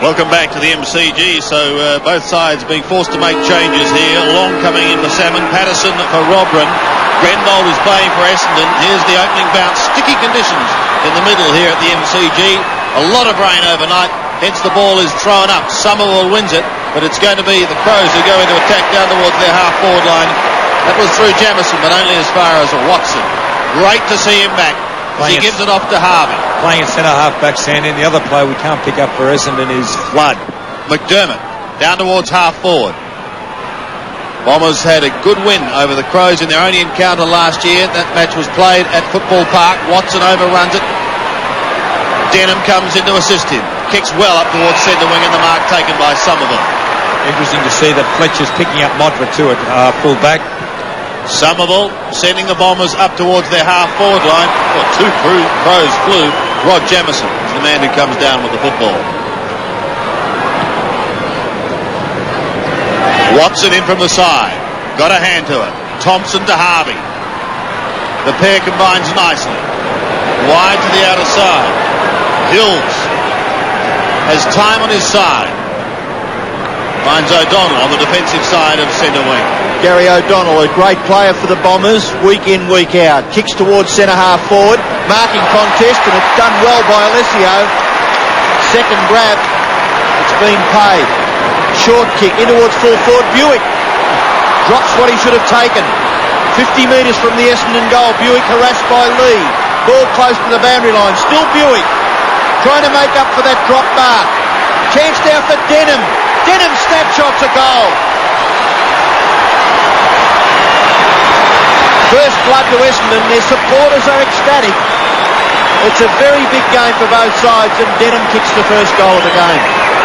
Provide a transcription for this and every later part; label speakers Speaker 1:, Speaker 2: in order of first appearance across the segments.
Speaker 1: Welcome back to the MCG. So both sides being forced to make changes here. Long coming in for Salmon, Patterson for Robran. Grenbold is playing for Essendon. Here's the opening bounce. Sticky conditions in the middle here at the MCG. A lot of rain overnight, hence the ball is thrown up. Somerville wins it, but it's going to be the Crows who go into attack down towards their half-forward line. That was through Jamieson, but only as far as Watson. Great to see him back. He gives it off to Harvey.
Speaker 2: Playing at centre-half back, Sandy. And the other player we can't pick up for Essendon is Flood.
Speaker 1: McDermott down towards half-forward. Bombers had a good win over the Crows in their only encounter last year. That match was played at Football Park. Watson overruns it. Denham comes in to assist him. Kicks well up towards centre wing, and the mark taken by Somerville.
Speaker 2: Interesting to see that Fletcher's picking up Modra too at full-back.
Speaker 1: Somerville sending the Bombers up towards their half-forward line. Well, two Crows flew. Rod Jamieson is the man who comes down with the football. Watson in from the side. Got a hand to it. Thompson to Harvey. The pair combines nicely. Wide to the outer side. Hills has time on his side. Finds O'Donnell on the defensive side of centre wing.
Speaker 3: Gary O'Donnell, a great player for the Bombers, week in, week out. Kicks towards centre-half forward. Marking contest, and it's done well by Alessio. Second grab. It's been paid. Short kick in towards full forward. Buick drops what he should have taken. 50 metres from the Essendon goal. Buick harassed by Lee. Ball close to the boundary line. Still Buick trying to make up for that drop mark. Chance now for Denham. Denham snapshots a goal. First blood to Essendon. Their supporters are ecstatic. It's a very big game for both sides, and Denham kicks the first goal of the game.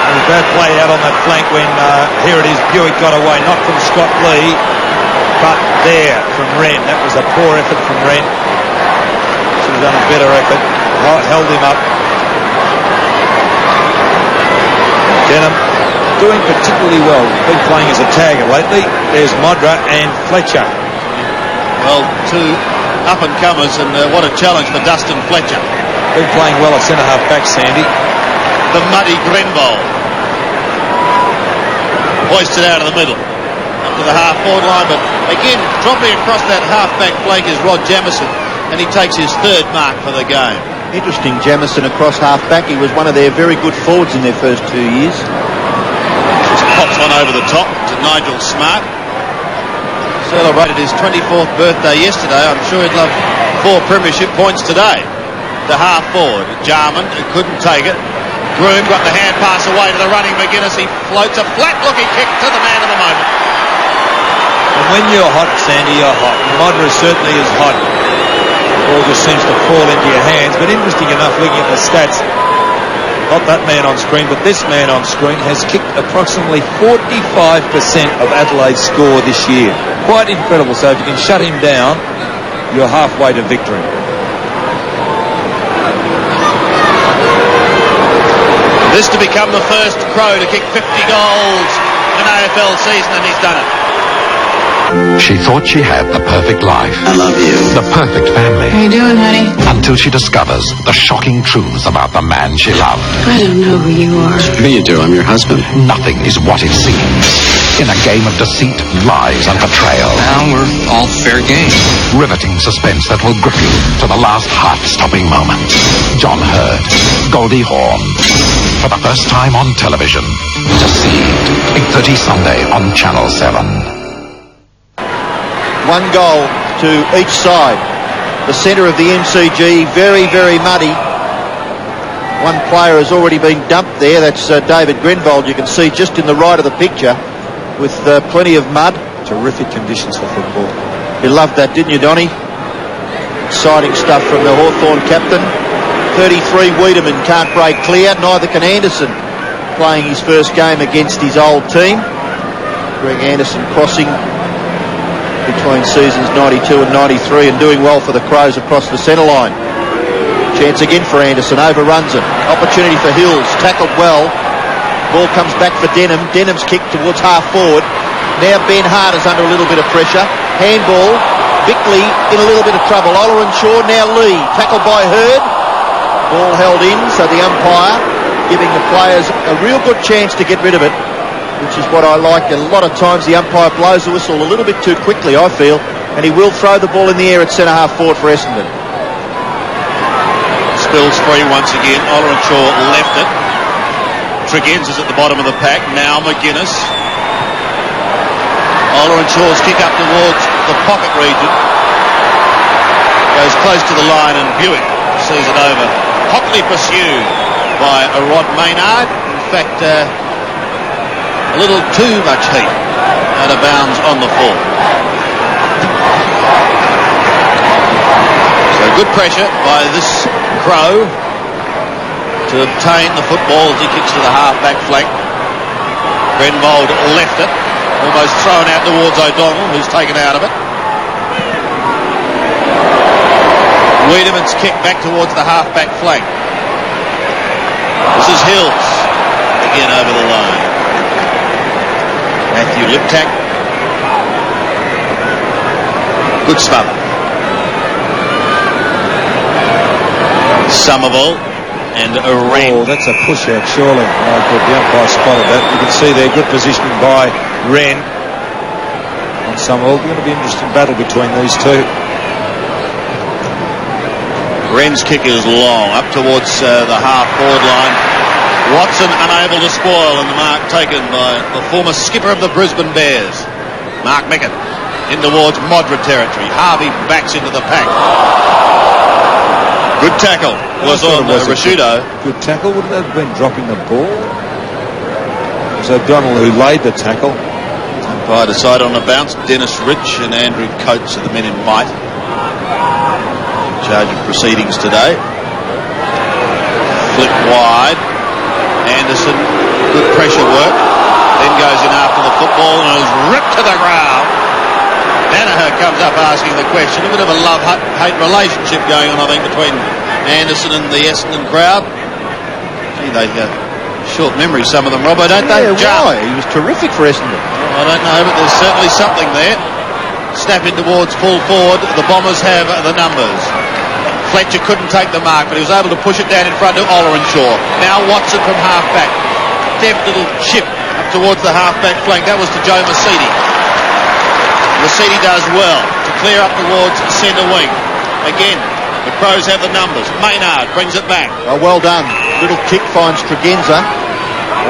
Speaker 2: And a bad play out on that flank when, here it is, Buick got away, not from Scott Lee, but there from Wren. That was a poor effort from Wren. Should have done a better effort. Held him up. Denham doing particularly well. Been playing as a tagger lately. There's Modra and Fletcher.
Speaker 1: Well, two up-and-comers, and what a challenge for Dustin Fletcher.
Speaker 2: Been playing well at centre-half back, Sandy.
Speaker 1: The muddy Grenbold. Hoisted out of the middle. Up to the half-forward line, but again, dropping across that half-back flank is Rod Jamieson, and he takes his third mark for the game.
Speaker 3: Interesting, Jamieson across half-back. He was one of their very good forwards in their first 2 years.
Speaker 1: Just pops one over the top to Nigel Smart. Celebrated his 24th birthday yesterday. I'm sure he'd love 4 premiership points today. The half-forward, Jarman, who couldn't take it. Groom got the hand pass away to the running McGuinness. He floats a flat-looking kick to the man of the moment.
Speaker 2: And when you're hot, Sandy, you're hot. Modra certainly is hot. The ball just seems to fall into your hands. But interesting enough, looking at the stats, not that man on screen, but this man on screen has kicked approximately 45% of Adelaide's score this year. Quite incredible. So if you can shut him down, you're halfway to victory.
Speaker 1: This to become the first Crow to kick 50 goals in an AFL season, and he's done it.
Speaker 4: She thought she had the perfect life.
Speaker 5: I love you.
Speaker 4: The perfect family.
Speaker 5: How you doing, honey?
Speaker 4: Until she discovers the shocking truths about the man she loved.
Speaker 5: I don't know who you are. What do you do? I'm your husband.
Speaker 4: Nothing is what it seems. In a game of deceit, lies and betrayal.
Speaker 5: Now we're all fair game.
Speaker 4: Riveting suspense that will grip you to the last heart-stopping moment. John Hurd, Goldie Hawn. For the first time on television. Deceived. 8:30 Sunday on Channel 7.
Speaker 3: One goal to each side. The centre of the MCG, very, very muddy. One player has already been dumped there. That's David Grenbold. You can see just in the right of the picture with plenty of mud.
Speaker 2: Terrific conditions for football.
Speaker 3: You loved that, didn't you, Donny? Exciting stuff from the Hawthorn captain. 33 Wiedemann can't break clear. Neither can Anderson, playing his first game against his old team. Greg Anderson crossing between seasons 92 and 93 and doing well for the Crows across the centre line. Chance again for Anderson, overruns it. Opportunity for Hills, tackled well. Ball comes back for Denham. Denham's kick towards half forward. Now Ben Hart is under a little bit of pressure. Handball. Bickley in a little bit of trouble. Oler and Shaw, now Lee. Tackled by Hurd. Ball held in, so the umpire giving the players a real good chance to get rid of it, which is what I like. A lot of times the umpire blows the whistle a little bit too quickly, I feel, and he will throw the ball in the air at centre-half forward for Essendon.
Speaker 1: Spills free once again. Ollerenshaw left it. Tregenza's at the bottom of the pack. Now McGuinness. Ollerenshaw's kick up towards the pocket region. Goes close to the line and Buick sees it over. Hotly pursued by Rod Maynard. In fact, a little too much heat out of bounds on the full. So good pressure by this Crow to obtain the football as he kicks to the half-back flank. Grenvold left it, almost thrown out towards O'Donnell, who's taken out of it. Wiedemann's kick back towards the half-back flank. This is Hills, again over the line. Matthew Liptak. Good smother. Somerville and Wren.
Speaker 2: Oh, that's a push-out, surely. Oh, good. The umpire spotted that. You can see there, good positioning by Wren on Somerville. Going to be an interesting battle between these two.
Speaker 1: Wren's kick is long, up towards the half-forward line. Watson unable to spoil, and the mark taken by the former skipper of the Brisbane Bears, Mark Mickett, in towards Modra territory. Harvey backs into the pack. Good tackle was on Rashudo.
Speaker 2: Good tackle. Would that have been dropping the ball? It was O'Donnell who laid the tackle.
Speaker 1: Umpire decided on a bounce. Dennis Rich and Andrew Coates are the men in white. In charge of proceedings today. Flick wide. Anderson, good pressure work. Then goes in after the football and is ripped to the ground. Danaher comes up asking the question. A bit of a love-hate relationship going on, I think, between Anderson and the Essendon crowd. Gee, they short memory, some of them, Robbo, don't they?
Speaker 3: Yeah, why? He was terrific for Essendon.
Speaker 1: I don't know, but there's certainly something there. Snap in towards full forward. The Bombers have the numbers. Fletcher couldn't take the mark, but he was able to push it down in front of Ollerenshaw. Now Watson from half-back. Deft little chip up towards the half-back flank. That was to Joe Mercedes. Mercedes does well to clear up towards centre wing. Again, the Crows have the numbers. Maynard brings it back.
Speaker 3: Well done. Little kick finds Tregenza.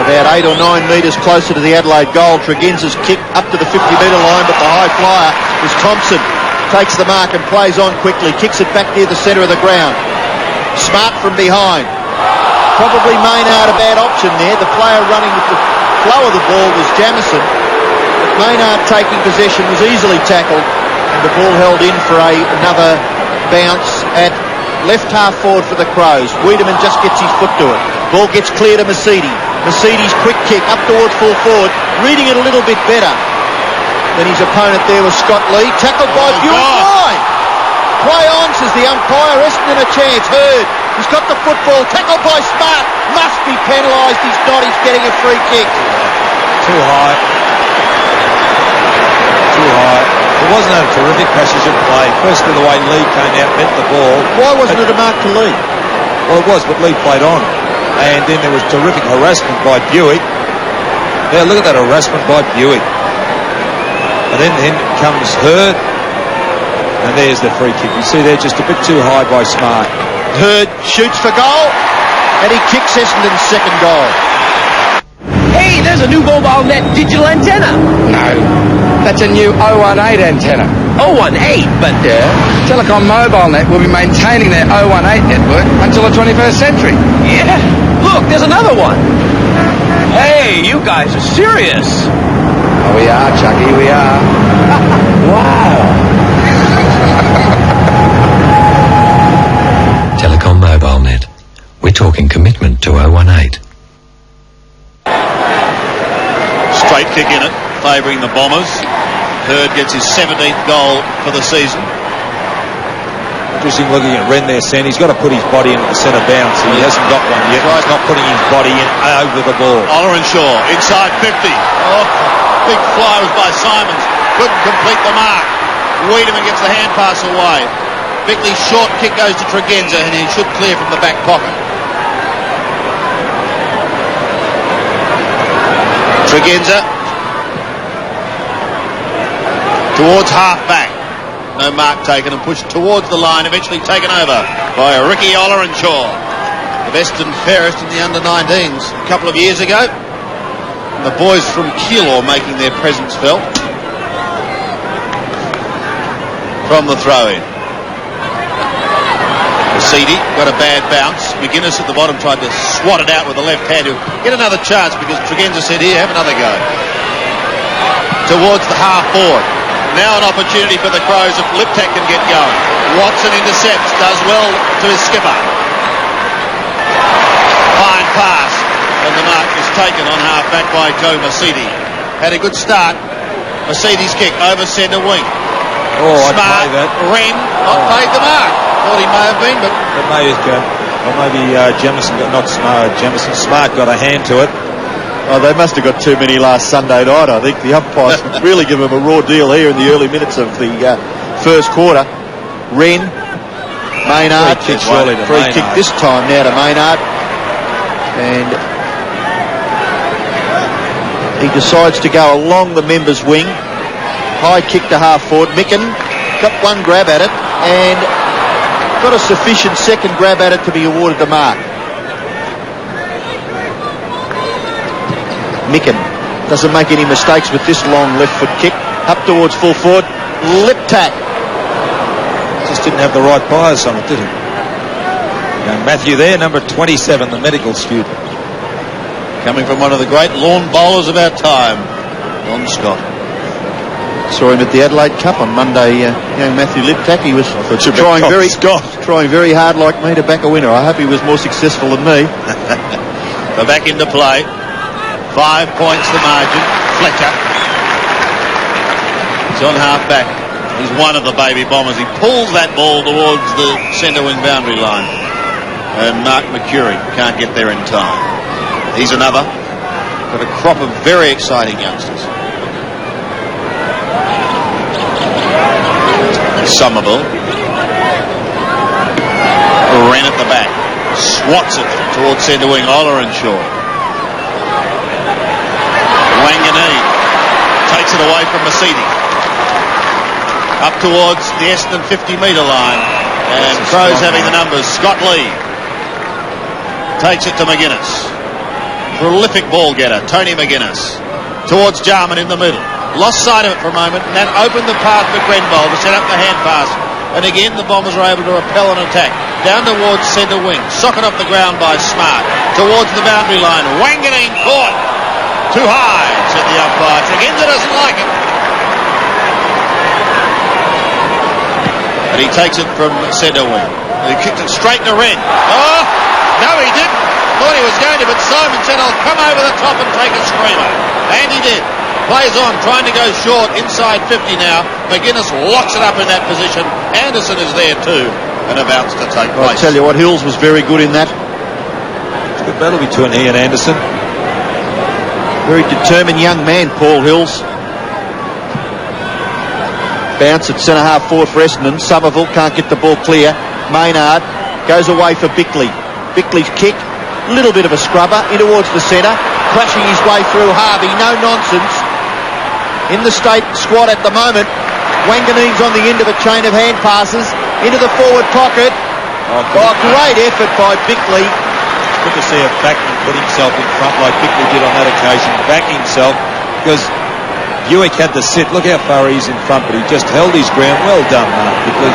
Speaker 3: About 8 or 9 metres closer to the Adelaide goal. Tregenza's kick up to the 50-metre line, but the high flyer is Thompson. Takes the mark and plays on quickly. Kicks it back near the centre of the ground. Smart from behind. Probably Maynard a bad option there. The player running with the flow of the ball was Jamison. But Maynard taking possession was easily tackled, and the ball held in for another bounce at left half forward for the Crows. Wiedemann just gets his foot to it. Ball gets clear to Mercedes. Mercedes quick kick up towards full forward. Reading it a little bit better than his opponent there was Scott Lee. Tackled by Buick wide. Play on, says the umpire. Essendon a chance. Hurd. He's got the football. Tackled by Smart. Must be penalised. He's not. He's getting a free kick.
Speaker 2: Too high. Too high. It wasn't a terrific passage of play. Firstly, the way Lee came out, met the ball.
Speaker 3: Why wasn't it a mark to Lee?
Speaker 2: Well, it was, but Lee played on. And then there was terrific harassment by Buick. Now look at that harassment by Buick. And then comes Hurd. And there's the free kick. You see there, just a bit too high by Smart.
Speaker 3: Hurd shoots for goal. And he kicks Essendon's second goal.
Speaker 6: Hey, there's a new mobile net digital antenna. No, that's a new 018 antenna. 018? But Telecom Mobile Net will be maintaining their 018 network until the 21st century. Yeah, look, there's another one. Hey, you guys are serious. Oh, we are, Chucky, we are. Wow.
Speaker 5: Telecom Mobile Net. We're talking commitment to 018.
Speaker 1: Straight kick in it, favouring the Bombers. Hurd gets his 17th goal for the season.
Speaker 2: Interesting looking at Wren there, Sam. He's got to put his body into the centre bounce. He hasn't got one yet. He's not putting his body in over the ball.
Speaker 1: Ollerenshaw inside 50. Oh, big fly was by Simons. Couldn't complete the mark. Wiedemann gets the hand pass away. Bickley's short kick goes to Tregenza, and he should clear from the back pocket. Tregenza towards half-back. No mark taken and pushed towards the line, eventually taken over by Ricky Ollerenshaw, the best and fairest in the under-19s a couple of years ago. The boys from Keilor making their presence felt from the throw-in. Seedy got a bad bounce. McGuinness at the bottom tried to swat it out with the left hand to get another chance because Tregenza said, here, have another go. Towards the half-forward. Now an opportunity for the Crows if Liptak can get going. Watson intercepts, does well to his skipper. Fine pass, and the mark is taken on half-back by Joe Masidi. Had a good start. Masidi's kick over centre wing.
Speaker 2: Oh,
Speaker 1: Smart,
Speaker 2: I'd play that.
Speaker 1: Wren, not made the mark. Thought he may have been, but
Speaker 2: It may have gone. Or maybe Jamison got, not Smart, Jamison Smart got a hand to it.
Speaker 3: Oh, they must have got too many last Sunday night. I think the umpires really give them a raw deal here in the early minutes of the first quarter. Wren, Maynard,
Speaker 2: Free kick, surely to
Speaker 3: free
Speaker 2: Maynard.
Speaker 3: kick this time now to Maynard. And he decides to go along the members' wing. High kick to half forward. Micken got one grab at it and got a sufficient second grab at it to be awarded the mark. Micken doesn't make any mistakes with this long left foot kick. Up towards full forward. Liptak.
Speaker 2: Just didn't have the right bias on it, did he? Young Matthew there, number 27, the medical student.
Speaker 1: coming from one of the great lawn bowlers of our time, Don Scott.
Speaker 3: Saw him at the Adelaide Cup on Monday. Young Matthew Liptak. He was trying very hard like me to back a winner. I hope he was more successful than me.
Speaker 1: So back into play. 5 points the margin. Fletcher. He's on half back. He's one of the baby bombers. He pulls that ball towards the centre wing boundary line. And Mark McCurry can't get there in time. He's another. Got a crop of very exciting youngsters. Somerville. Ran at the back. Swats it towards centre wing. Ollerenshaw. Wanganeen takes it away from Masidi. Up towards the Essendon 50-metre line. And Crows having the numbers. Scott Lee takes it to McGuinness. Prolific ball getter, Tony McGuinness. Towards Jarman in the middle. Lost sight of it for a moment, and that opened the path for Grenville to set up the hand pass. And again, the Bombers are able to repel an attack. Down towards centre wing. Socket off the ground by Smart. Towards the boundary line. Wanganeen caught. Too high, said the umpire. Tregenza doesn't like it. And he takes it from centre wing. He kicked it straight to Wren. Oh, no he didn't. Thought he was going to, but Simon said, I'll come over the top and take a screamer. And he did. Plays on, trying to go short, inside 50 now. McGuinness locks it up in that position. Anderson is there too, and about to take place.
Speaker 3: I'll tell you what, Hills was very good in that.
Speaker 2: It's a good battle between he and Anderson.
Speaker 3: Very determined young man, Paul Hills. Bounce at centre half forward for Essendon. Somerville can't get the ball clear. Maynard goes away for Bickley. Bickley's kick, little bit of a scrubber, in towards the centre, crashing his way through Harvey, no nonsense. In the state squad at the moment. Wanganeen's on the end of a chain of hand passes, into the forward pocket. Oh, great effort by Bickley.
Speaker 2: It's good to see a backman put himself in front like Bickley did on that occasion, back himself, because Buick had to sit. Look how far he's in front, but he just held his ground. Well done, Mark Bickley.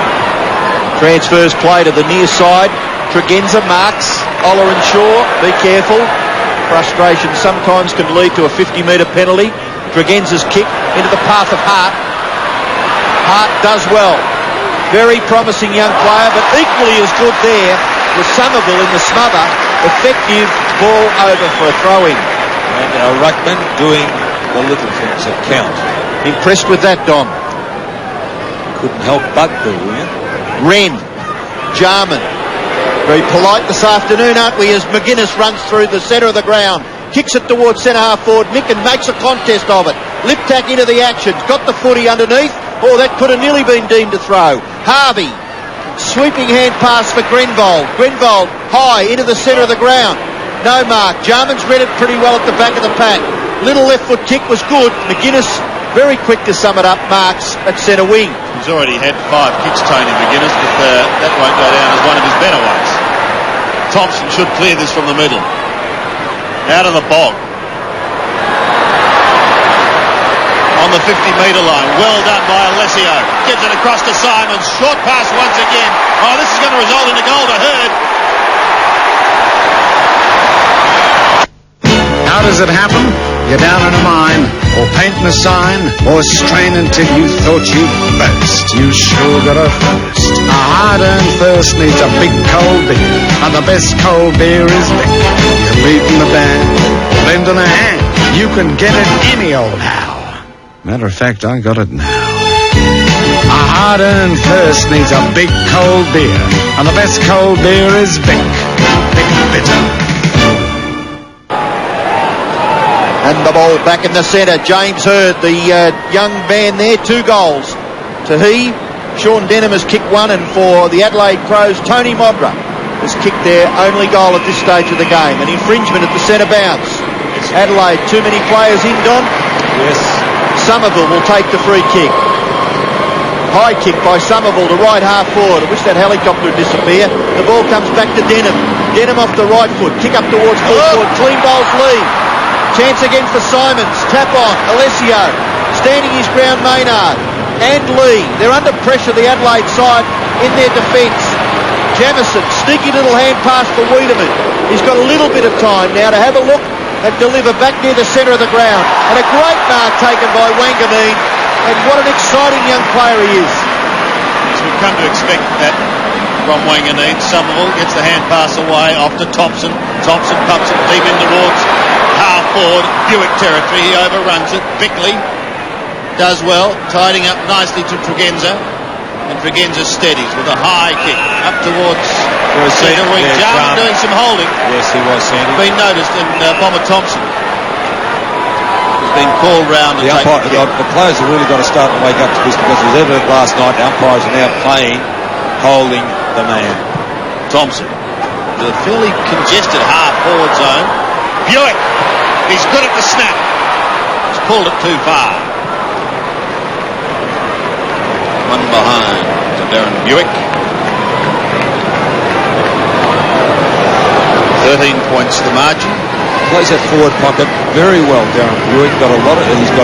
Speaker 3: Transfers play to the near side. Tregenza marks Ollerenshaw. Be careful. Frustration sometimes can lead to a 50-metre penalty. Tregenza's kick into the path of Hart. Hart does well. Very promising young player, but equally as good there was Somerville in the smother. Effective ball over for a throw-in.
Speaker 2: And Ruckman doing the little things that count.
Speaker 3: Impressed with that, Don.
Speaker 2: Couldn't help but do, will you?
Speaker 3: Wren. Jarman. Very polite this afternoon, aren't we, as McGuinness runs through the centre of the ground. Kicks it towards centre half forward. Micken makes a contest of it. Liptak into the action. Got the footy underneath. Oh, that could have nearly been deemed a throw. Harvey. Sweeping hand pass for Grenville. Grenville high into the centre of the ground. No mark. Jarman's read it pretty well at the back of the pack. Little left foot kick was good. McGuinness, very quick to sum it up, marks at centre wing.
Speaker 1: He's already had 5 kicks, Tony McGuinness, but that won't go down as one of his better ones. Thompson should clear this from the middle. Out of the bog. On the 50-metre line. Well done by Alessio. Gives it across to Simons. Short pass once again. Oh, this is going to result in a goal to Hurd.
Speaker 7: How does it happen? You're down in a mine, or painting a sign, or straining till you thought you'd burst. You sure got a thirst. A hard-earned thirst needs a big cold beer, and the best cold beer is Vic. You're leading the band, lending a hand. You can get it any old how. Matter of fact, I got it now. A hard-earned thirst needs a big cold beer, and the best cold beer is Vic. Vic Bitter.
Speaker 3: And the ball back in the centre. James Hurd, the young man there, 2 goals to he. Sean Denham has kicked 1, and for the Adelaide Crows, Tony Modra has kicked their only goal at this stage of the game. An infringement at the centre bounce. Adelaide, too many players in, Don?
Speaker 2: Yes.
Speaker 3: Somerville will take the free kick. High kick by Somerville to right half forward. I wish that helicopter would disappear. The ball comes back to Denham. Denham off the right foot. Kick up towards full forward. Clean bowls lead. Chance again for Simons. Tap on. Alessio. Standing his ground, Maynard. And Lee. They're under pressure, the Adelaide side, in their defence. Jamison. Sneaky little hand pass for Wiedemann. He's got a little bit of time now to have a look and deliver back near the centre of the ground. And a great mark taken by Wanganeen. And what an exciting young player he is.
Speaker 1: As we've come to expect that from Wanganeen. Somerville gets the hand pass away off to Thompson. Thompson pumps it deep in towards half forward, Buick territory. He overruns it. Bickley does well, tidying up nicely to Tregenza, and Tregenza steadies with a high kick up towards centre wing. Jarman doing some holding.
Speaker 2: Yes, he was, Sandy.
Speaker 1: Been noticed, and Bomber Thompson has been called round to
Speaker 2: The
Speaker 1: take
Speaker 2: umpire, the players have really got to start to wake up to this, because it was evident last night the umpires are now playing, holding the man.
Speaker 1: Thompson to a fairly congested half forward zone. Buick, he's good at the snap. He's pulled it too far. One behind to Darren Buick. 13 points the margin.
Speaker 2: Plays that forward pocket very well, Darren Buick. He's got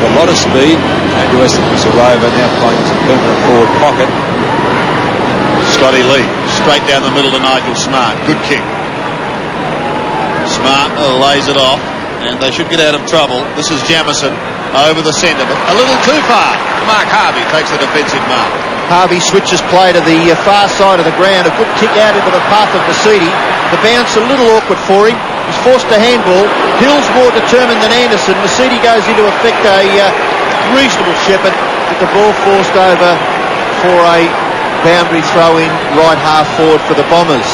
Speaker 2: a lot of speed. Andrew Essendon's a rover, now playing as a permanent forward pocket.
Speaker 1: Scotty Lee, straight down the middle to Nigel Smart. Good kick. Smart lays it off, and they should get out of trouble. This is Jamison over the centre, but a little too far. Mark Harvey takes the defensive mark.
Speaker 3: Harvey switches play to the far side of the ground. A good kick out into the path of Masidi. The bounce a little awkward for him. He's forced a handball. Hill's more determined than Anderson. Masidi goes into effect a reasonable shepherd, but the ball forced over for a boundary throw in right half forward for the Bombers.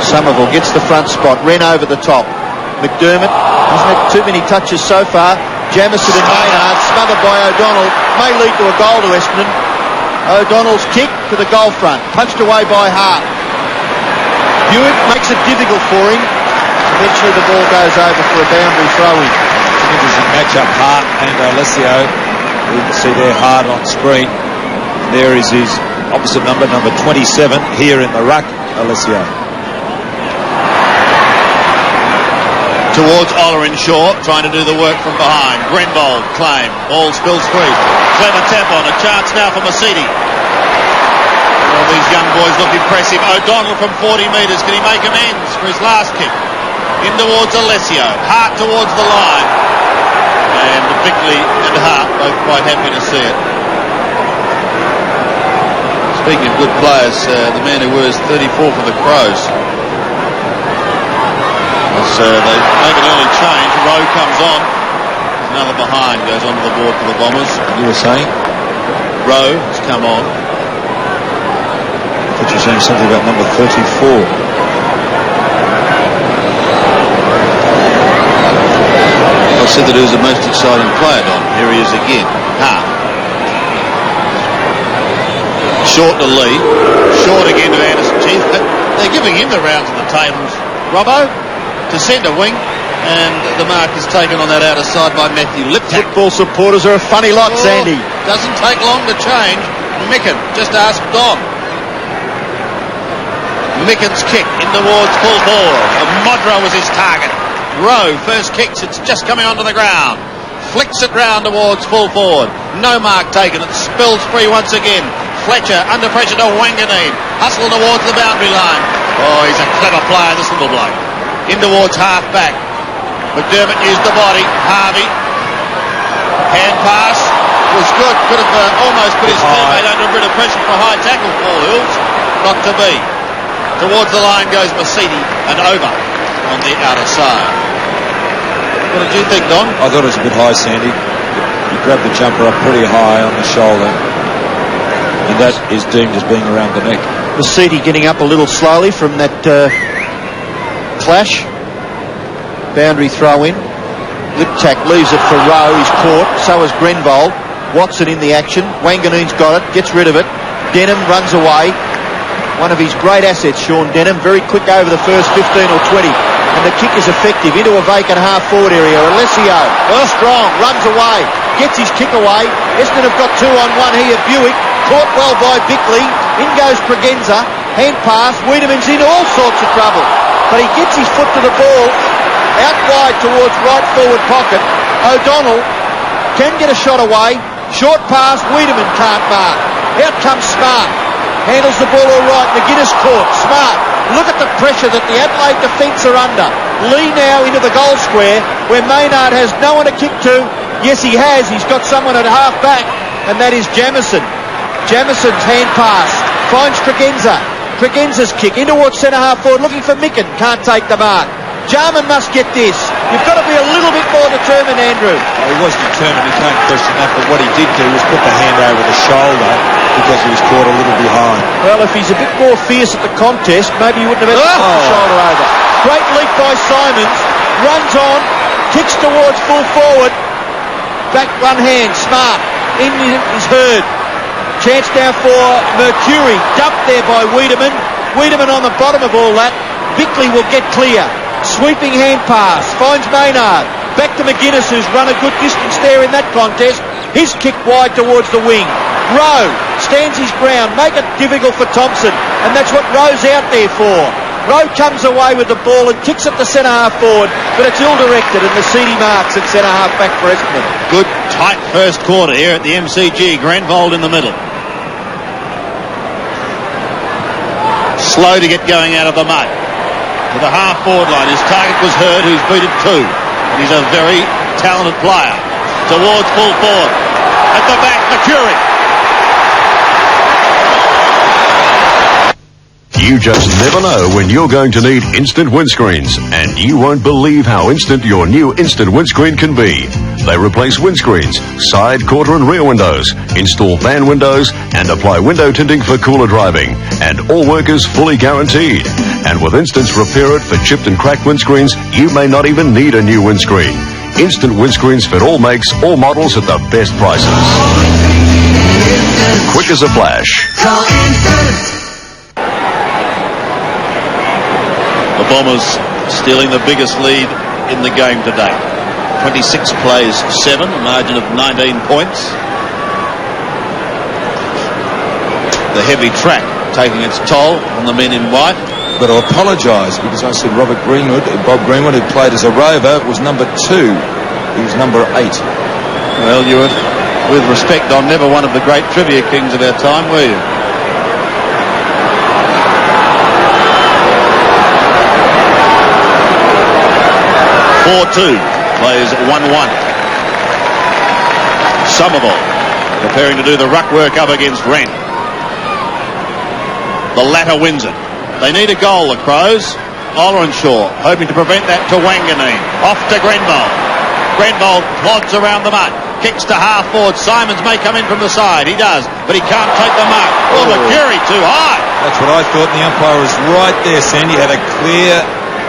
Speaker 3: Somerville gets the front spot. Wren over the top. McDermott hasn't had too many touches so far. Jamison and Maynard smothered by O'Donnell. May lead to a goal to Essendon. O'Donnell's kick to the goal front. Punched away by Hart. Buick makes it difficult for him. Eventually the ball goes over for a boundary throw in.
Speaker 2: It's an interesting match-up, Hart and Alessio. You can see there Hart on screen. There is his opposite number 27, here in the ruck, Alessio.
Speaker 1: Towards Oller and Shaw, trying to do the work from behind. Grenbold, claim. Ball spills through. Clever tap on. A chance now for Masidi. All these young boys look impressive. O'Donnell from 40 metres. Can he make amends for his last kick? In towards Alessio. Hart towards the line. And Bickley and Hart both quite happy to see it. Speaking of good players, the man who wears 34 for the Crows. They make an early change. Rowe comes on. Another behind goes onto the board for the Bombers.
Speaker 2: You were saying?
Speaker 1: Rowe has come on.
Speaker 2: I thought you were saying something about number 34.
Speaker 1: I said that he was the most exciting player, Don. Here he is again. Hart. Short to Lee. Short again to Anderson. Gee, they're giving him the rounds of the tables. Robbo to centre wing. And the mark is taken on that outer side by Matthew Liptak.
Speaker 3: Football supporters are a funny lot, Sandy.
Speaker 1: Doesn't take long to change. Micken, just ask Don. Micken's kick in towards full forward. Modra was his target. Rowe, first kicks, it's just coming onto the ground. Flicks it round towards full forward. No mark taken. It spills free once again. Fletcher under pressure to Wanganeen. Hustle towards the boundary line. Oh, he's a clever player, this little bloke. In towards half back. McDermott used the body. Harvey. Hand pass was good. Could have almost put his teammate under a bit of pressure for high tackle. Paul Hills. Not to be. Towards the line goes Mercedes and over on the outer side. What did you think, Don?
Speaker 2: I thought it was a bit high, Sandy. He grabbed the jumper up pretty high on the shoulder, and that is deemed as being around the neck.
Speaker 3: Mercedes getting up a little slowly from that clash. Boundary throw in. Liptak leaves it for Rowe. He's caught. So is Grenvold. Watson in the action. Wanganeen's got it. Gets rid of it. Denham runs away. One of his great assets, Sean Denham. Very quick over the first 15 or 20. And the kick is effective into a vacant half-forward area. Alessio, strong, runs away. Gets his kick away. Essendon have got 2 on 1 here. Buick caught well by Bickley. In goes Pregenza. Hand pass. Wiedemann's in all sorts of trouble. But he gets his foot to the ball. Out wide towards right forward pocket. O'Donnell can get a shot away. Short pass. Wiedemann can't mark. Out comes Smart. Handles the ball all right. McGuinness caught. Smart. Look at the pressure that the Adelaide defence are under. Lee now into the goal square where Maynard has no one to kick to. Yes, he has. He's got someone at half back, and that is Jamieson. Jamieson's hand pass finds Pregenza. Pregenza's kick in towards centre half forward, looking for Micken. Can't take the mark. Jarman must get this. You've got to be a little bit more determined, Andrew.
Speaker 2: Well, he was determined, he can't question that, but what he did do was put the hand over the shoulder because he was caught a little behind.
Speaker 3: Well, if he's a bit more fierce at the contest, maybe he wouldn't have had to put the shoulder over. Great leap by Simons. Runs on. Kicks towards full forward. Back one hand. Smart. In is Hurd. Chance now for Mercury. Dumped there by Wiedemann. Wiedemann on the bottom of all that. Bickley will get clear. Sweeping hand pass. Finds Maynard. Back to McGuinness, who's run a good distance there in that contest. His kick wide towards the wing. Rowe stands his ground. Make it difficult for Thompson. And that's what Rowe's out there for. Rowe comes away with the ball and kicks it to centre half forward. But it's ill-directed and the CD marks at centre half back for Essendon.
Speaker 1: Good tight first quarter here at the MCG. Grenvold in the middle. Slow to get going out of the mud. To the half-forward line. His target was Hurd, who's beat it 2. And he's a very talented player. Towards full forward. At the back, Mercury.
Speaker 8: You just never know when you're going to need instant windscreens, and you won't believe how instant your new instant windscreen can be. They replace windscreens, side, quarter and rear windows, install van windows and apply window tinting for cooler driving, and all work is fully guaranteed. And with Instant's repair it for chipped and cracked windscreens, you may not even need a new windscreen. Instant windscreens fit all makes, all models at the best prices. Quick as a flash.
Speaker 1: The Bombers stealing the biggest lead in the game today. 26 plays 7, a margin of 19 points. The heavy track taking its toll on the men in white.
Speaker 2: But I apologise because I said Bob Greenwood, who played as a rover, was number 2. He was number 8.
Speaker 1: Well, you were, with respect, I'm never one of the great trivia kings of our time, were you? Plays 1-1. Somerville preparing to do the ruck work up against Wren. The latter wins it. They need a goal, the Crows. Olrenshaw hoping to prevent that to Wanganeen. Off to Grenvold. Grenvold plods around the mud. Kicks to half forward. Simons may come in from the side. He does, but he can't take the mark. Oh, Mercury too high.
Speaker 2: That's what I thought. And the umpire was right there, Sandy. Had a clear,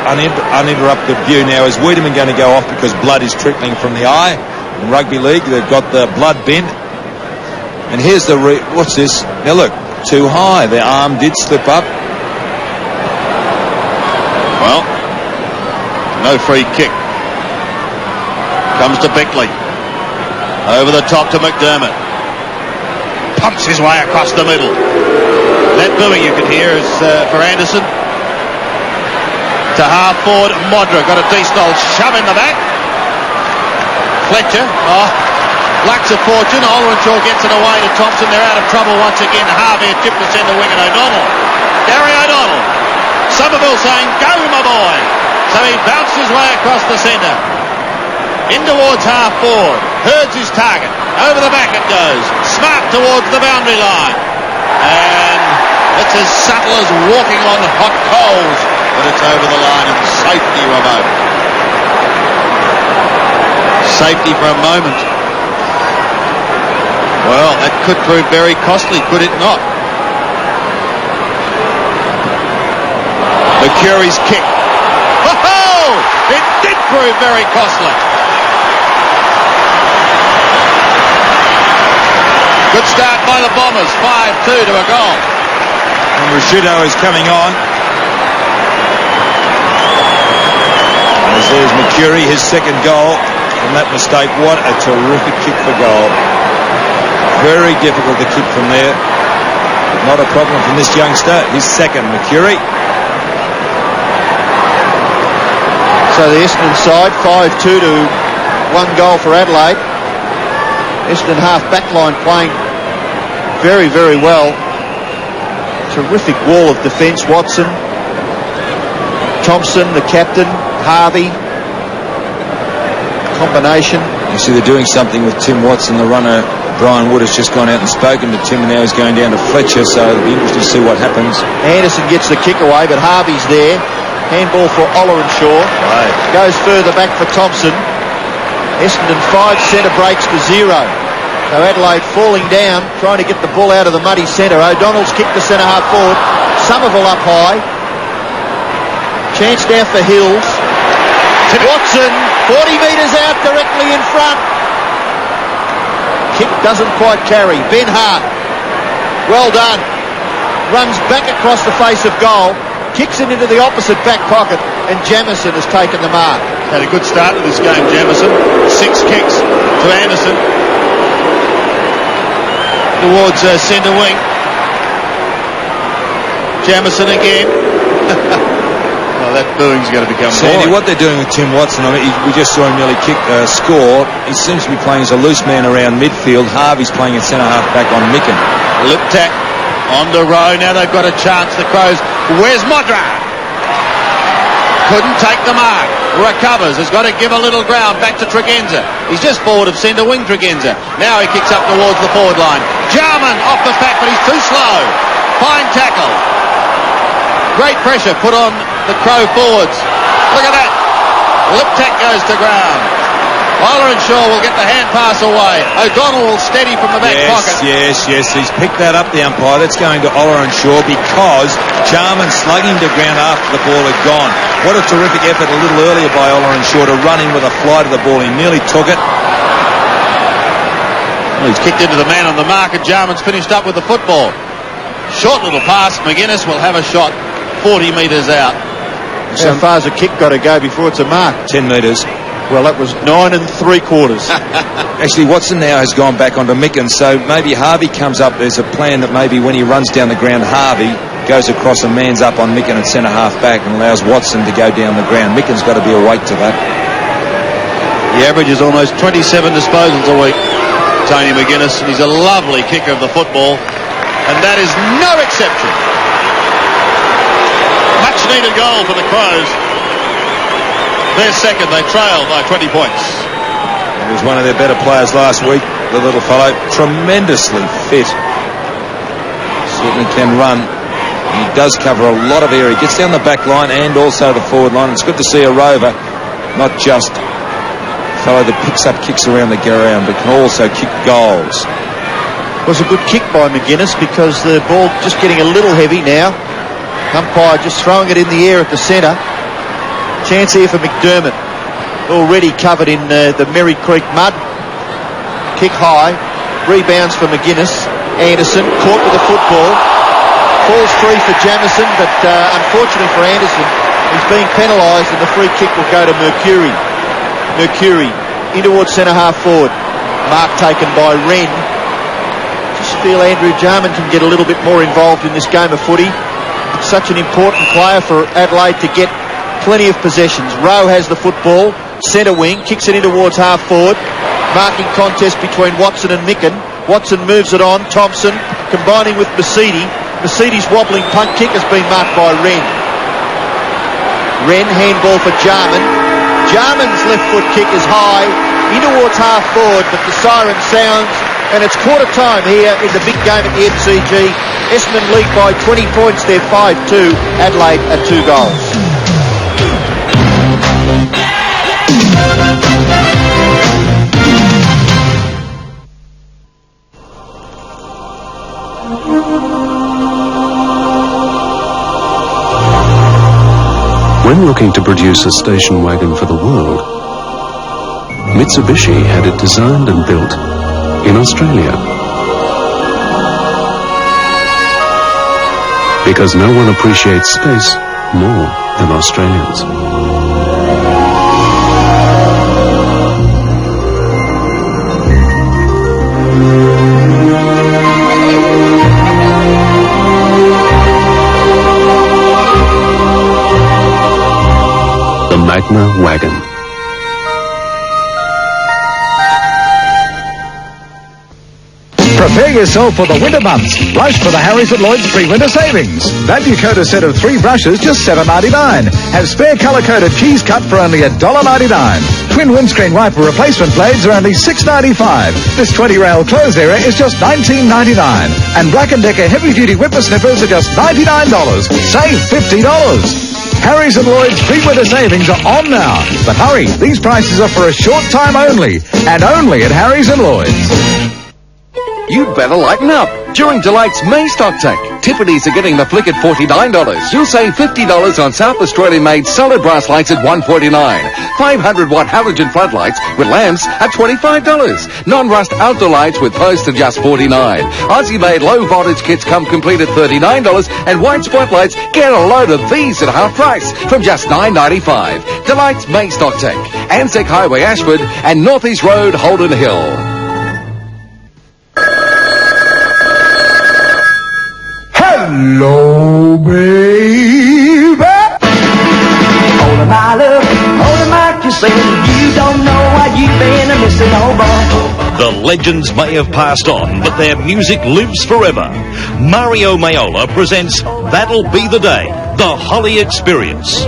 Speaker 2: uninterrupted view. Now, is Wiedemann going to go off because blood is trickling from the eye? In rugby league, they've got the blood bin. And here's the what's this? Now look, too high. Their arm did slip up.
Speaker 1: Well, no free kick Comes to Bickley. Over the top to McDermott. Pumps his way across the middle. That booing you can hear is for Anderson. To half forward, Modra got a decent old shove in the back. Fletcher, lacks a fortune. Olrenshaw gets it away to Thompson. They're out of trouble once again. Harvey had tipped the centre wing and O'Donnell. Gary O'Donnell. Somerville saying, go my boy. So he bounced his way across the centre. In towards half forward. Hurds his target. Over the back it goes. Smart towards the boundary line. And it's as subtle as walking on hot coals. But it's over the line and safety, Robbo. Safety for a moment. Well, that could prove very costly, could it not? McCurry's kick. Oh! It did prove very costly. Good start by the Bombers. 5-2 to a goal.
Speaker 2: And Rashudo is coming on. As there's McCurry, his second goal from that mistake. What a terrific kick for goal. Very difficult to kick from there. Not a problem from this youngster. His second, McCurry.
Speaker 3: So the Essendon side, 5-2 to 1 goal for Adelaide. Essendon half back line playing very, very well. Terrific wall of defence. Watson, Thompson, the captain, Harvey. Combination.
Speaker 2: You see they're doing something with Tim Watson, the runner. Brian Wood has just gone out and spoken to Tim, and now he's going down to Fletcher, so it'll be interesting to see what happens.
Speaker 3: Anderson gets the kick away, but Harvey's there. Handball for Olrenshaw.
Speaker 1: Right.
Speaker 3: Goes further back for Thompson. Essendon 5 centre breaks to 0. So Adelaide falling down, trying to get the ball out of the muddy centre. O'Donnell's kicked the centre half forward. Somerville up high. Chance now for Hills. Watson, 40 metres out, directly in front. Kick doesn't quite carry. Ben Hart, well done. Runs back across the face of goal. Kicks it into the opposite back pocket, and Jamieson has taken the mark.
Speaker 1: Had a good start to this game, Jamieson. 6 kicks to Anderson. Towards centre wing. Jamieson again. Well, that booing's going to become
Speaker 2: Sandy,
Speaker 1: boring.
Speaker 2: what they're doing with Tim Watson, I mean, we just saw him nearly score. He seems to be playing as a loose man around midfield. Harvey's playing at centre half back on Micken.
Speaker 1: Liptak on the row. Now they've got a chance, the Crows. Where's Modra? Couldn't take the mark. Recovers. Has got to give a little ground back to Tregenza. He's just forward of centre wing, Tregenza. Now he kicks up towards the forward line. Jarman off the pack, but he's too slow. Fine tackle. Great pressure put on the Crow forwards. Look at that. Liptak goes to ground. Olrenshaw will get the hand pass away. O'Donnell will steady from the back pocket.
Speaker 2: Yes. He's picked that up, the umpire. That's going to Olrenshaw because Jarman slugging to ground after the ball had gone. What a terrific effort a little earlier by Olrenshaw to run in with a fly to the ball. He nearly took it.
Speaker 1: Well, he's kicked into the man on the mark, and Jarman's finished up with the football. Short little pass. McGuinness will have a shot 40 metres out.
Speaker 3: How far has a kick got to go before it's a mark?
Speaker 2: 10 metres.
Speaker 3: Well, that was 9 3/4.
Speaker 2: Actually, Watson now has gone back onto Micken, so maybe Harvey comes up. There's a plan that maybe when he runs down the ground, Harvey goes across and mans up on Micken at centre half back and allows Watson to go down the ground. Micken's got to be awake to that.
Speaker 1: He averages almost 27 disposals a week, Tony McGuinness. He's a lovely kicker of the football, and that is no exception. Much needed goal for the Crows. They're second. They trail by 20 points.
Speaker 2: He was one of their better players last week, the little fellow. Tremendously fit. Certainly can run. He does cover a lot of area. He gets down the back line and also the forward line. It's good to see a rover, not just a fellow that picks up kicks around the ground, but can also kick goals.
Speaker 3: It was a good kick by McGuinness because the ball just getting a little heavy now. Umpire just throwing it in the air at the centre. Chance here for McDermott, already covered in the Merry Creek mud. Kick high, rebounds for McGuinness. Anderson caught with the football, falls free for Jamieson, but unfortunately for Anderson, he's being penalised and the free kick will go to Mercury. Mercury in towards centre-half forward. Mark taken by Wren. Just feel Andrew Jarman can get a little bit more involved in this game of footy. Such an important player for Adelaide to get plenty of possessions. Rowe has the football, centre wing, kicks it in towards half forward. Marking contest between Watson and Micken. Watson moves it on. Thompson combining with Mercedes. Mercedes' wobbling punt kick has been marked by Wren. Wren, handball for Jarman. Jarman's left foot kick is high, in towards half forward, but the siren sounds, and it's quarter time here in the big game at the MCG. Essendon lead by 20 points, they're 5-2. Adelaide at 2 goals.
Speaker 9: When looking to produce a station wagon for the world, Mitsubishi had it designed and built in Australia. Because no one appreciates space more than Australians. The Magna Wagon.
Speaker 10: Prepare yourself for the winter months. Rush for the Harry's at Lloyd's pre-winter savings. Value coated set of 3 brushes, just $7.99. Have spare colour-coated cheese cut for only $1.99. Twin windscreen wiper replacement blades are only $6.95. This 20-rail clothes area is just $19.99. And Black & Decker heavy-duty whipper snippers are just $99. Save $50. Harry's and Lloyd's pre-winter savings are on now. But hurry, these prices are for a short time only. And only at Harry's and Lloyd's.
Speaker 6: You'd better lighten up. During Delight's May stock take, Tiffany's are getting the flick at $49. You'll save $50 on South Australian-made solid brass lights at $149. 500-watt halogen floodlights with lamps at $25. Non-rust outdoor lights with posts at just $49. Aussie-made low-voltage kits come complete at $39. And white spotlights, get a load of these at half price from just $9.95. Delight's May stock take. Anzac Highway, Ashford, and North East Road, Holden Hill.
Speaker 10: Hello, baby. Hold my love, hold my kiss, you don't know what you've been missing, oh boy.
Speaker 11: The legends may have passed on, but their music lives forever. Mario Maiola presents That'll Be the Day, the Holly Experience.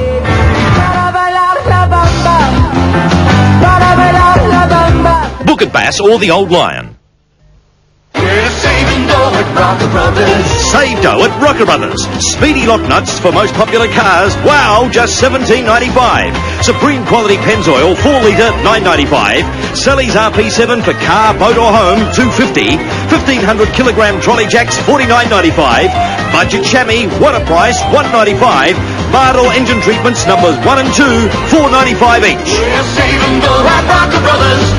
Speaker 11: Book at Bass or the Old Lion. Save dough at Rocker Brothers. Speedy lock nuts for most popular cars. Wow, just $17.95. Supreme quality Pennzoil 4 litre $9.95. Selly's RP7 for car, boat or home $2.50. 1500 kilogram trolley jacks $49.95. Budget chamois, water price $1.95. Bardell engine treatments numbers 1 and 2 $4.95 each. We're saving dough at Rocker Brothers.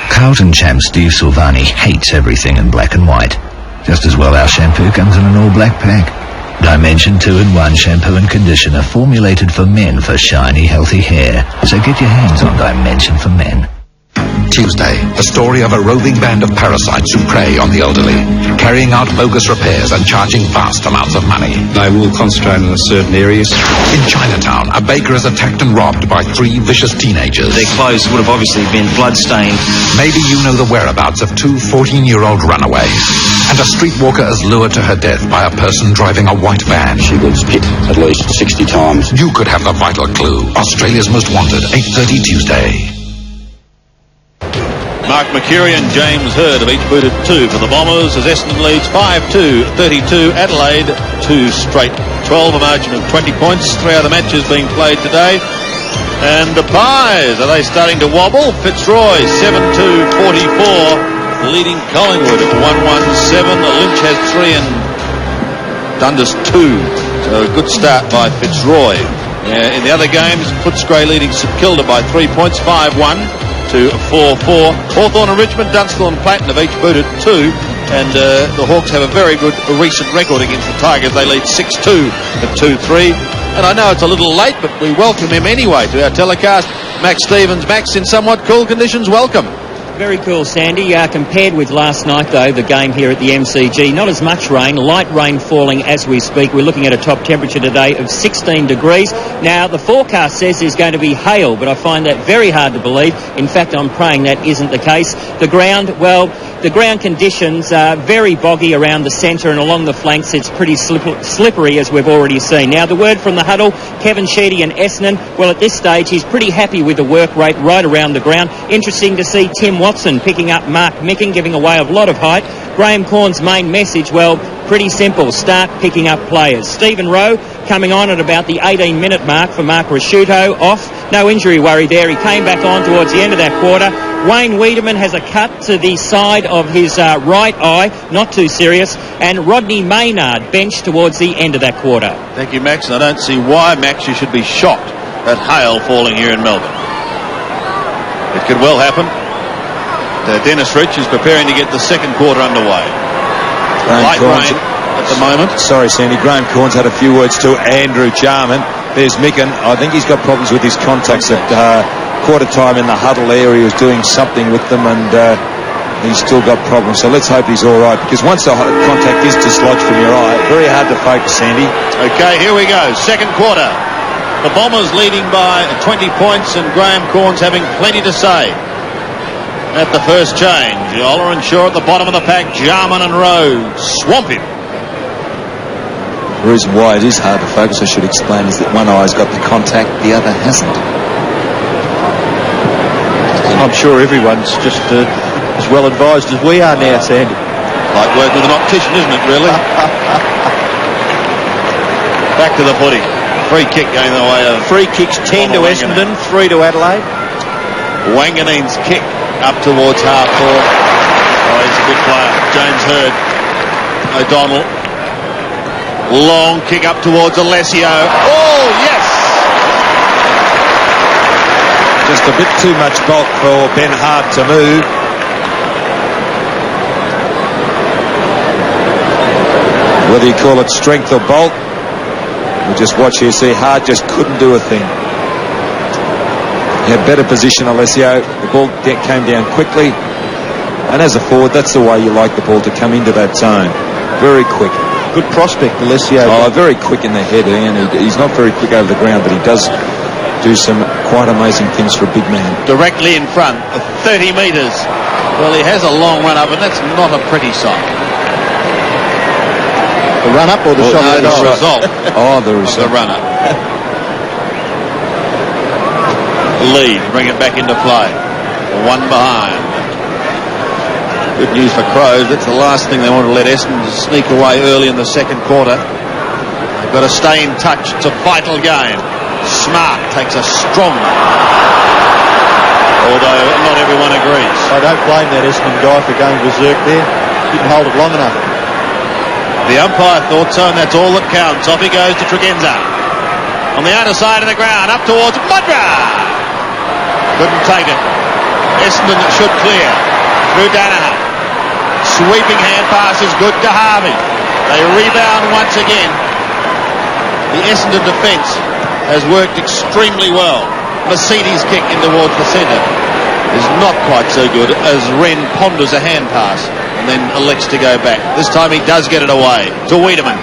Speaker 5: Carlton champ Steve Silvani hates everything in black and white. Just as well our shampoo comes in an all-black pack. Dimension 2-in-1 shampoo and conditioner formulated for men for shiny, healthy hair. So get your hands on Dimension for Men.
Speaker 4: Tuesday, the story of a roving band of parasites who prey on the elderly, carrying out bogus repairs and charging vast amounts of money.
Speaker 9: They will concentrate on certain areas.
Speaker 4: In Chinatown, a baker is attacked and robbed by 3 vicious teenagers.
Speaker 11: Their clothes would have obviously been blood-stained.
Speaker 4: Maybe you know the whereabouts of 2 14-year-old runaways. And a streetwalker is lured to her death by a person driving a white van.
Speaker 12: She was hit at least 60 times.
Speaker 4: You could have the vital clue. Australia's Most Wanted, 8:30 Tuesday.
Speaker 1: Mark McCurry and James Hurd have each booted 2 for the Bombers as Essendon leads 5-2, 32 Adelaide, 2 straight. 12, a margin of 20 points. 3 other matches being played today. And the Pies, are they starting to wobble? Fitzroy, 7-2, 44, leading Collingwood at 1-1-7. Lynch has 3 and Dundas 2. So a good start by Fitzroy. In the other games, Footscray leading St Kilda by 3 points, 5-1 to 4-4. Hawthorn and Richmond, Dunstall and Platten have each booted 2. And the Hawks have a very good recent record against the Tigers. They lead 6-2 at 2-3. And I know it's a little late, but we welcome him anyway to our telecast. Max Stevens. Max, in somewhat cool conditions, welcome.
Speaker 13: Very cool, Sandy. Compared with last night, though, the game here at the MCG, not as much rain, light rain falling as we speak. We're looking at a top temperature today of 16 degrees. Now, the forecast says there's going to be hail, but I find that very hard to believe. In fact, I'm praying that isn't the case. The ground, well, the ground conditions are very boggy around the centre and along the flanks. It's pretty slippery, as we've already seen. Now, the word from the huddle, Kevin Sheedy and Essendon, well, at this stage, he's pretty happy with the work rate right around the ground. Interesting to see Tim Watson picking up Mark Micken, giving away a lot of height. Graham Corn's main message, well, pretty simple. Start picking up players. Stephen Rowe coming on at about the 18-minute mark for Mark Rasciuto. Off. No injury worry there. He came back on towards the end of that quarter. Wayne Wiedemann has a cut to the side of his right eye. Not too serious. And Rodney Maynard benched towards the end of that quarter.
Speaker 1: Thank you, Max. I don't see why, Max, you should be shocked at hail falling here in Melbourne. It could well happen. Dennis Rich is preparing to get the second quarter underway. Light rain at the moment.
Speaker 2: Sorry, Sandy. Graham Corns had a few words to Andrew Jarman. There's Micken. I think he's got problems with his contacts at quarter time in the huddle area. He was doing something with them, and he's still got problems. So let's hope he's all right, because once the contact is dislodged from your eye, very hard to focus, Sandy.
Speaker 1: Okay, here we go. Second quarter. The Bombers leading by 20 points, and Graham Corns having plenty to say. At the first change, Oller and Shaw at the bottom of the pack. Jarman and Rowe swamp him.
Speaker 2: The reason why it is hard to focus, I should explain, is that one eye's got the contact, the other hasn't.
Speaker 3: I'm sure everyone's just as well advised as we are now, Sandy.
Speaker 1: Like working with an optician, isn't it, really? Back to the footy. Free kick going the way of...
Speaker 3: Free kicks 10 to Essendon, 3 to Adelaide.
Speaker 1: Wanganeen's kick up towards half forward. Oh, he's a good player. James Hurd. O'Donnell. Long kick up towards Alessio. Oh, yes!
Speaker 2: Just a bit too much bulk for Ben Hart to move. Whether you call it strength or bulk, we'll just watch here, see Hart just couldn't do a thing. He had better position, Alessio. The ball came down quickly. And as a forward, that's the way you like the ball to come into that zone. Very quick.
Speaker 3: Good prospect, Alessio.
Speaker 2: Oh, very quick in the head, Ian. He's not very quick over the ground, but he does do some quite amazing things for a big man.
Speaker 1: Directly in front, 30 metres. Well, he has a long run up, and that's not a pretty sight.
Speaker 3: The run up or the shot?
Speaker 1: No, the result.
Speaker 2: Oh, the result.
Speaker 1: The run up. Lead, bring it back into play. One behind. Good news for Crows. That's the last thing they want to let Essendon sneak away early in the second quarter. They've got to stay in touch. It's a vital game. Smart takes a strong, although not everyone agrees.
Speaker 3: I don't blame that Essendon guy for going berserk there. Didn't hold it long enough.
Speaker 1: The umpire thought so, and that's all that counts. Off he goes to Tregenza. On the outer side of the ground, up towards Mudra. Couldn't take it. Essendon should clear. Through Danaher. Sweeping hand pass is good to Harvey. They rebound once again. The Essendon defence has worked extremely well. Mercedes kick in towards the centre is not quite so good as Wren ponders a hand pass and then elects to go back. This time he does get it away to Wiedemann.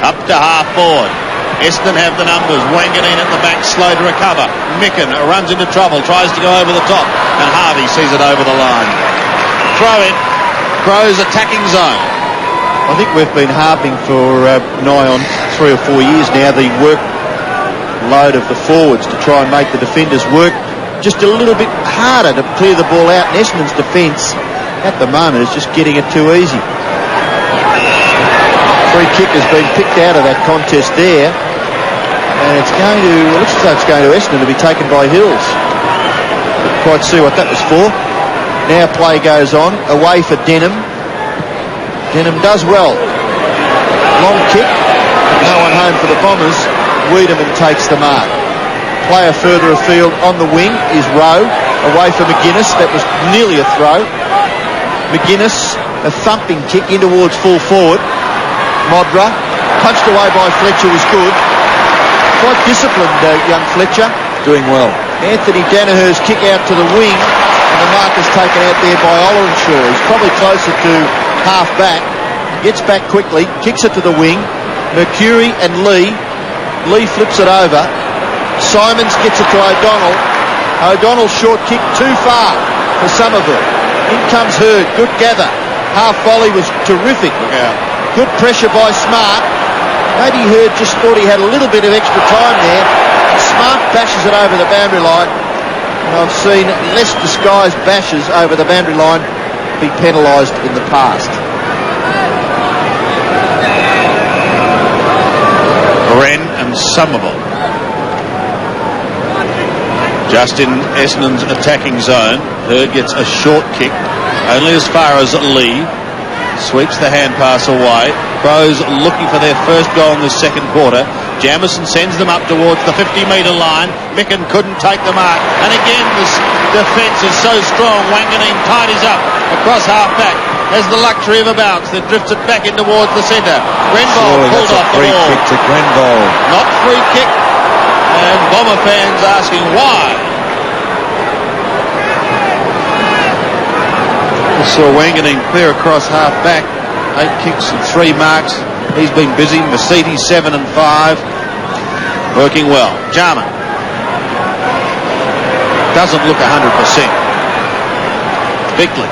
Speaker 1: Up to half forward. Essendon have the numbers. Wanganeen at the back, slow to recover. Micken runs into trouble, tries to go over the top, and Harvey sees it over the line. Throw in. Crows attacking zone.
Speaker 3: I think we've been harping for nigh on 3 or 4 years now the workload of the forwards to try and make the defenders work just a little bit harder to clear the ball out. And Essendon's defence at the moment is just getting it too easy. Free kick has been picked out of that contest there, and it's going to, it looks as though it's going to Essendon to be taken by Hills. Couldn't quite see what that was for. Now play goes on, away for Denham. Denham does well. Long kick, no one home for the Bombers. Wiedemann takes the mark. Player further afield on the wing is Rowe, away for McGuinness. That was nearly a throw. McGuinness, a thumping kick in towards full forward. Modra, punched away by Fletcher, was good. Quite disciplined, young Fletcher.
Speaker 2: Doing well.
Speaker 3: Anthony Danaher's kick out to the wing, and the mark is taken out there by Ollerenshaw. He's probably closer to half back. Gets back quickly, kicks it to the wing. Mercury and Lee. Lee flips it over. Simons gets it to O'Donnell. O'Donnell's short kick too far for Somerville. In comes Hurd. Good gather. Half volley was terrific. Good pressure by Smart. Maybe Hurd just thought he had a little bit of extra time there. Smart bashes it over the boundary line. And I've seen less disguised bashes over the boundary line be penalised in the past.
Speaker 1: Wren and Somerville. Just in Essendon's attacking zone. Hurd gets a short kick, only as far as Lee. Sweeps the hand pass away. Crows looking for their first goal in the second quarter. Jamieson sends them up towards the 50-metre line. Micken couldn't take the mark. And again, this defence is so strong. Wanganeen tidies up across half-back. Has the luxury of a bounce that drifts it back in towards the centre. Grenville pulled off the ball.
Speaker 2: Free kick to Grenville.
Speaker 1: Not free kick. And Bomber fans asking why. We saw Wanganeen clear across half-back. 8 kicks and 3 marks. He's been busy. Mercedes 7 and 5. Working well. Jarman. Doesn't look 100%. Bickley.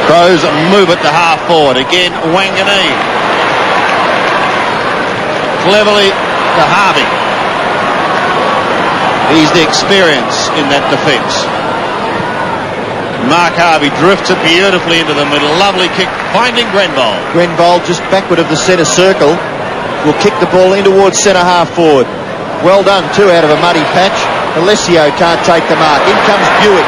Speaker 1: Crows move it to half forward. Again, Wanganeen. Cleverly to Harvey. He's the experience in that defence. Mark Harvey drifts it beautifully into the middle. Lovely kick, finding Grenville.
Speaker 3: Grenville just backward of the centre circle. Will kick the ball in towards centre half forward. Well done, too, out of a muddy patch. Alessio can't take the mark. In comes Buick.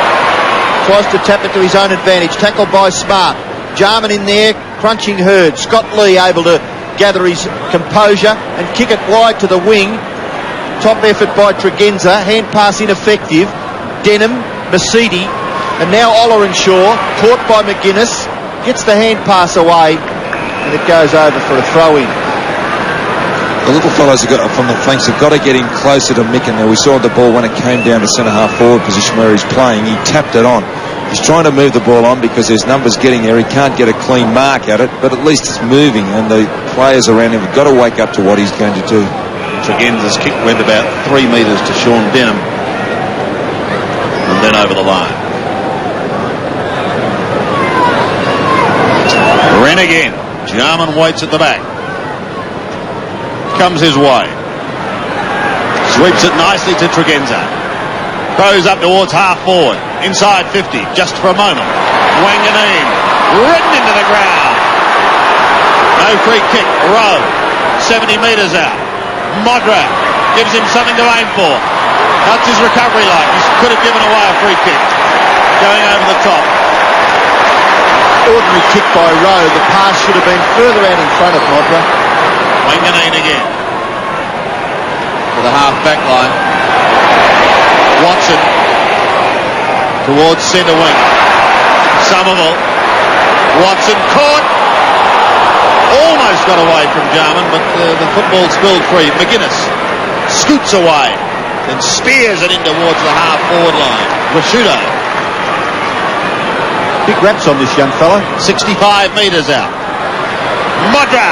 Speaker 3: Tries to tap it to his own advantage. Tackled by Smart. Jarman in there, crunching Hurd. Scott Lee able to gather his composure and kick it wide to the wing. Top effort by Tregenza. Hand pass ineffective. Denham, Mercedes. And now Ollerenshaw, caught by McGuinness, gets the hand pass away, and it goes over for a throw-in.
Speaker 2: The little fellows from the flanks have got to get in closer to Micken. Now we saw the ball when it came down to centre half forward position where he's playing. He tapped it on. He's trying to move the ball on because there's numbers getting there. He can't get a clean mark at it, but at least it's moving, and the players around him have got to wake up to what he's going to do.
Speaker 1: Tregenza's kick went about 3 metres to Sean Denham, and then over the line. Wren again. Jarman waits at the back. Comes his way. Sweeps it nicely to Tregenza. Throws up towards half forward. Inside 50, just for a moment. Wanganeen ridden into the ground. No free kick. Rowe. 70 metres out. Modra gives him something to aim for. That's his recovery like. He could have given away a free kick. Going over the top.
Speaker 3: Ordinary kick by Rowe. The pass should have been further out in front of Modra.
Speaker 1: Wanganeen again. To the half-back line. Watson. Towards centre wing. Somerville. Watson caught. Almost got away from Jarman, but the football spilled free. McGuinness scoots away. Then spears it in towards the half-forward line. Rashudo.
Speaker 3: Big raps on this young fella.
Speaker 1: 65 metres out. Modra.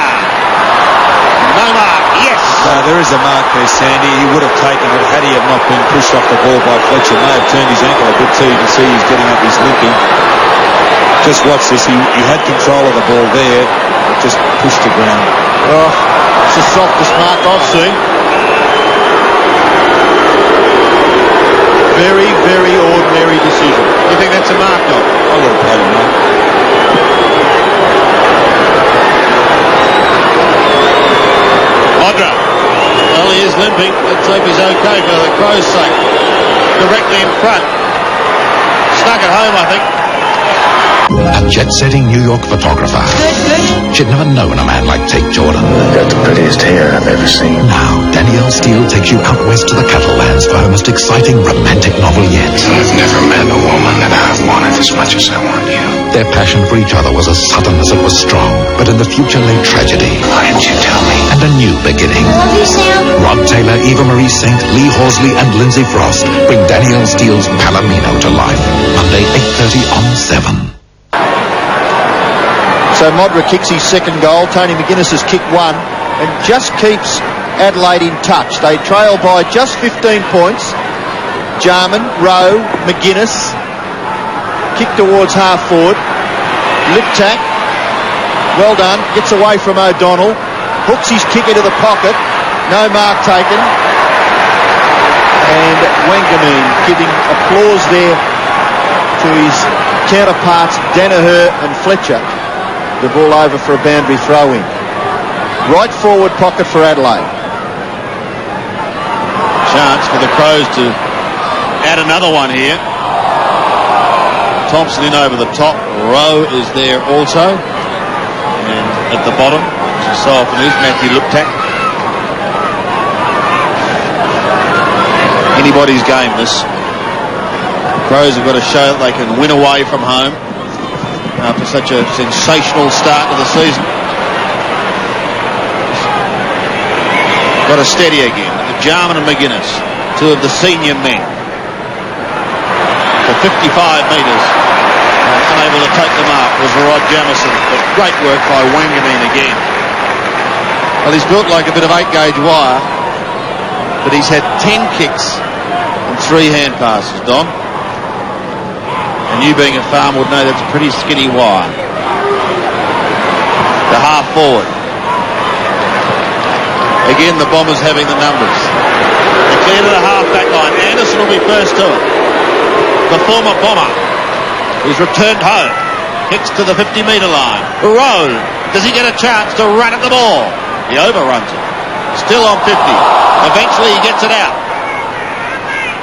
Speaker 1: No mark. Yes.
Speaker 2: There is a mark there, Sandy. He would have taken it had he have not been pushed off the ball by Fletcher. May have turned his ankle a bit too. You can see he's getting up, he's limping. Just watch this. He had control of the ball there. It just pushed the ground.
Speaker 3: Oh, it's the softest mark I've seen. Very, very ordinary decision.
Speaker 1: You think that's a mark, Doc?
Speaker 2: I would have played a mark.
Speaker 1: Modra. Well, he is limping. Let's hope he's okay for the Crows' sake. Directly in front. Stuck at home, I think.
Speaker 4: A jet-setting New York photographer. She'd never known a man like Tate Jordan.
Speaker 12: Got the prettiest hair I've ever seen.
Speaker 4: Now, Danielle Steele takes you out west to the cattle lands for her most exciting romantic novel yet.
Speaker 12: I've never met a woman that I've wanted as much as I want you.
Speaker 4: Their passion for each other was as sudden as it was strong, but in the future lay tragedy.
Speaker 12: Why didn't you tell me?
Speaker 4: And a new beginning.
Speaker 14: Love you, Sam.
Speaker 4: Rod Taylor, Eva Marie Saint, Lee Horsley and Lindsay Frost bring Danielle Steele's Palomino to life. Monday, 8:30 on 7.
Speaker 3: So Modra kicks his second goal. Tony McGuinness has kicked one and just keeps Adelaide in touch. They trail by just 15 points. Jarman, Rowe, McGuinness. Kick towards half forward. Liptak. Well done. Gets away from O'Donnell. Hooks his kick into the pocket. No mark taken. And Wanganeen giving applause there to his counterparts Danaher and Fletcher. The ball over for a boundary throw-in. Right forward pocket for Adelaide.
Speaker 1: Chance for the Crows to add another one here. Thompson in over the top. Rowe is there also. And at the bottom, which so often is, Matthew Liptak. Anybody's game, this. Crows have got to show that they can win away from home after such a sensational start to the season. Got to steady again. Jarman and McGuinness, two of the senior men. For 55 metres, unable to take the mark was Rod Jamieson, but great work by Wanganeen again. Well, he's built like a bit of 8-gauge wire, but he's had 10 kicks and 3 hand passes, Don. And you being a farmer would know that's a pretty skinny wire. The half forward. Again, the Bombers having the numbers. They clear to the half-back line. Anderson will be first to it. The former Bomber, who's returned home, hits to the 50-metre line. Rowe, does he get a chance to run at the ball? He overruns it. Still on 50. Eventually he gets it out.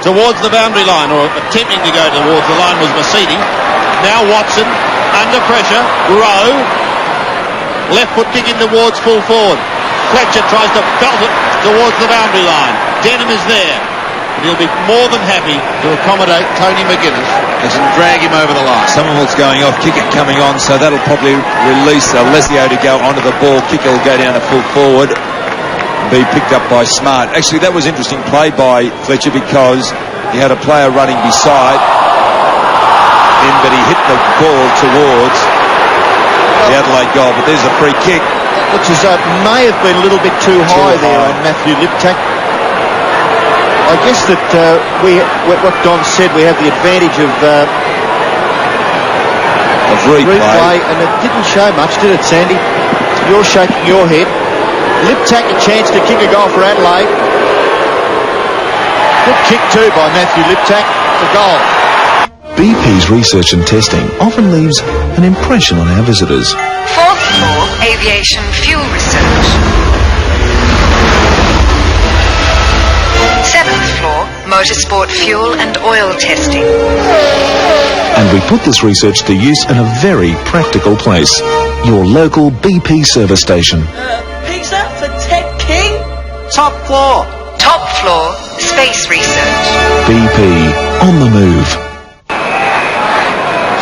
Speaker 1: Towards the boundary line, or attempting to go towards the line was Mercedes. Now Watson, under pressure. Rowe, left foot kicking towards full forward. Fletcher tries to belt it towards the boundary line. Denham is there. And he'll be more than happy to accommodate Tony McGuinness and drag him over the line.
Speaker 2: Somerville's going off, Kicker coming on, so that'll probably release Alessio to go onto the ball. Kicker will go down to full forward and be picked up by Smart. Actually, that was interesting play by Fletcher because he had a player running beside him, but he hit the ball towards the Adelaide goal. But there's a free kick.
Speaker 3: Which is, may have been a little bit too high there on Matthew Liptak. I guess that what Don said, we have the advantage of replay, and it didn't show much, did it, Sandy? You're shaking your head. Liptak a chance to kick a goal for Adelaide. Good kick too by Matthew Liptak. The goal.
Speaker 15: BP's research and testing often leaves an impression on our visitors.
Speaker 16: 4th floor, aviation fuel research. 7th floor, motorsport fuel and oil testing.
Speaker 15: And we put this research to use in a very practical place. Your local BP service station.
Speaker 17: Pizza for Ted King?
Speaker 16: Top floor. Top floor, space research.
Speaker 15: BP, on the move.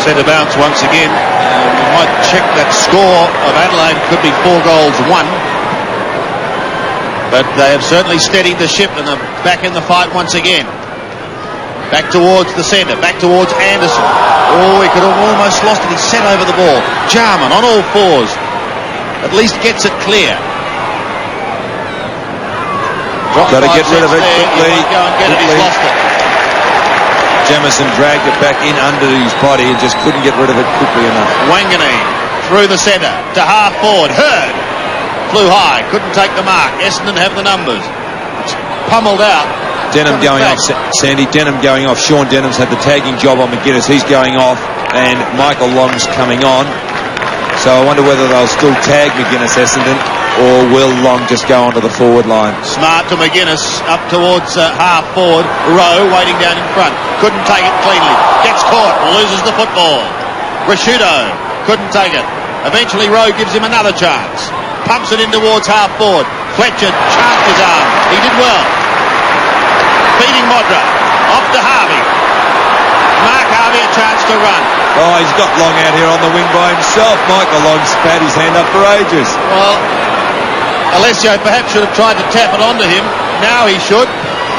Speaker 1: Centre bounce once again. We might check that score of Adelaide. Could be 4 goals, 1. But they have certainly steadied the ship and are back in the fight once again. Back towards the centre, back towards Anderson. Oh, he could have almost lost it. He sent over the ball. Jarman on all fours. At least gets it clear.
Speaker 2: Got to get rid of it quickly.
Speaker 1: Go and get it. He's lost it.
Speaker 2: Jamieson dragged it back in under his body and just couldn't get rid of it quickly enough.
Speaker 1: Wanganeen through the centre to half forward. Hurd flew high, couldn't take the mark. Essendon have the numbers. It's pummeled out.
Speaker 2: Denham going off, Sandy. Denham going off. Sean Denham's had the tagging job on McGuinness. He's going off, and Michael Long's coming on. So I wonder whether they'll still tag McGuinness, Essendon, or will Long just go onto the forward line?
Speaker 1: Smart to McGuinness up towards half forward. Rowe waiting down in front. Couldn't take it cleanly. Gets caught. Loses the football. Rashudo couldn't take it. Eventually Rowe gives him another chance. Pumps it in towards half forward. Fletcher charged his arm. He did well. Beating Modra. Off to Harvey. Mark Harvey a chance to run.
Speaker 2: Oh, he's got Long out here on the wing by himself. Michael Long spat his hand up for ages.
Speaker 1: Well, Alessio perhaps should have tried to tap it onto him. Now he should.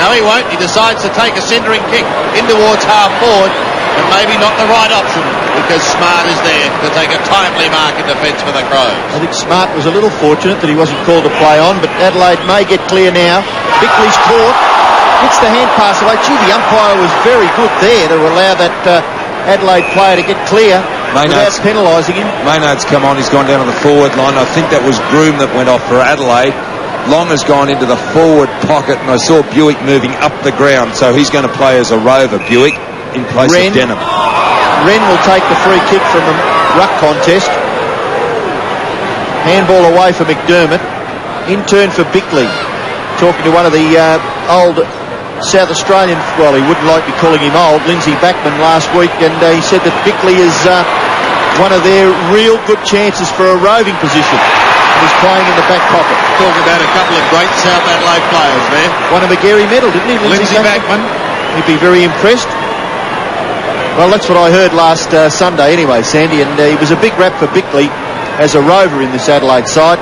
Speaker 1: No, he won't. He decides to take a centering kick in towards half forward, but maybe not the right option because Smart is there to take a timely mark in defence for the Crows.
Speaker 3: I think Smart was a little fortunate that he wasn't called to play on, but Adelaide may get clear now. Bickley's caught. Gets the hand pass away. Gee, the umpire was very good there to allow that Adelaide player to get clear without penalising him.
Speaker 2: Maynard's come on. He's gone down to the forward line. I think that was Groom that went off for Adelaide. Long has gone into the forward pocket, and I saw Buick moving up the ground, so he's going to play as a rover, Buick, in place of Denham.
Speaker 3: Wren will take the free kick from the ruck contest. Handball away for McDermott. In turn for Bickley. Talking to one of the old South Australian, well, he wouldn't like me calling him old, Lindsay Backman last week, and he said that Bickley is one of their real good chances for a roving position. He's playing in the back pocket.
Speaker 1: Talking about a couple of great South Adelaide players there.
Speaker 3: Won a Magarey medal, didn't he,
Speaker 1: Lindsay Backman?
Speaker 3: He'd be very impressed. Well, that's what I heard last Sunday anyway, Sandy, and he was a big rap for Bickley as a rover in this Adelaide side,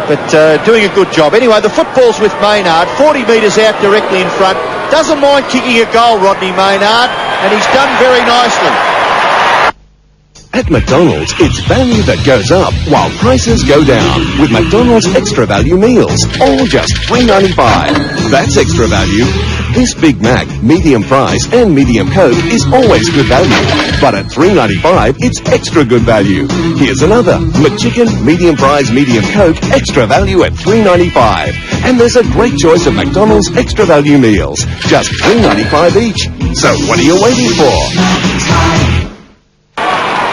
Speaker 3: but doing a good job. Anyway, the football's with Maynard, 40 metres out directly in front. Doesn't mind kicking a goal, Rodney Maynard, and he's done very nicely.
Speaker 15: At McDonald's, it's value that goes up while prices go down. With McDonald's Extra Value meals, all just $3.95. That's extra value. This Big Mac, medium fries and medium Coke is always good value. But at $3.95, it's extra good value. Here's another. McChicken, medium fries, medium Coke, extra value at $3.95. And there's a great choice of McDonald's Extra Value meals. Just $3.95 each. So what are you waiting for?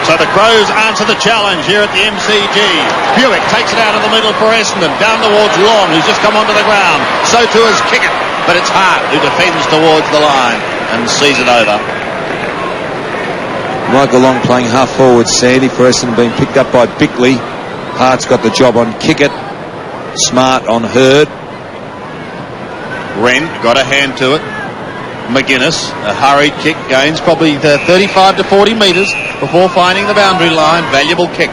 Speaker 1: So the Crows answer the challenge here at the MCG. Buick takes it out of the middle for Essendon, down towards Long, who's just come onto the ground. So too is Kickett, but it's Hart who defends towards the line and sees it over.
Speaker 2: Michael Long playing half forward, Sandy, for Essendon, being picked up by Bickley. Hart's got the job on Kickett. Smart on Hurd.
Speaker 1: Wren got a hand to it. McGuinness, a hurried kick, gains probably 35 to 40 metres before finding the boundary line. Valuable kick.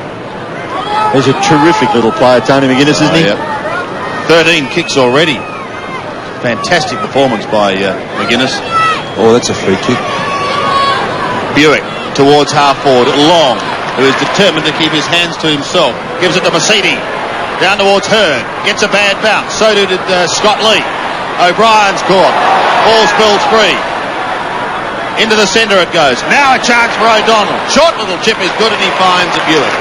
Speaker 3: He's a terrific little player, Tony McGuinness, isn't he?
Speaker 1: Yep. 13 kicks already. Fantastic performance by McGuinness.
Speaker 2: Oh, that's a free kick.
Speaker 1: Buick towards half forward. Long, who is determined to keep his hands to himself, gives it to Mercedes. Down towards Hurd. Gets a bad bounce. So did Scott Lee. O'Brien's caught. Ball spills free. Into the centre it goes. Now a chance for O'Donnell. Short little chip is good and he finds a Buick.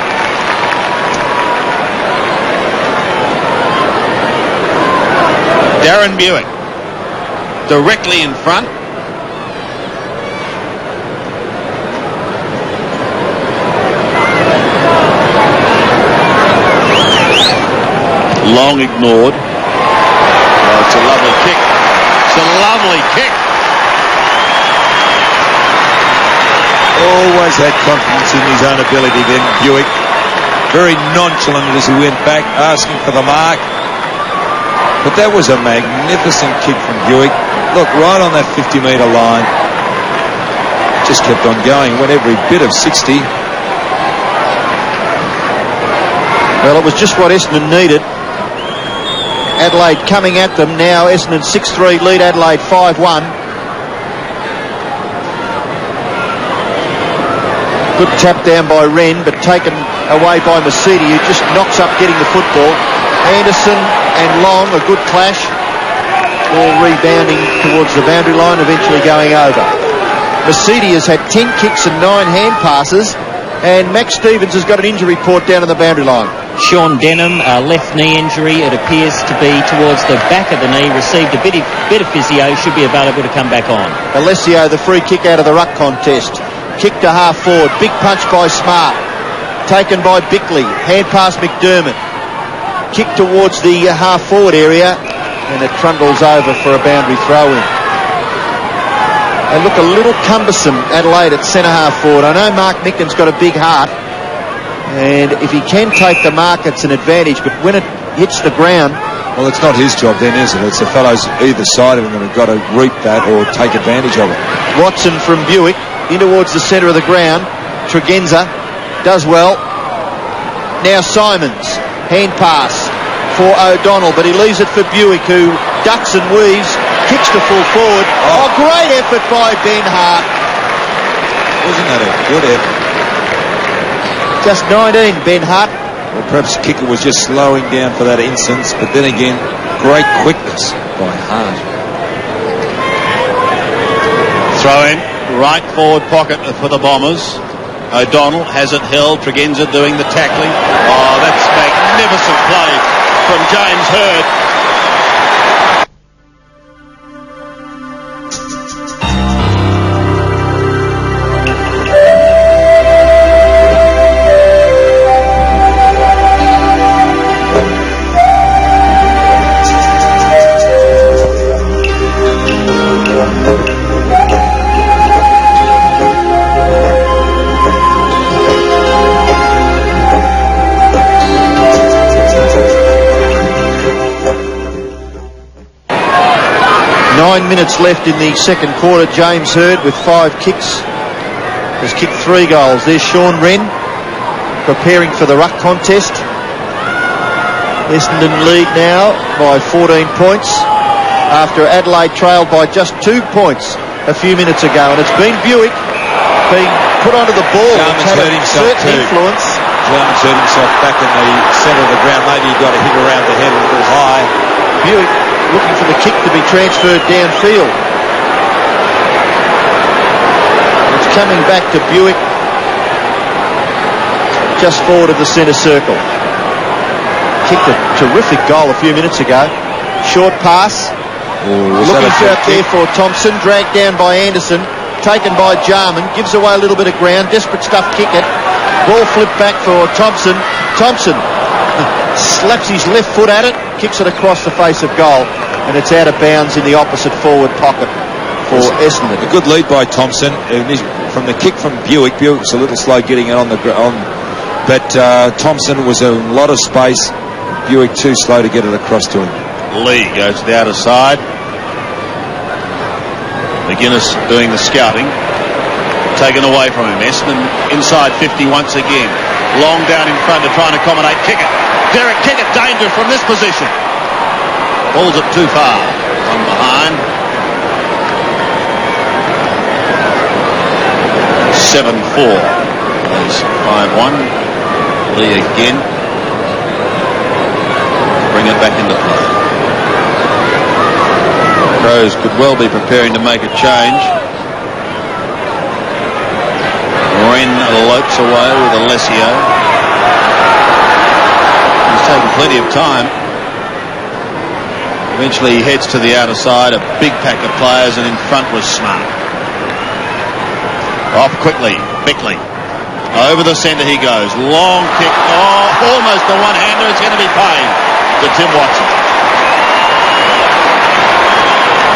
Speaker 1: Darren Buick. Directly in front. Long ignored. Oh, it's a lovely kick. It's a lovely kick.
Speaker 2: Always had confidence in his own ability then, Buick. Very nonchalant as he went back, asking for the mark. But that was a magnificent kick from Buick. Look, right on that 50-metre line. Just kept on going, went every bit of 60.
Speaker 3: Well, it was just what Essendon needed. Adelaide coming at them now. Essendon 6-3 lead Adelaide 5-1. Good tap down by Wren, but taken away by Mercedes, who just knocks up getting the football. Anderson and Long, a good clash. All rebounding towards the boundary line, eventually going over. Mercedes has had 10 kicks and 9 hand passes, and Max Stevens has got an injury report down on the boundary line.
Speaker 13: Sean Denham, a left knee injury. It appears to be towards the back of the knee. Received a bit of physio. Should be available to come back on.
Speaker 3: Alessio, the free kick out of the ruck contest. Kick to half forward. Big punch by Smart. Taken by Bickley. Hand pass McDermott. Kick towards the half forward area. And it trundles over for a boundary throw in. They look a little cumbersome, Adelaide, at centre-half forward. I know Mark Micken's got a big heart, and if he can take the mark, it's an advantage, but when it hits the ground...
Speaker 2: Well, it's not his job then, is it? It's the fellows either side of him that have got to reap that or take advantage of it.
Speaker 3: Watson from Buick in towards the centre of the ground. Tregenza does well. Now Simons, hand pass for O'Donnell, but he leaves it for Buick, who ducks and weaves, kicks to full forward. Oh, great effort by Ben Hart.
Speaker 2: Wasn't that a good effort?
Speaker 3: Just 19, Ben Hart.
Speaker 2: Well, perhaps Kicker was just slowing down for that instance, but then again, great quickness by Hart.
Speaker 1: Throw in, right forward pocket for the Bombers. O'Donnell has it held, Tregenza doing the tackling. Oh, that's magnificent play from James Hird.
Speaker 3: Minutes left in the second quarter. James Hird with 5 kicks has kicked 3 goals. There's Sean Wren preparing for the ruck contest. Essendon lead now by 14 points after Adelaide trailed by just 2 points a few minutes ago, and it's been Buick being put onto the ball.
Speaker 2: Jarman's hurt himself too.
Speaker 3: Influence.
Speaker 2: Jarman's hurt himself back in the centre of the ground. Maybe he got a hit around the head a little high.
Speaker 3: Buick looking for the kick to be transferred downfield. It's coming back to Buick just forward of the centre circle. Kicked a terrific goal a few minutes ago. Short pass. Looking out there for Thompson. Dragged down by Anderson. Taken by Jarman. Gives away a little bit of ground. Desperate stuff, kick it. Ball flipped back for Thompson. Thompson slaps his left foot at it. Kicks it across the face of goal. And it's out of bounds in the opposite forward pocket for Essendon.
Speaker 2: A good lead by Thompson. From the kick from Buick. Buick was a little slow getting it on the ground. But Thompson was in a lot of space. Buick too slow to get it across to him.
Speaker 1: Lee goes to the outer side. McGuinness doing the scouting. Taken away from him. Essendon inside 50 once again. Long down in front to try and accommodate Kickett. Derek Kickett, danger from this position. Pulls it too far from behind. 7-4. There's 5-1. Lee again. Bring it back into play. Crows could well be preparing to make a change. Wren lopes away with Alessio. He's taken plenty of time. Eventually he heads to the outer side, a big pack of players, and in front was Smart. Off quickly, Bickley. Over the centre he goes. Long kick. Oh, almost a one-hander. It's going to be paid to Tim Watson.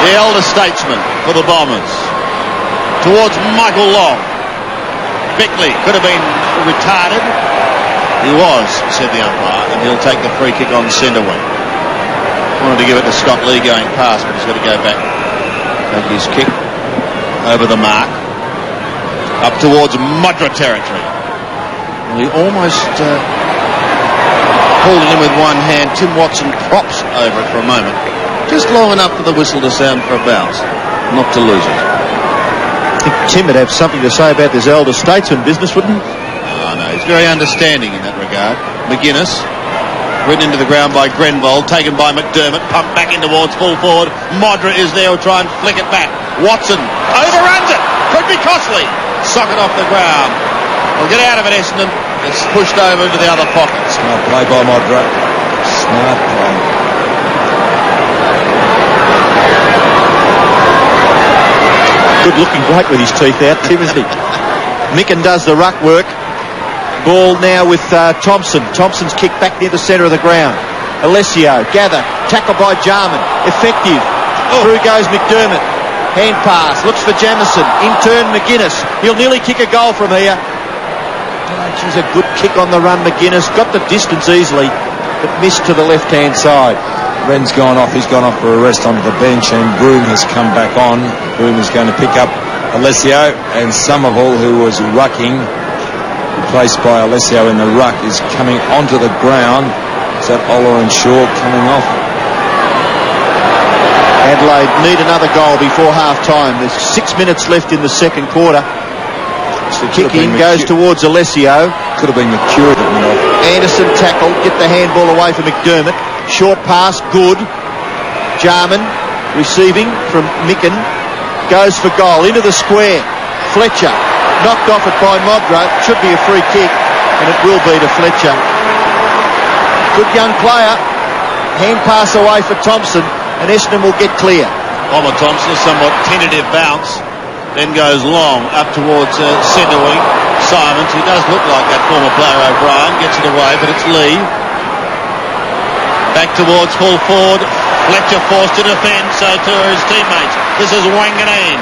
Speaker 1: The elder statesman for the Bombers. Towards Michael Long. Bickley could have been retarded. He was, said the umpire, and he'll take the free kick on centre wing. Wanted to give it to Scott Lee going past, but he's got to go back. Take his kick over the mark. Up towards Mudra territory. Well, he almost pulled it in with one hand. Tim Watson props over it for a moment. Just long enough for the whistle to sound for a bounce. Not to lose it.
Speaker 3: I think Tim would have something to say about this elder statesman business, wouldn't he?
Speaker 1: Oh, no, he's very understanding in that regard. McGuinness, ridden into the ground by Grenvold, taken by McDermott, pumped back in towards full forward. Modra is there, will try and flick it back. Watson overruns it. Could be costly. Sock it off the ground. We'll get out of it, Essendon. It's pushed over into the other pocket.
Speaker 2: Smart play by Modra. Smart play.
Speaker 3: Good looking great with his teeth out, Tim, isn't he? Micken does the ruck work. Ball now with Thompson. Thompson's kicked back near the centre of the ground. Alessio, gather, tackle by Jarman. Effective. Through goes McDermott. Hand pass, looks for Jamison. In turn, McGuinness. He'll nearly kick a goal from here. She's a good kick on the run, McGuinness. Got the distance easily, but missed to the left-hand side.
Speaker 2: Wren's gone off. He's gone off for a rest onto the bench, and Broom has come back on. Broom is going to pick up Alessio, and Somerville, who was rucking, replaced by Alessio in the ruck, is coming onto the ground. Is that Ola and Shaw coming off?
Speaker 3: Adelaide need another goal before half-time. There's 6 minutes left in the second quarter. The kick in goes towards Alessio.
Speaker 2: Could have been McCure that went off.
Speaker 3: Anderson tackled, get the handball away from McDermott. Short pass, good. Jarman receiving from Micken. Goes for goal, into the square. Fletcher knocked off it by Modra. Should be a free kick, and it will be to Fletcher. Good young player. Hand pass away for Thompson, and Essendon will get clear.
Speaker 1: Bomber Thompson, a somewhat tentative bounce, then goes long up towards centre wing. Simons, who does look like that former player O'Brien, gets it away, but it's Lee. Back towards full forward. Fletcher forced to defend, so too are his teammates. This is Wanganeen.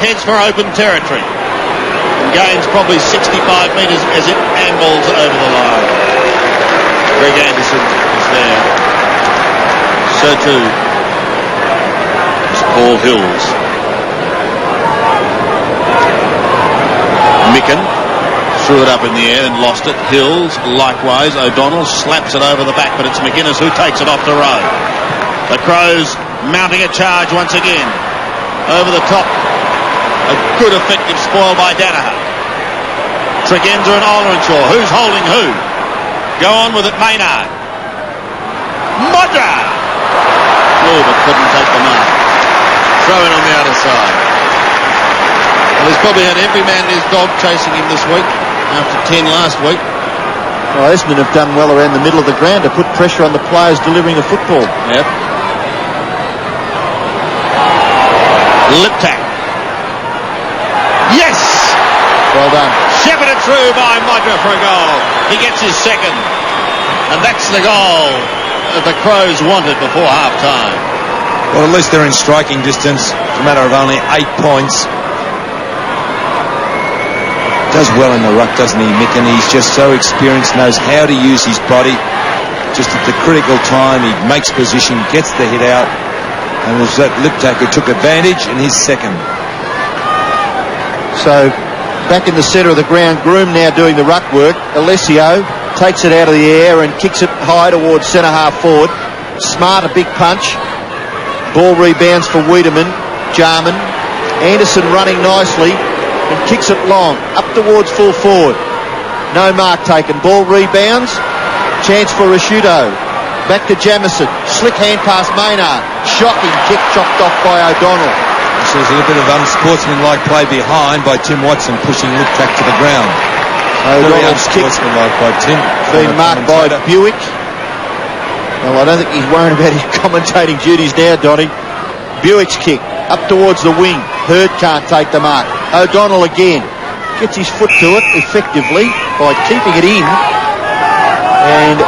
Speaker 1: Heads for open territory. And gains probably 65 metres as it ambles over the line. Greg Anderson is there. So too is Paul Hills. Micken threw it up in the air and lost it. Hills, likewise. O'Donnell slaps it over the back, but it's McGuinness who takes it off to Rowe. The Crows mounting a charge once again. Over the top. A good effective spoil by Danaher. Tregenza and Olrenshaw. Who's holding who? Go on with it, Maynard. Modra! Oh, but couldn't take the mark. Throw in on the outer side. Well, he's probably had every man and his dog chasing him this week after 10 last week.
Speaker 3: Well, Essendon have done well around the middle of the ground to put pressure on the players delivering the football.
Speaker 1: Yep. Liptak. Yes!
Speaker 3: Well done.
Speaker 1: Shepherded through by Modra for a goal. He gets his second. And that's the goal that the Crows wanted before half-time.
Speaker 2: Well, at least they're in striking distance. It's a matter of only 8 points. Does well in the ruck, doesn't he, Micken? He's just so experienced, knows how to use his body. Just at the critical time, he makes position, gets the hit out. And it was that Liptak who took advantage in his second.
Speaker 3: So, back in the centre of the ground, Groom now doing the ruck work. Alessio takes it out of the air and kicks it high towards centre-half forward. Smart, a big punch. Ball rebounds for Wiedemann. Jarman. Anderson running nicely and kicks it long, up towards full forward. No mark taken. Ball rebounds. Chance for Rashudo. Back to Jamison. Slick hand pass Maynard. Shocking kick chopped off by O'Donnell.
Speaker 2: So there's a little bit of unsportsmanlike play behind by Tim Watson pushing Liptak to the ground.
Speaker 3: O'Donnell's kick
Speaker 2: unsportsmanlike by Tim.
Speaker 3: being marked by Buick. Well, I don't think he's worrying about his commentating duties now, Donny. Buick's kick up towards the wing. Hurd can't take the mark. O'Donnell again gets his foot to it effectively by keeping it in, and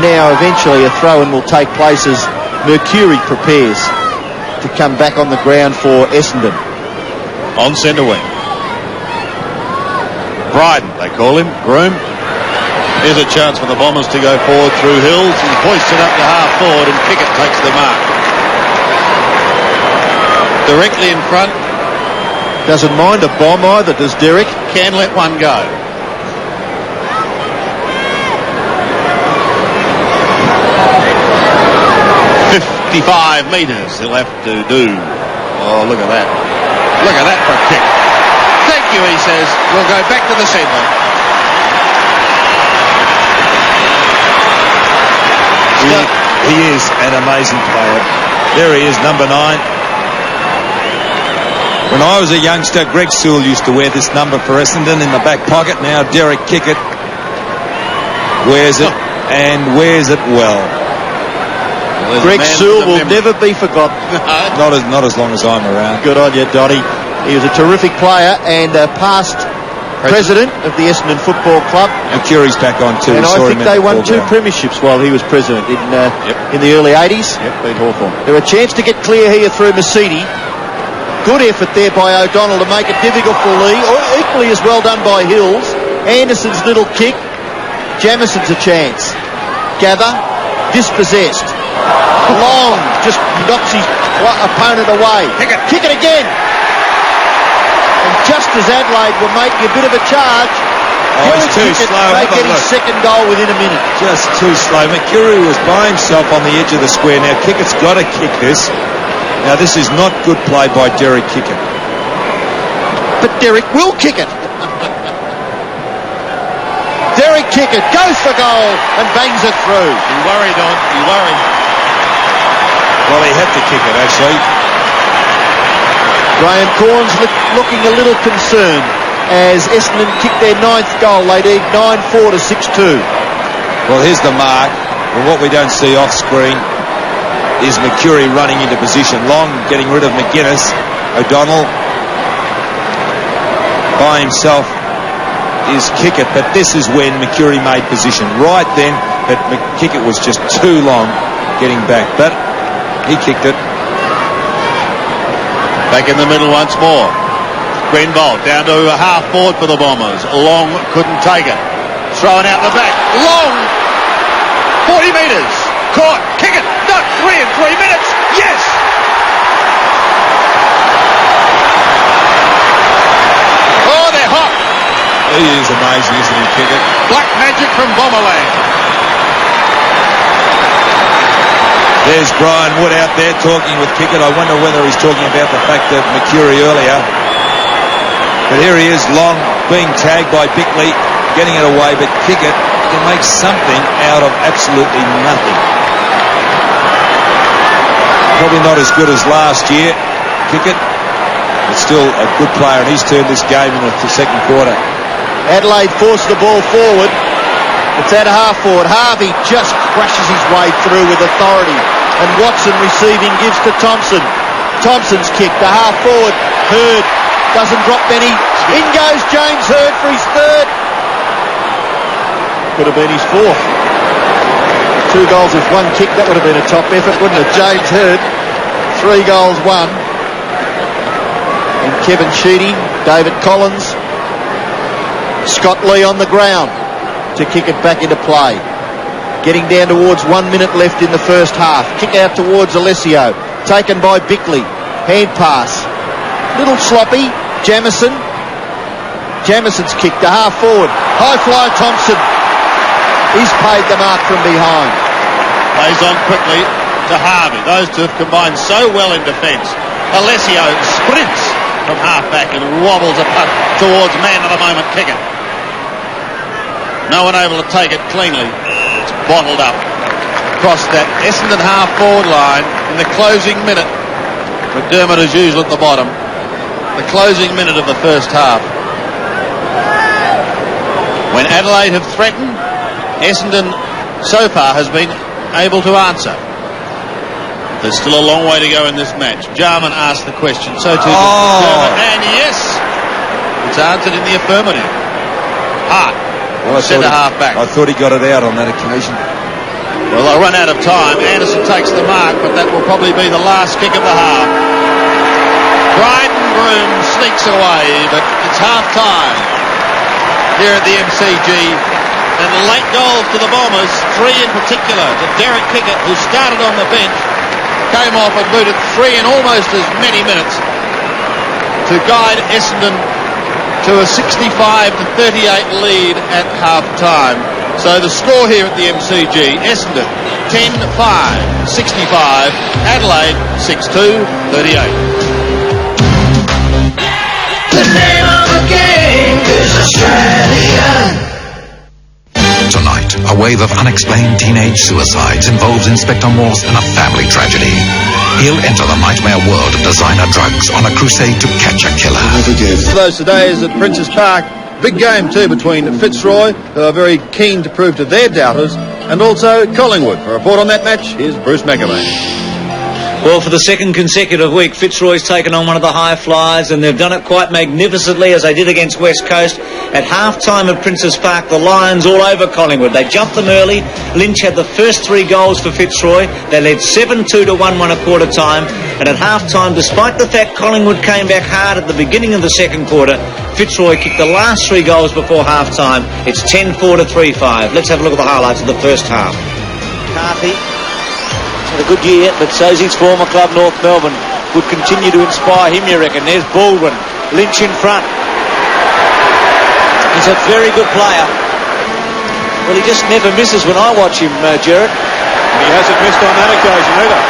Speaker 3: now eventually a throw-in will take place as Mercury prepares to come back on the ground for Essendon.
Speaker 1: On centre wing. Bryden, they call him. Groom. Here's a chance for the Bombers to go forward through Hills and hoist it up to half forward, and Pickett takes the mark. Directly in front.
Speaker 3: Doesn't mind a bomb either, does Derek.
Speaker 1: Can let one go. "55 metres he'll have to do." Oh, look at that. Look at that for a kick. Thank you, he says. We'll go back to the centre.
Speaker 2: He is an amazing player. There he is, number 9. When I was a youngster, Greg Sewell used to wear this number for Essendon in the back pocket. Now Derek Kickett wears it, and wears it well.
Speaker 3: Greg Sewell will never be forgotten.
Speaker 2: Not as long as I'm around.
Speaker 3: Good on you, Donny. He was a terrific player and past president of the Essendon Football Club.
Speaker 2: And Curie's back on too.
Speaker 3: And I think they won 2 premierships while he was president in the early 80s.
Speaker 1: Yep, beat Hawthorn.
Speaker 3: They're a chance to get clear here through Mercedes. Good effort there by O'Donnell to make it difficult for Lee. Equally as well done by Hills. Anderson's little kick. Jamison's a chance. Gather. Dispossessed. Long. Just knocks his opponent away. Kick it again. And just as Adelaide were making a bit of a charge,
Speaker 2: he's too slow.
Speaker 3: They get his second goal within a minute.
Speaker 2: Just too slow. McCurry was by himself on the edge of the square. Now Kickett's got to kick this. Now this is not good play by Derek Kickett.
Speaker 3: But Derek will kick it. Derek Kickett goes for goal and bangs it through.
Speaker 1: He worried on. He worried.
Speaker 2: Well, he had to kick it actually.
Speaker 3: Graham Corns looking a little concerned as Essendon kicked their 9th goal. They lead 9-4 to 6-2.
Speaker 2: Well, here's the mark. Well, what we don't see off screen is McCurry running into position. Long getting rid of McGuinness. O'Donnell by himself is Kickett, but this is when McCurry made position. Right then, but Kickett was just too long getting back. But he kicked it.
Speaker 1: Back in the middle once more. Grenville down to a half forward for the Bombers. Long couldn't take it. Thrown out the back. Long! 40 metres. Caught. Kick it. Not 3 in 3 minutes. Yes! Oh, they're hot.
Speaker 2: He is amazing, isn't he, Kickett?
Speaker 1: Black magic from Bomberland.
Speaker 2: There's Brian Wood out there talking with Kickett. I wonder whether he's talking about the fact of McCurry earlier. But here he is, Long, being tagged by Bickley, getting it away, but Kickett can make something out of absolutely nothing. Probably not as good as last year, Kickett, but still a good player, and he's turned this game in the second quarter.
Speaker 3: Adelaide forced the ball forward. It's at half forward. Harvey just crashes his way through with authority. And Watson receiving gives to Thompson. Thompson's kick to half forward. Hurd doesn't drop any. In goes James Hurd for his third. Could have been his fourth. 2 goals with 1 kick. That would have been a top effort, wouldn't it? James Hurd. 3 goals, 1. And Kevin Sheedy, David Collins, Scott Lee on the ground to kick it back into play. Getting down towards 1 minute left in the first half. Kick out towards Alessio. Taken by Bickley. Hand pass. Little sloppy. Jamison. Jamison's kick to half forward. High fly Thompson. He's paid the mark from behind.
Speaker 1: Plays on quickly to Harvey. Those two have combined so well in defence. Alessio sprints from half back and wobbles a puck towards man of the moment Kickett. No one able to take it cleanly. It's bottled up across that Essendon half forward line in the closing minute. McDermott as usual at the bottom. The closing minute of the first half. When Adelaide have threatened, Essendon so far has been able to answer. There's still a long way to go in this match. Jarman asked the question, so too does McDermott, and yes, it's answered in the affirmative. Hart.
Speaker 2: Well,
Speaker 1: centre half back.
Speaker 2: I thought he got it out on that occasion.
Speaker 1: Well, they'll run out of time. Anderson takes the mark, but that will probably be the last kick of the half. Bryden Broom sneaks away, but it's half time here at the MCG. And late goals to the Bombers, 3 in particular to Derek Kickett, who started on the bench, came off and booted 3 in almost as many minutes to guide Essendon to a 65-38 lead at half-time. So the score here at the MCG, Essendon 10-5, 65, Adelaide 6-2, 38.
Speaker 14: The name of the game is Australia.
Speaker 4: Tonight, a wave of unexplained teenage suicides involves Inspector Morse in a family tragedy. He'll enter the nightmare world of designer drugs on a crusade to catch a killer.
Speaker 1: For those today is at Princes Park. Big game too between Fitzroy, who are very keen to prove to their doubters, and also Collingwood. For a report on that match, here's Bruce McAvaney.
Speaker 2: Well, for the second consecutive week, Fitzroy's taken on one of the high flyers, and they've done it quite magnificently, as they did against West Coast. At half-time at Princes Park, the Lions all over Collingwood. They jumped them early. Lynch had the first 3 goals for Fitzroy. They led 7-2 to 1-1 at quarter time. And at half-time, despite the fact Collingwood came back hard at the beginning of the second quarter, Fitzroy kicked the last 3 goals before half-time. It's 10-4 to 3-5. Let's have a look at the highlights of the first half.
Speaker 3: McCarthy had a good year, but so's his former club, North Melbourne. Would continue to inspire him, you reckon. There's Baldwin. Lynch in front. He's a very good player. Well, he just never misses when I watch him, Gerard.
Speaker 2: He hasn't missed on that occasion either.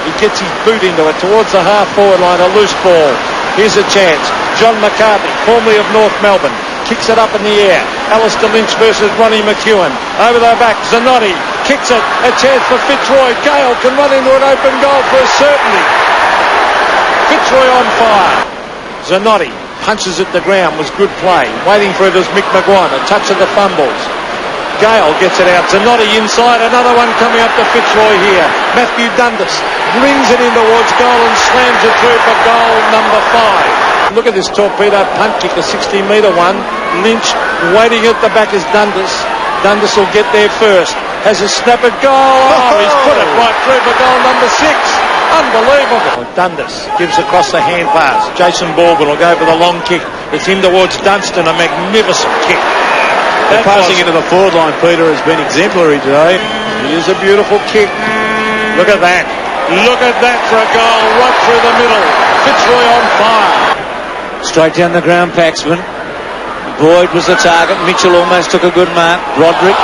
Speaker 1: He gets his boot into it towards the half-forward line, a loose ball. Here's a chance. John McCarthy, formerly of North Melbourne, kicks it up in the air. Alistair Lynch versus Ronnie McEwen. Over the back, Zanotti kicks it. A chance for Fitzroy. Gale can run into an open goal for a certainty. Fitzroy on fire. Zanotti punches at the ground, was good play. Waiting for it was Mick McGuan, a touch of the fumbles. Gale gets it out. Zanotti inside, another one coming up to Fitzroy here. Matthew Dundas brings it in towards goal and slams it through for goal number 5. Look at this torpedo punt kick, a 60-metre one. Lynch waiting at the back is Dundas. Dundas will get there first. Has a snap at goal. Oh, he's put it right through for goal number 6. Unbelievable. Dundas gives across the hand pass. Jason Baldwin will go for the long kick. It's in towards Dunstan, a magnificent kick.
Speaker 2: The passing into the forward line, Peter, has been exemplary today.
Speaker 1: It is a beautiful kick. Look at that. Look at that for a goal right through the middle. Fitzroy on fire.
Speaker 3: Straight down the ground, Paxman. Boyd was the target. Mitchell almost took a good mark. Roderick.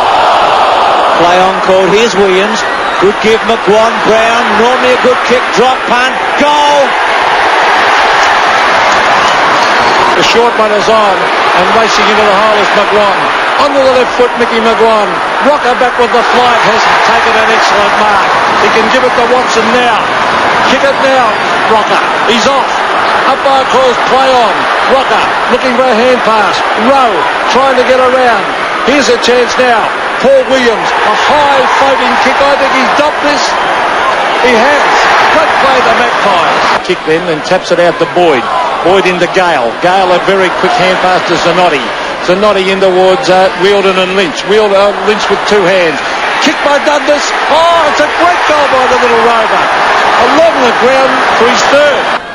Speaker 3: Play on called. Here's Williams. Good give, McGuan. Brown. Normally a good kick. Drop punt. Goal.
Speaker 1: The short one is on. And racing into the hole is McGuan. Onto the left foot, Mickey McGuan. Rocker back with the flight. Has taken an excellent mark. He can give it to Watson now. Kick it now. Rocker. He's off. Umpire calls play on. Rocker looking for a hand pass. Rowe trying to get around. Here's a chance now. Paul Williams, a high floating kick. I think he's dumped this. He has. Great play the Magpies. Kick then and taps it out to Boyd. Boyd into Gale. Gale a very quick hand pass to Zanotti. Zanotti in towards Wheeldon and Lynch. Lynch with 2 hands. Kick by Dundas. Oh, it's a great goal by the little rover. Along the ground for his 3rd.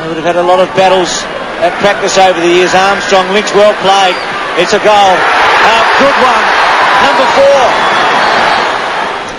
Speaker 3: They would have had a lot of battles at practice over the years. Armstrong, Lynch, well played. It's a goal. Good one. Number 4.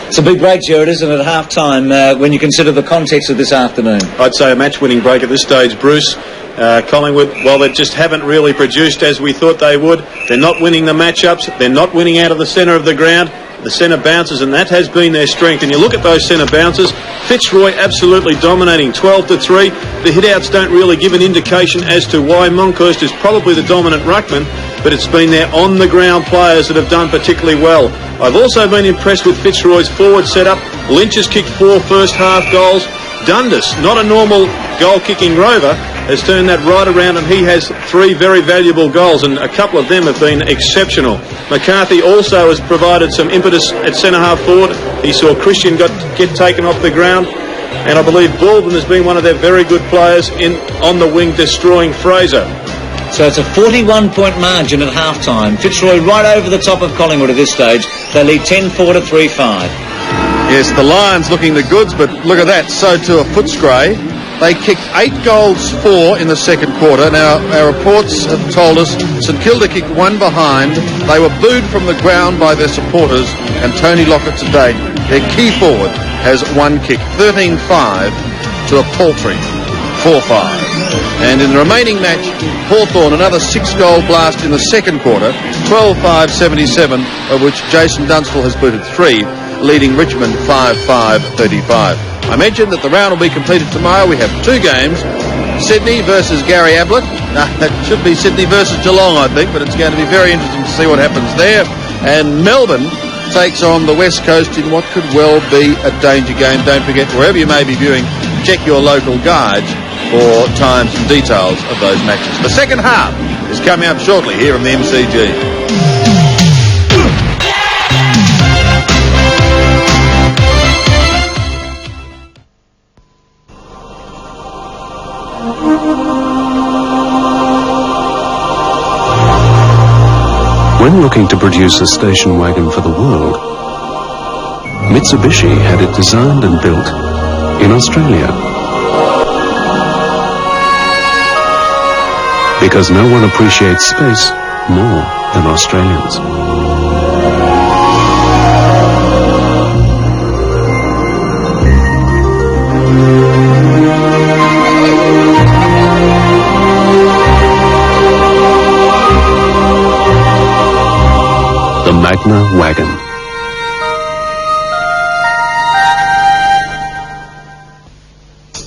Speaker 2: It's a big break, Gerard, isn't it, at half-time, when you consider the context of this afternoon?
Speaker 18: I'd say a match-winning break at this stage, Bruce. Collingwood, well, they just haven't really produced as we thought they would. They're not winning the matchups. They're not winning out of the centre of the ground. The centre bounces, and that has been their strength. And you look at those centre bounces, Fitzroy absolutely dominating, 12-3. The hit-outs don't really give an indication as to why. Monkhorst is probably the dominant ruckman, but it's been their on-the-ground players that have done particularly well. I've also been impressed with Fitzroy's forward setup. Lynch has kicked 4 first-half goals. Dundas, not a normal goal-kicking rover, has turned that right around, and he has 3 very valuable goals, and a couple of them have been exceptional. McCarthy also has provided some impetus at centre-half forward. He saw Christian get taken off the ground, and I believe Baldwin has been one of their very good players on the wing, destroying Fraser.
Speaker 2: So it's a 41-point margin at half-time. Fitzroy right over the top of Collingwood at this stage. They lead 10-4 to 3-5.
Speaker 1: Yes, the Lions looking the goods, but look at that. So to a Footscray. They kicked 8 goals 4 in the second quarter. Now, our reports have told us St Kilda kicked 1 behind. They were booed from the ground by their supporters, and Tony Lockett today, their key forward, has 1 kick. 13-5 to a paltry 4-5. And in the remaining match, Hawthorn, another 6-goal blast in the second quarter, 12-5-77, of which Jason Dunstall has booted 3, leading Richmond 5-5-35. I mentioned that the round will be completed tomorrow. We have 2 games. Sydney versus Gary Ablett. That should be Sydney versus Geelong, I think, but it's going to be very interesting to see what happens there. And Melbourne takes on the West Coast in what could well be a danger game. Don't forget, wherever you may be viewing, check your local guides for times and details of those matches. The second half is coming up shortly here on the MCG.
Speaker 9: When looking to produce a station wagon for the world, Mitsubishi had it designed and built in Australia. Because no one appreciates space more than Australians. The Magna Wagon.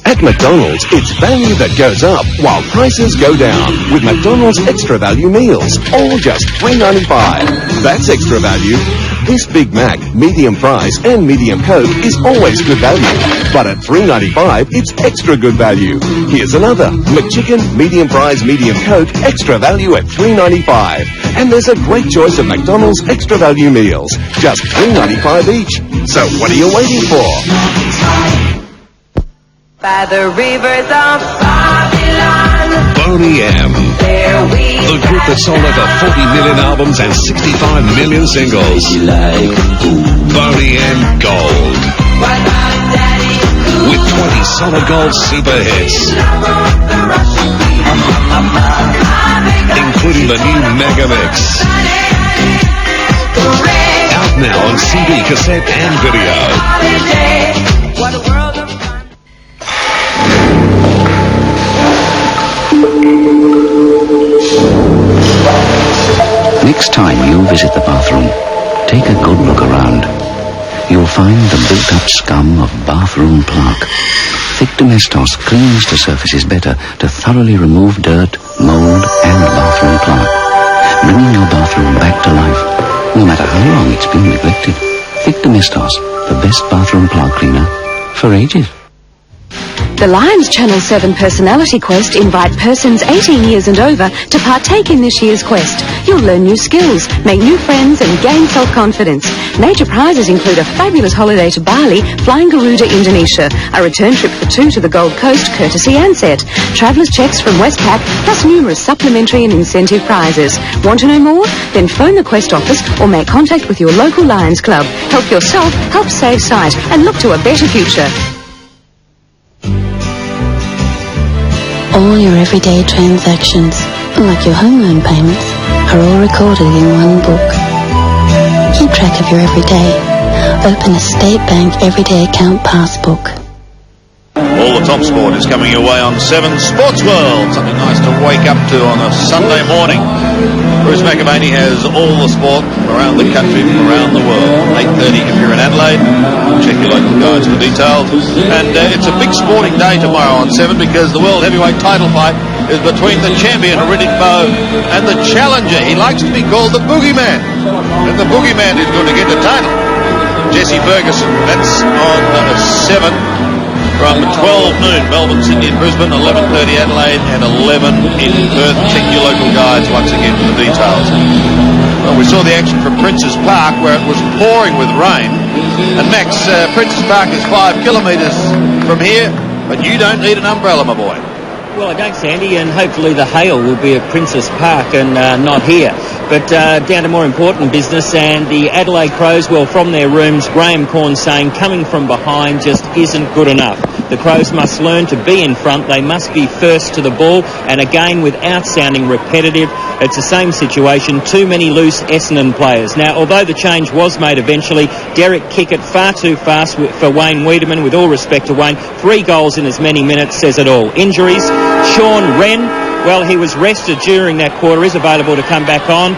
Speaker 15: At McDonald's, it's value that goes up while prices go down with McDonald's Extra Value meals, all just $3.95. That's extra value. This Big Mac, medium fries and medium Coke is always good value. But at $3.95, it's extra good value. Here's another. McChicken, medium fries, medium Coke, extra value at $3.95. And there's a great choice of McDonald's Extra Value meals, just $3.95 each. So what are you waiting for?
Speaker 16: By the rivers of Babylon,
Speaker 4: Boney M. The group that sold over 40 million albums and 65 million singles. Boney M Gold. With 20 solid gold super hits. Including the new Mega Mix. Out now on CD, cassette and video.
Speaker 5: Next time you visit the bathroom, take a good look around. You'll find the built-up scum of bathroom plaque. Thick Domestos clings to surfaces better to thoroughly remove dirt, mold, and bathroom plaque, bringing your bathroom back to life, no matter how long it's been neglected. Thick Domestos, the best bathroom plaque cleaner for ages.
Speaker 19: The Lions Channel 7 Personality Quest invite persons 18 years and over to partake in this year's quest. You'll learn new skills, make new friends and gain self-confidence. Major prizes include a fabulous holiday to Bali, flying Garuda, Indonesia, a return trip for 2 to the Gold Coast courtesy Ansett, travellers' cheques from Westpac, plus numerous supplementary and incentive prizes. Want to know more? Then phone the Quest office or make contact with your local Lions Club. Help yourself, help save sight, and look to a better future.
Speaker 20: All your everyday transactions, like your home loan payments, are all recorded in one book. Keep track of your everyday. Open a State Bank Everyday Account Passbook.
Speaker 1: All the top sport is coming your way on 7 Sports World. Something nice to wake up to on a Sunday morning. Bruce McAvaney has all the sport from around the country, from around the world. 8:30 if you're in Adelaide. Check your local guides for details. And it's a big sporting day tomorrow on 7 because the World Heavyweight title fight is between the champion, Riddick Bowe, and the challenger. He likes to be called the Boogeyman. And the Boogeyman is going to get the title. Jesse Ferguson. That's on 7. From 12 noon, Melbourne, Sydney and Brisbane, 11:30 Adelaide and 11 in Perth. Check your local guides once again for the details. Well, we saw the action from Princes Park where it was pouring with rain. And Max, Princes Park is 5 kilometres from here, but you don't need an umbrella, my boy.
Speaker 13: Well, I don't, Sandy, and hopefully the hail will be at Princes Park and not here. But down to more important business, and the Adelaide Crows, well, from their rooms, Graham Corn saying coming from behind just isn't good enough. The Crows must learn to be in front. They must be first to the ball, and again, without sounding repetitive, it's the same situation. Too many loose Essendon players. Now, although the change was made eventually, Derek Kickett far too fast for Wayne Wiedemann. With all respect to Wayne, 3 goals in as many minutes says it all. Injuries. Sean Wren, well, he was rested during that quarter, is available to come back on.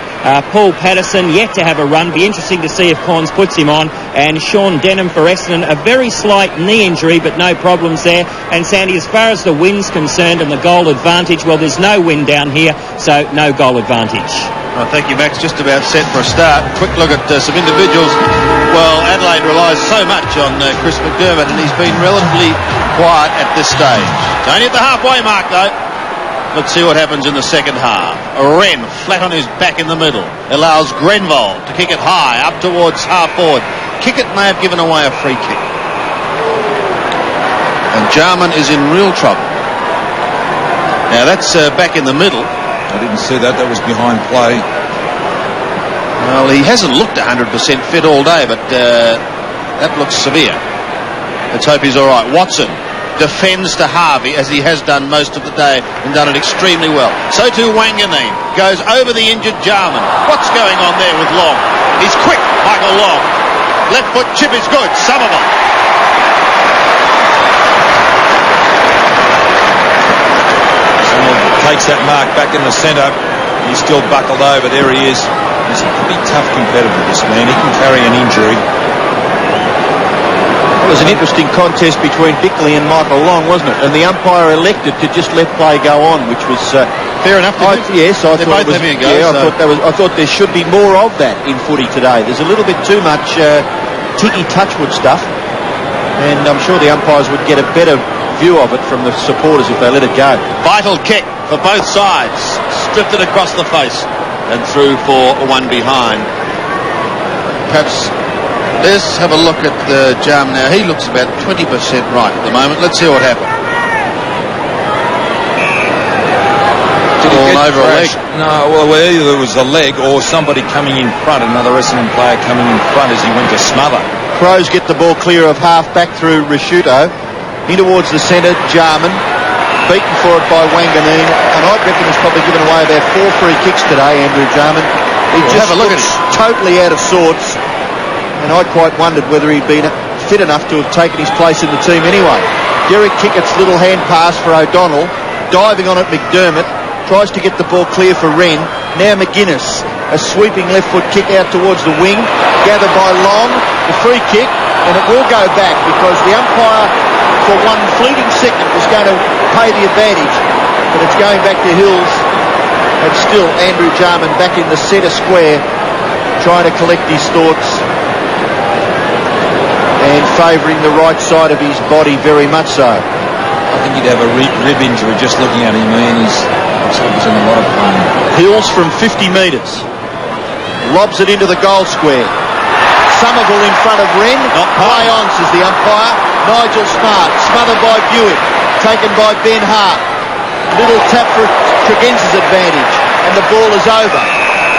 Speaker 13: Paul Patterson yet to have a run. Be interesting to see if Corns puts him on. And Sean Denham for Essendon, a very slight knee injury, but no problems there. And Sandy, as far as the wind's concerned and the goal advantage, well, there's no wind down here, so no goal advantage.
Speaker 1: Oh, thank you, Max. Just about set for a start. Quick look at some individuals. Well, Adelaide relies so much on Chris McDermott, and he's been relatively quiet at this stage. It's only at the halfway mark, though. Let's see what happens in the second half. Wren, flat on his back in the middle, allows Grenville to kick it high up towards half forward. Kickett may have given away a free kick. And Jarman is in real trouble. Now that's back in the middle.
Speaker 2: I didn't see that. That was behind play.
Speaker 1: Well, he hasn't looked 100% fit all day, but that looks severe. Let's hope he's all right. Watson defends to Harvey, as he has done most of the day, and done it extremely well. So too Wanganeen goes over the injured Jarman. What's going on there with Long? He's quick, Michael Long. Left foot chip is good. Somerville.
Speaker 2: Takes that mark back in the centre. He's still buckled over. There he is. He's a pretty tough competitor, this man. He can carry an injury.
Speaker 3: It was an interesting contest between Bickley and Michael Long, wasn't it? And the umpire elected to just let play go on, which was
Speaker 1: fair enough.
Speaker 3: Yes, I
Speaker 1: They're
Speaker 3: thought
Speaker 1: both
Speaker 3: it was.
Speaker 1: having a go,
Speaker 3: Yeah,
Speaker 1: so.
Speaker 3: I thought there should be more of that in footy today. There's a little bit too much ticky touchwood stuff, and I'm sure the umpires would get a better view of it from the supporters if they let it go.
Speaker 1: Vital kick for both sides. Stripped it across the face and through for one behind. Perhaps let's have a look at the Jarman now. He looks about 20% right at the moment. Let's see what happened. All over a leg.
Speaker 2: No, well, either it was a leg or somebody coming in front, another Essendon player coming in front as he went to smother.
Speaker 3: Crows get the ball clear of half back through Risciuto. In towards the centre, Jarman. Beaten for it by Wanganeen. And I reckon he's probably given away about 4 free kicks today, Andrew Jarman. He just
Speaker 1: have a look at
Speaker 3: looks totally out of sorts. And I quite wondered whether he'd been fit enough to have taken his place in the team anyway. Derek Kickett's little hand pass for O'Donnell. Diving on it, McDermott. Tries to get the ball clear for Wren. Now McGuinness. A sweeping left foot kick out towards the wing. Gathered by Long. The free kick. And it will go back because the umpire, for one fleeting second, was going to pay the advantage. But it's going back to Hills. And still Andrew Jarman back in the centre square, trying to collect his thoughts. And favouring the right side of his body very much so.
Speaker 2: I think he'd have a rib injury just looking at him, man. He's in a lot of pain.
Speaker 3: Hills from 50 metres. Lobs it into the goal square. Somerville in front of Wren. Play on, says the umpire. Nigel Smart. Smothered by Buick. Taken by Ben Hart. Little tap for Tregenza's advantage. And the ball is over.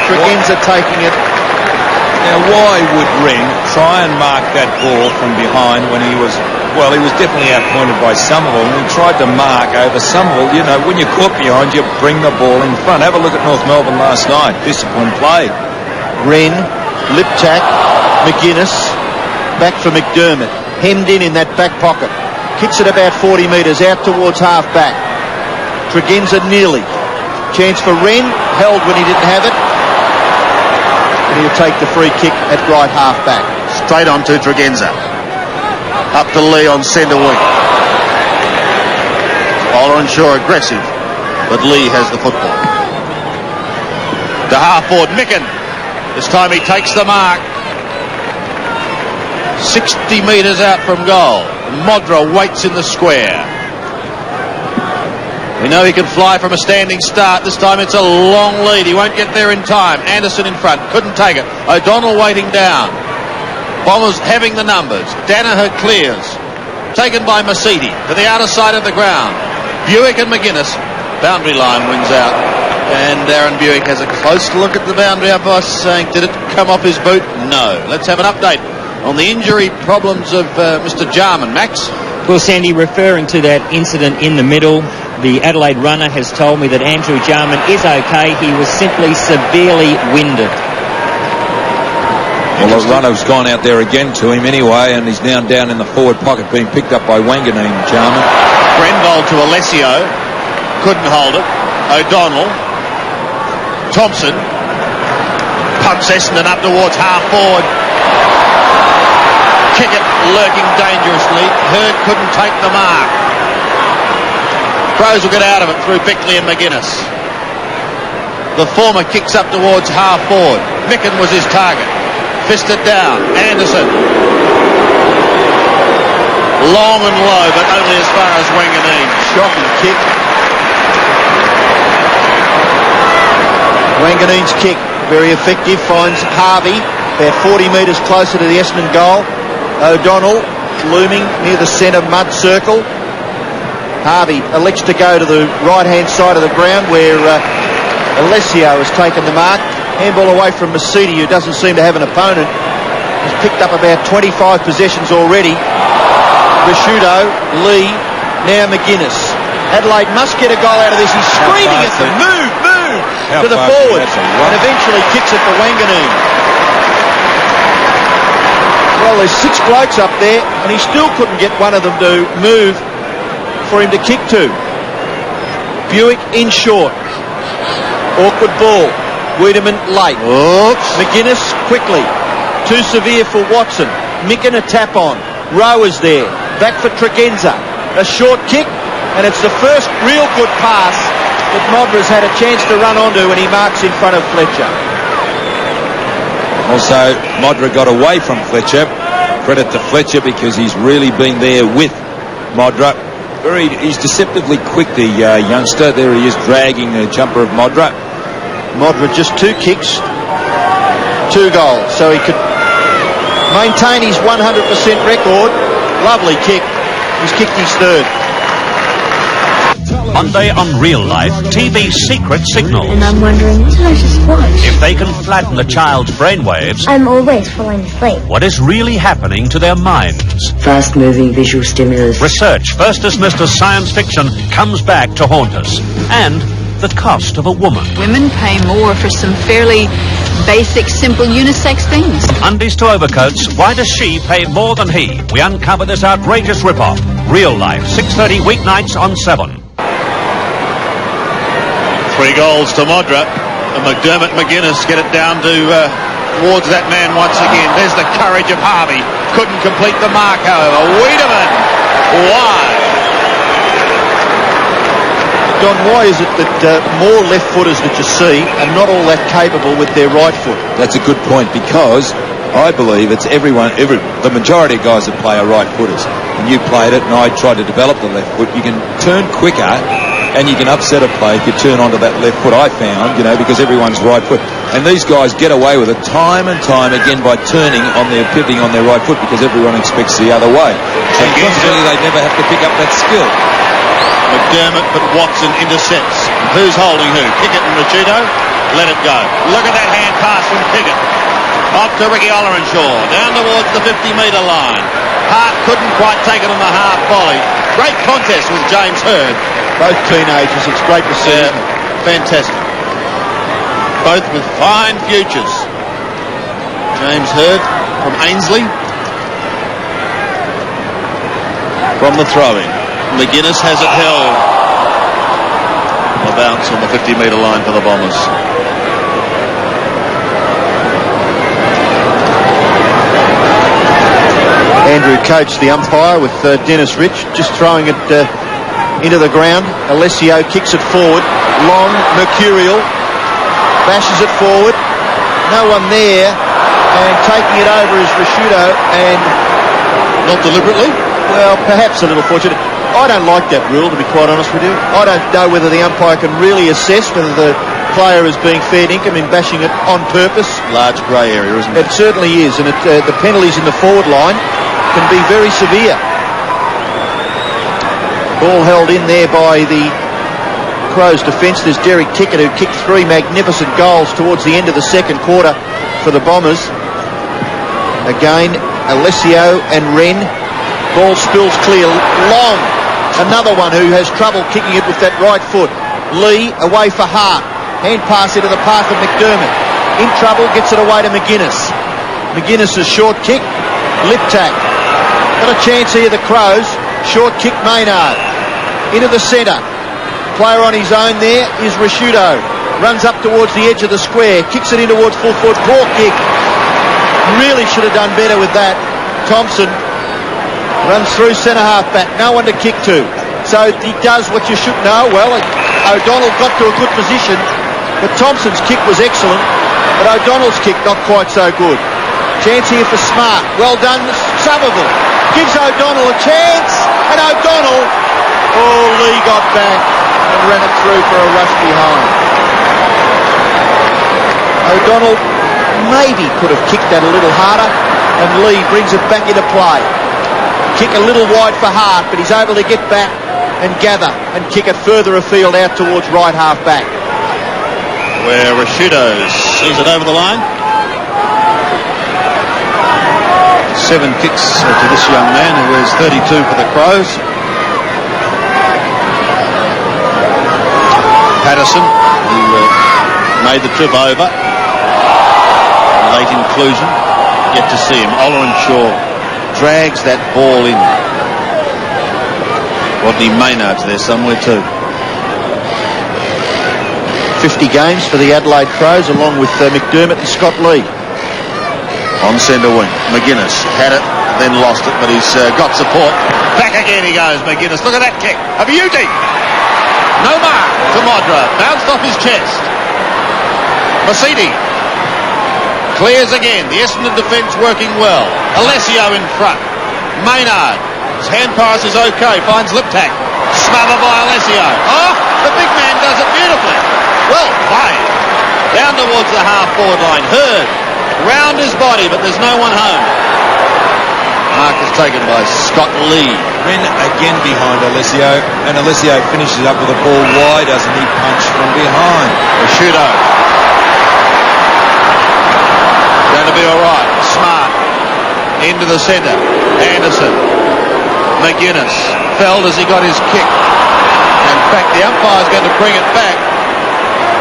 Speaker 3: Tregenza taking it.
Speaker 2: Now, why would Wren try and mark that ball from behind when he was definitely outpointed by Somerville, and he tried to mark over Somerville? You know, when you're caught behind, you bring the ball in front. Have a look at North Melbourne last night. Disciplined play.
Speaker 3: Wren, lip tack, McGuinness, back for McDermott. Hemmed in that back pocket. Kicks it about 40 metres out towards half back. Tregenza nearly. Chance for Wren, held when he didn't have it. And he'll take the free kick at right half back.
Speaker 1: Straight on to Tregenza. Up to Lee on centre wing. Fowler and Shaw aggressive, but Lee has the football. To half forward, Micken. This time he takes the mark. 60 metres out from goal. Modra waits in the square. We know he can fly from a standing start. This time it's a long lead. He won't get there in time. Anderson in front. Couldn't take it. O'Donnell waiting down. Bombers having the numbers. Danaher clears. Taken by Masiti to the outer side of the ground. Buick and McGuinness. Boundary line wins out. And Aaron Buick has a close look at the boundary umpire, saying, did it come off his boot? No. Let's have an update on the injury problems of Mr. Jarman. Max?
Speaker 13: Well, Sandy, referring to that incident in the middle, the Adelaide runner has told me that Andrew Jarman is okay. He was simply severely winded.
Speaker 2: Well, the runner's gone out there again to him anyway, and he's now down in the forward pocket, being picked up by Wanganeen, Jarman.
Speaker 1: Grenvold to Alessio. Couldn't hold it. O'Donnell. Thompson. Pumps Essendon up towards half forward. Kick it lurking dangerously. Hurd couldn't take the mark. Crows will get out of it through Bickley and McGuinness. The former kicks up towards half forward. Micken was his target. Fisted down. Anderson. Long and low, but only as far as Wanganeen.
Speaker 3: Shocking kick. Wanganeen's kick, very effective, finds Harvey about 40 metres closer to the Essendon goal. O'Donnell looming near the centre mud circle. Harvey elects to go to the right-hand side of the ground where Alessio has taken the mark. Handball away from Masidi, who doesn't seem to have an opponent. He's picked up about 25 possessions already. Rashudo, Lee, now McGuinness. Adelaide must get a goal out of this. He's screaming at them, move to the forwards, and eventually kicks it for Wanganeen. Well, there's 6 blokes up there, and he still couldn't get one of them to move for him to kick to. Buick in short. Awkward ball. Wiedemann late. Oops. McGuinness quickly. Too severe for Watson. Micken a tap on. Rower's there. Back for Tregenza. A short kick, and it's the first real good pass that Modra's had a chance to run onto, and he marks in front of Fletcher.
Speaker 2: Also, Modra got away from Fletcher. Credit to Fletcher because he's really been there with Modra. He's deceptively quick, the youngster. There he is dragging the jumper of Modra.
Speaker 3: Modra just 2 kicks, 2 goals, so he could maintain his 100% record. Lovely kick. He's kicked his 3rd.
Speaker 21: Monday on Real Life, TV's secret signals.
Speaker 22: And I'm wondering what I just watched.
Speaker 21: If they can flatten the child's brainwaves,
Speaker 22: I'm always falling asleep.
Speaker 21: what is really happening to their minds?
Speaker 22: Fast-moving visual stimulus.
Speaker 21: Research, first dismissed as science fiction, comes back to haunt us. And the cost of a woman.
Speaker 23: Women pay more for some fairly basic, simple unisex things.
Speaker 21: From undies to overcoats, why does she pay more than he? We uncover this outrageous rip-off. Real Life, 6:30 weeknights on 7.
Speaker 1: 3 goals to Modra, and McDermott McGuinness get it down to towards that man once again. There's the courage of Harvey. Couldn't complete the mark, however. Wiedemann wide.
Speaker 3: Don, why is it that more left-footers that you see are not all that capable with their right foot?
Speaker 2: That's a good point, because I believe it's the majority of guys that play are right-footers. And you played it, and I tried to develop the left foot. You can turn quicker, and you can upset a play if you turn onto that left foot, I found, because everyone's right foot. And these guys get away with it time and time again by pivoting on their right foot, because everyone expects the other way. So consequently, they never have to pick up that skill.
Speaker 1: McDermott, but Watson intercepts. Who's holding who? Pickett and Rashudo? Let it go. Look at that hand pass from Pickett. Off to Ricky Ollerenshaw. Down towards the 50-metre line. Hart couldn't quite take it on the half volley. Great contest with James Hird.
Speaker 3: Both teenagers. It's great to see.
Speaker 1: Fantastic. Both with fine futures. James Hird from Ainsley. From the throw-in. McGuinness has it held. A bounce on the 50-metre line for the Bombers.
Speaker 3: Andrew Coates, the umpire, with Dennis Rich, just throwing it into the ground. Alessio kicks it forward. Long, mercurial. Bashes it forward. No one there. And taking it over is Rashudo, and
Speaker 1: not deliberately?
Speaker 3: Well, perhaps a little fortunate. I don't like that rule, to be quite honest with you. I don't know whether the umpire can really assess whether the player is being fair dinkum in bashing it on purpose.
Speaker 1: Large grey area, isn't it?
Speaker 3: It certainly is, and the penalties in the forward line can be very severe. Ball held in there by the Crows' defence. There's Derek Tickett, who kicked 3 magnificent goals towards the end of the second quarter for the Bombers. Again, Alessio and Wren. Ball spills clear. Long. Another one who has trouble kicking it with that right foot. Lee away for Hart. Hand pass into the path of McDermott. In trouble, gets it away to McGuinness. McGuinness' short kick. Lip tack. Got a chance here, the Crows. Short kick, Maynard. Into the centre. Player on his own there is Rashudo. Runs up towards the edge of the square. Kicks it in towards full foot. Poor kick. Really should have done better with that. Thompson runs through centre-half back. No one to kick to. So he does what you should know. Well, O'Donnell got to a good position, but Thompson's kick was excellent, but O'Donnell's kick not quite so good. Chance here for Smart. Well done, Somerville. Gives O'Donnell a chance, and O'Donnell, Lee got back and ran it through for a rush behind. O'Donnell maybe could have kicked that a little harder, and Lee brings it back into play. kick a little wide for Hart, but he's able to get back and gather and kick it further afield out towards right half back.
Speaker 1: Where Rashido sees it over the line. 7 kicks to this young man who wears 32 for the Crows. Patterson, who made the trip over. Late inclusion. Get to see him. Ollerenshaw drags that ball in. Rodney Maynard's there somewhere too.
Speaker 3: 50 games for the Adelaide Crows, along with McDermott and Scott Lee.
Speaker 1: On centre wing, McGuinness had it, then lost it, but he's got support. Back again he goes, McGuinness. Look at that kick. A beauty. No mark to Modra. Bounced off his chest. Masidi clears again. The Essendon defence working well. Alessio in front. Maynard. His hand pass is okay. Finds Liptak. Smothered by Alessio. Oh, the big man does it beautifully. Well played. Down towards the half-forward line. Hurd round his body, but there's no one home. Mark is taken by Scott Lee.
Speaker 2: Wren again behind Alessio, and Alessio finishes up with a ball. Why doesn't he punch from behind?
Speaker 1: Rashido. Going to be all right. Smart. Into the centre. Anderson. McGuinness. Felled as he got his kick. In fact, the umpire's going to bring it back.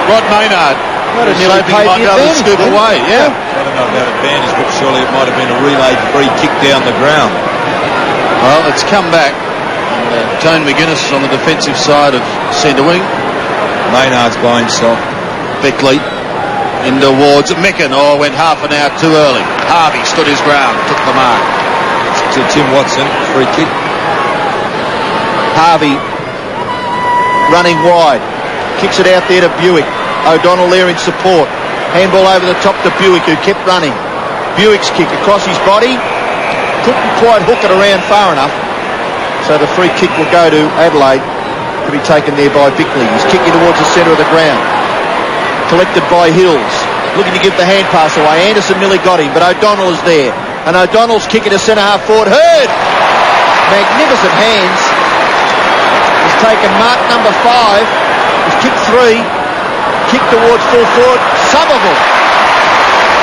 Speaker 1: Rod Maynard.
Speaker 3: Might have nearly paid the advantage.
Speaker 1: Scoop away, yeah.
Speaker 2: I don't know about advantage, but surely it might have been a relayed free kick down the ground.
Speaker 1: Well, it's come back. And, Tone McGuinness is on the defensive side of centre wing.
Speaker 2: Maynard's by himself.
Speaker 1: Beckley in towards Micken. Oh, went half an hour too early. Harvey stood his ground, took the mark.
Speaker 2: To Tim Watson, free kick.
Speaker 3: Harvey running wide. Kicks it out there to Buick. O'Donnell there in support. Handball over the top to Buick, who kept running. Buick's kick across his body. Couldn't quite hook it around far enough. So the free kick will go to Adelaide, to be taken there by Bickley. He's kicking towards the centre of the ground. Collected by Hills. Looking to give the hand pass away. Anderson nearly got him, but O'Donnell is there. And O'Donnell's kicking to centre half forward. Hurd! Magnificent hands. He's taken mark number 5. He's kicked 3. Kick towards full forward. Somerville.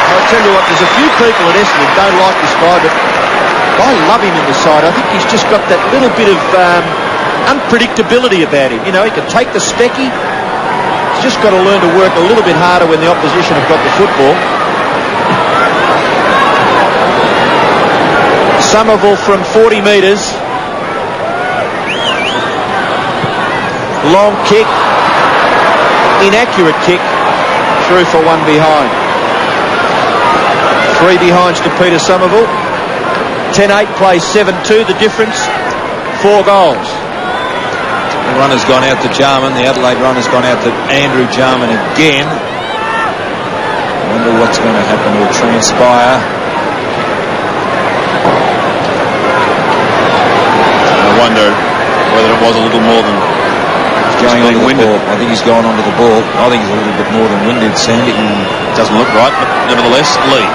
Speaker 3: I'll tell you what, there's a few people at Essendon don't like this guy, but I love him in the side. I think he's just got that little bit of unpredictability about him. You know, he can take the specky. He's just got to learn to work a little bit harder when the opposition have got the football. Somerville from 40 metres. Long kick. Inaccurate kick. Through for one behind. 3 behinds to Peter Somerville. 10-8 plays 7-2. The difference, 4 goals.
Speaker 2: The runner's gone out to Jarman. The Adelaide runner's gone out to Andrew Jarman again. I wonder what's going to happen or transpire.
Speaker 1: I wonder whether it was a little more than
Speaker 2: going on the ball. I think he's going onto the ball. I think he's a little bit more than winded, Sandy.
Speaker 1: Doesn't look right, but nevertheless, Lee.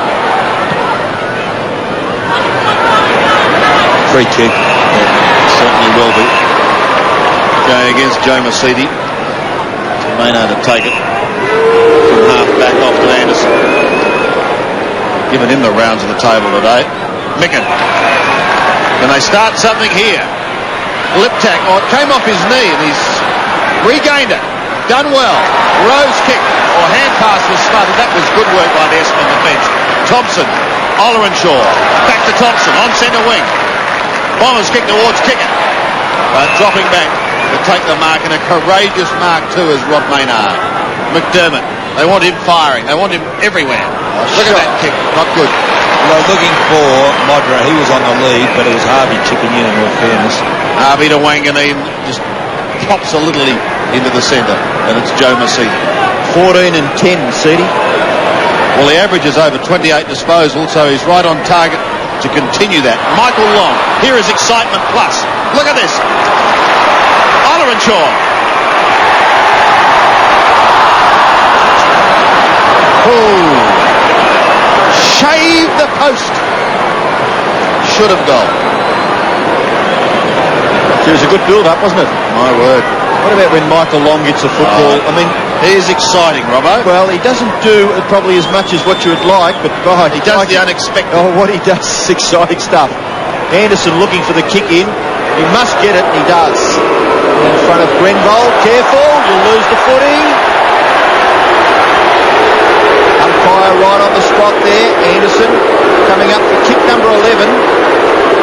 Speaker 2: Free kick.
Speaker 1: Certainly will be. Going against Joe Masidi. Maynard to take it. From half back off to Anderson. Giving him the rounds of the table today. Micken. Can they start something here? Liptak. Oh, it came off his knee and he's regained it. Done well. Rose kick. Or hand pass was smothered. That was good work by the Essendon defence. Thompson. Ollerenshaw. Back to Thompson on centre wing. Bombers kick towards Kicker. Dropping back to take the mark, and a courageous mark too is Rod Maynard. McDermott. They want him firing. They want him everywhere. Look at that kick. Not good.
Speaker 2: Well, looking for Modra. He was on the lead, but it was Harvey chipping in all fairness.
Speaker 1: Harvey to Wanganeen just pops a little into the centre, and it's Joe Masidi.
Speaker 3: 14 and 10, Masidi.
Speaker 1: Well, the average is over 28 disposals, so he's right on target to continue that. Michael Long. Here is excitement plus. Look at this. Ollerenshaw. Oh. Shave the post. Should have gone.
Speaker 3: It was a good build-up, wasn't it?
Speaker 1: My word.
Speaker 3: What about when Michael Long gets the football? I mean,
Speaker 1: he is exciting, Robbo.
Speaker 3: Well, he doesn't do probably as much as what you would like, but God,
Speaker 1: he does the unexpected.
Speaker 3: Oh, what he does is exciting stuff. Anderson looking for the kick in. He must get it, and he does. In front of Grenvold. Careful, you'll lose the footy. Umpire right on the spot there. Anderson coming up for kick number 11.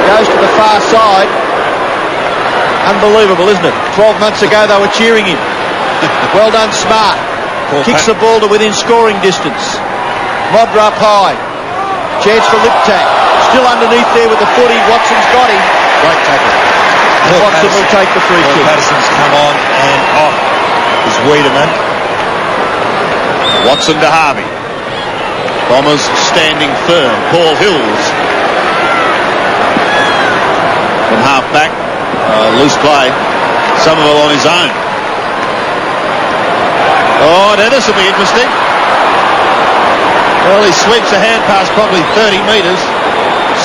Speaker 3: Goes to the far side. Unbelievable, isn't it? 12 months ago they were cheering him. Well done, Smart. Kicks the ball to within scoring distance. Modra up high. Chance for lip tap. Still underneath there with the footy. Watson's got him.
Speaker 1: Great tackle.
Speaker 3: Watson will take the free kick.
Speaker 2: Patterson's come on and off is Wiedemann.
Speaker 1: Watson to Harvey. Bombers standing firm. Paul Hills. From half back. Loose play. Somerville on his own. Oh, now this will be interesting. Well, he sweeps a hand pass probably 30 metres.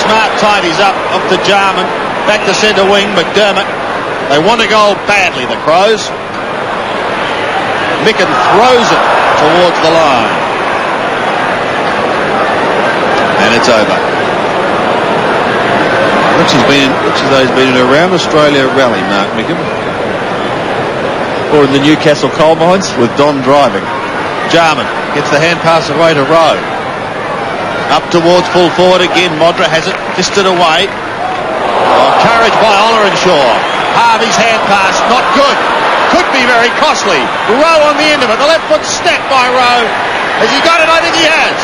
Speaker 1: Smart tidies up off to Jarman. Back to centre wing, McDermott. They want a goal badly, the Crows. Micken throws it towards the line. And it's over. Which of those been in a round Australia rally, Mark Micken?
Speaker 3: Or in the Newcastle coal mines?
Speaker 1: With Don driving. Jarman gets the hand pass away to Rowe. Up towards full forward again. Modra has it fisted away. Courage by Ollerenshaw. Harvey's hand pass, not good. Could be very costly. Rowe on the end of it. The left foot snap by Rowe. Has he got it? I think he has.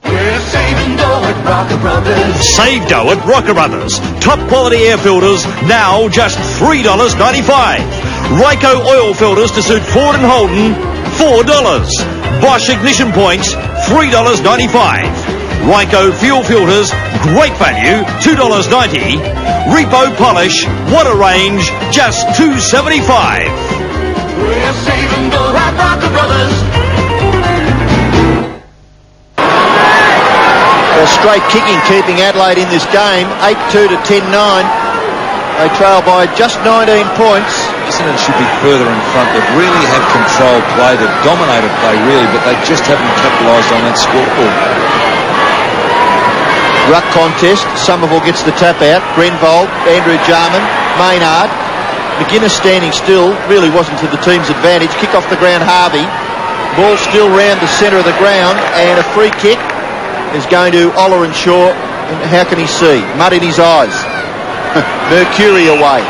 Speaker 14: We're saving dough at Rocker Brothers.
Speaker 11: Save dough at Rocker Brothers. Top quality air filters, now just $3.95. Ryco oil filters to suit Ford and Holden, $4. Bosch ignition points, $3.95. Ryco fuel filters, great value, $2.90. Repo polish, water range, just $2.75.
Speaker 14: We're saving dough at Rocker Brothers.
Speaker 3: Straight kicking keeping Adelaide in this game. 8-2 to 10-9. They trail by just 19 points.
Speaker 2: Essendon should be further in front. They really have controlled play. They've dominated play, really, but they just haven't capitalised on that scoreboard.
Speaker 3: Ruck contest. Somerville gets the tap out. Grenvold, Andrew Jarman, Maynard. McGuinness standing still. Really wasn't to the team's advantage. Kick off the ground, Harvey. Ball still round the centre of the ground, and a free kick is going to Ollerenshaw. And how can he see? Mud in his eyes. Mercury away.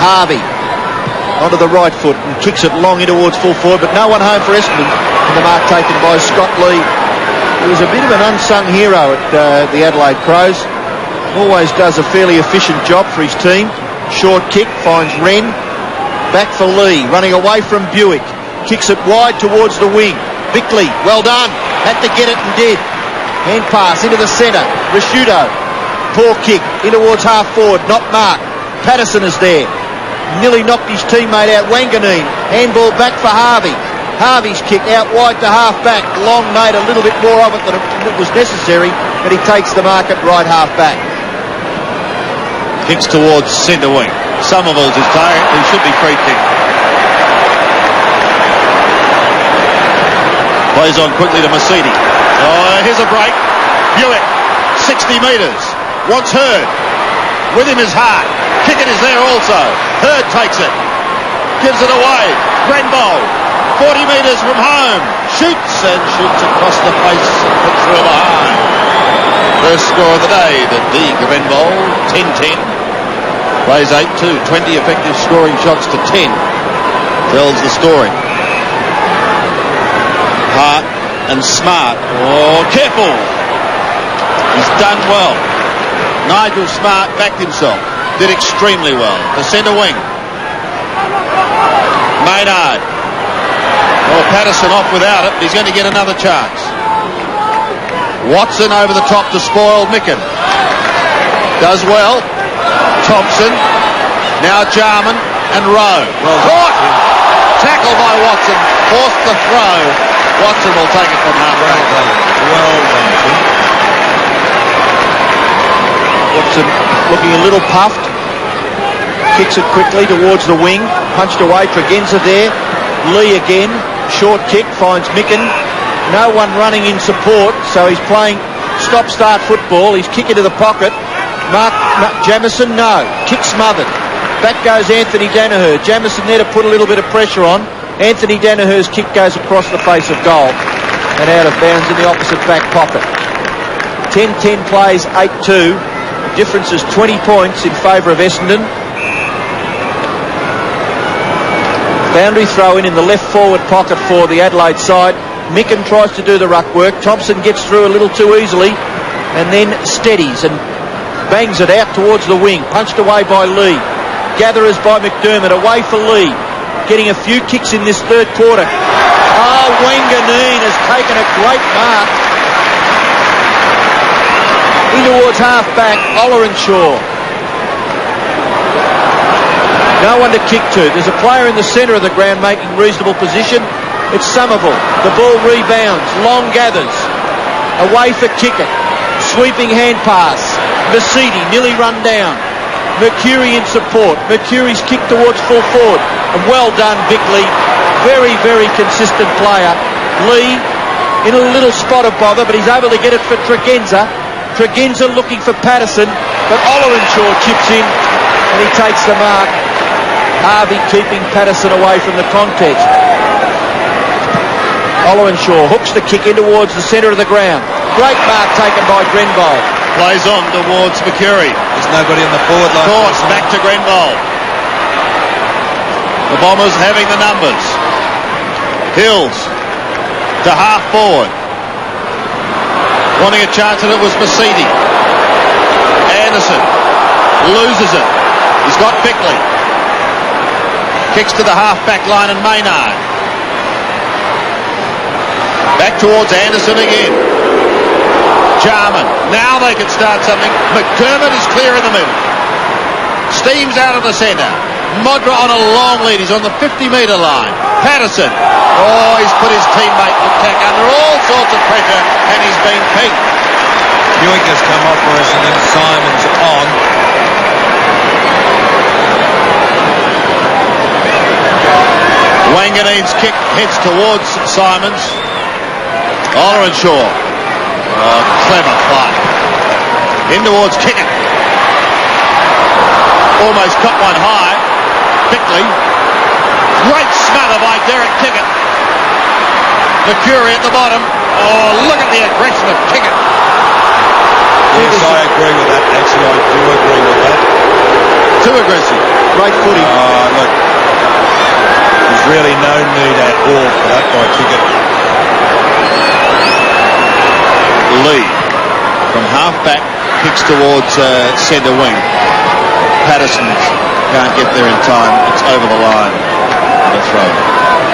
Speaker 3: Harvey onto the right foot and kicks it long in towards full forward, but no one home for Essendon. And the mark taken by Scott Lee. He was a bit of an unsung hero at the Adelaide Crows. Always does a fairly efficient job for his team. Short kick finds Wren. Back for Lee, running away from Buick. Kicks it wide towards the wing. Bickley, well done. Had to get it and did. Hand pass into the centre. Rashudo. Poor kick in towards half forward. Not marked. Patterson is there. Nearly knocked his teammate out. Wanganeen. Handball back for Harvey. Harvey's kick out wide to half back. Long made a little bit more of it than it was necessary, but he takes the mark at right half back.
Speaker 1: Kicks towards centre wing. Somerville's his target. He should be free kick. Plays on quickly to Mercedes. Oh, here's a break. Buick, 60 metres. Wants Hurd. With him is Hart. Kick it is there also. Hurd takes it. Gives it away. Grenbold, 40 metres from home. Shoots across the face and puts through behind. First score of the day, the D. Grenbold, 10-10. Plays 8-2, 20 effective scoring shots to 10. Tells the story. Hart and Smart. Oh, careful. He's done well. Nigel Smart backed himself. Did extremely well. The centre wing. Maynard. Oh, Patterson off without it. He's going to get another chance. Watson over the top to spoil Micken. Does well. Thompson. Now Jarman and Rowe. Caught! Tackle by Watson. Forced the throw. Watson will take it from half back.
Speaker 2: Well done.
Speaker 3: Robertson looking a little puffed. Kicks it quickly towards the wing. Punched away. Tregenza there. Lee again. Short kick. Finds Micken. No one running in support, so he's playing stop-start football. He's kicking to the pocket. Mark Jamieson, no. Kick smothered. Back goes Anthony Danaher. Jamieson there to put a little bit of pressure on. Anthony Danaher's kick goes across the face of goal and out of bounds in the opposite back pocket. 10-10 plays 8-2. The difference is 20 points in favour of Essendon. Boundary throw in the left forward pocket for the Adelaide side. Micken tries to do the ruck work. Thompson gets through a little too easily and then steadies and bangs it out towards the wing. Punched away by Lee. Gatherers by McDermott. Away for Lee. Getting a few kicks in this third quarter. Oh, Wanganeen has taken a great mark. In towards half-back, Ollerenshaw. No one to kick to. There's a player in the centre of the ground making reasonable position. It's Somerville. The ball rebounds. Long gathers. Away for Kickett. Sweeping hand pass. Vasidi nearly run down. Mercury in support. Mercury's kick towards full forward. And well done, Bickley. Very, very consistent player. Lee in a little spot of bother, but he's able to get it for Tregenza. Tregenza looking for Patterson, but Ollerenshaw chips in and he takes the mark. Harvey keeping Patterson away from the context. Ollerenshaw hooks the kick in towards the centre of the ground. Great mark taken by Grenbold.
Speaker 1: Plays on towards Mercury.
Speaker 2: There's nobody in the forward line.
Speaker 1: Course, back to Grenbold. The Bombers having the numbers. Hills to half forward. Wanting a chance, and it was Masidi. Anderson loses it. He's got Bickley. Kicks to the half-back line and Maynard. Back towards Anderson again. Jarman. Now they can start something. McDermott is clear in the middle. Steams out of the centre. Modra on a long lead. He's on the 50-metre line. Patterson. Oh, he's put his teammate Lukac under all sorts of pressure and he's been peaked.
Speaker 2: Buick has come off for us and then Simon's on.
Speaker 1: Wanganeen's kick heads towards Simons. Ollerenshaw. Oh, clever play. In towards Kickett. Almost got one high. Bickley. Great smother by Derek Kickett. Mercury at the bottom. Oh, look at the aggression of Kickett.
Speaker 2: Yes, I agree with that. Actually, I do agree with that.
Speaker 1: Too aggressive.
Speaker 3: Great footy.
Speaker 2: Oh, look. There's really no need at all for that by Kickett.
Speaker 1: Lee from half-back kicks towards centre wing. Patterson can't get there in time. It's over the line. The throw.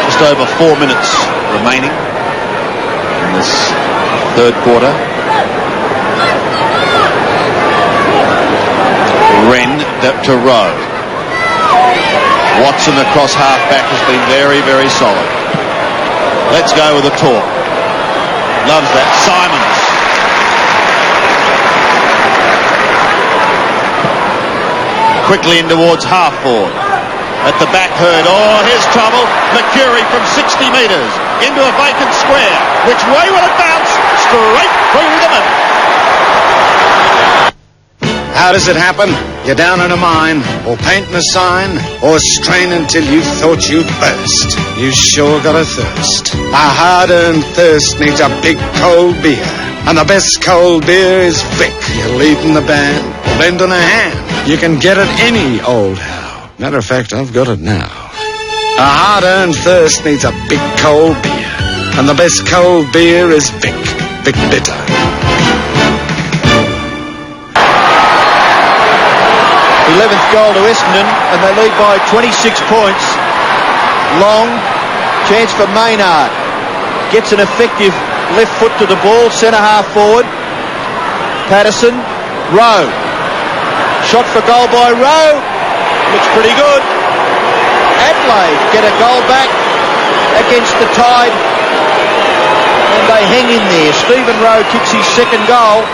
Speaker 1: Just over 4 minutes remaining in this third quarter. Wren to Rowe. Watson across half-back has been very, very solid. Let's go with the talk. Loves that. Simons. Quickly in towards half-forward. At the back Hurd. Oh, here's trouble. Mercury from 60 metres into a vacant square. Which way will it bounce? Straight through the middle.
Speaker 12: How does it happen? You're down in a mine, or painting a sign, or straining till you thought you'd burst. You sure got a thirst. A hard-earned thirst needs a big cold beer. And the best cold beer is Vic. You're leading the band, lending a hand. You can get it any old how. Matter of fact, I've got it now. A hard-earned thirst needs a big cold beer. And the best cold beer is Vic. Vic Bitter.
Speaker 3: 11th goal to Essendon, and they lead by 26 points. Long, chance for Maynard. Gets an effective left foot to the ball, centre half forward. Patterson, Rowe. Shot for goal by Rowe. Looks pretty good. Adelaide get a goal back against the Tide. And they hang in there. Stephen Rowe kicks his second goal.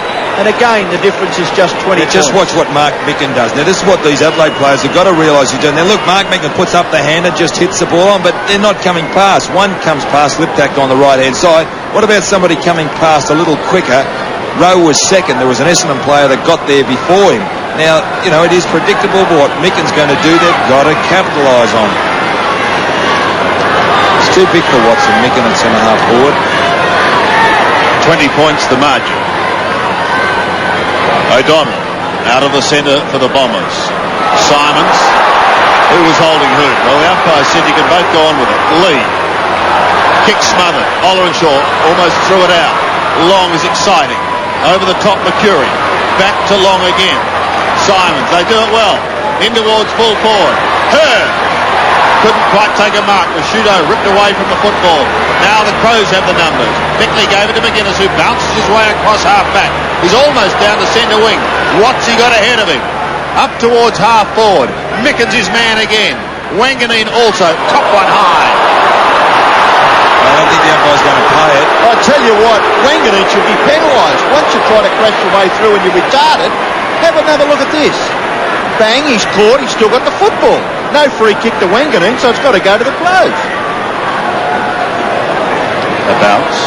Speaker 3: And again, the difference is just 20
Speaker 2: Just watch what Mark Micken does. Now, this is what these Adelaide players have got to realise he's doing. Now, look, Mark Micken puts up the hand and just hits the ball on, but they're not coming past. One comes past Liptak on the right-hand side. What about somebody coming past a little quicker? Rowe was second. There was an Essendon player that got there before him. Now, you know, it is predictable, but what Micken's going to do, they've got to capitalise on. It's too big for Watson. Micken at centre-half forward.
Speaker 1: 20 points the margin. O'Donnell out of the centre for the Bombers. Simons, who was holding who? Well, the umpire said you can both go on with it. Lee, kick smothered. Ollerenshaw almost threw it out. Long is exciting. Over the top, Mercury. Back to Long again. Simons, they do it well. In towards full forward. Hurd couldn't quite take a mark. Rashudo ripped away from the football. Now the Crows have the numbers. Bickley gave it to McGuinness, who bounces his way across half back. He's almost down to centre wing. What's he got ahead of him? Up towards half forward. Mickens his man again. Wanganeen also. Top one high.
Speaker 2: I don't think the umpire's going to play it.
Speaker 3: I tell you what, Wanganeen should be penalised. Once you try to crash your way through and you're retarded, have another look at this. Bang, he's caught, he's still got the football. No free kick to Wanganeen, so it's got to go to the Crows.
Speaker 1: A bounce.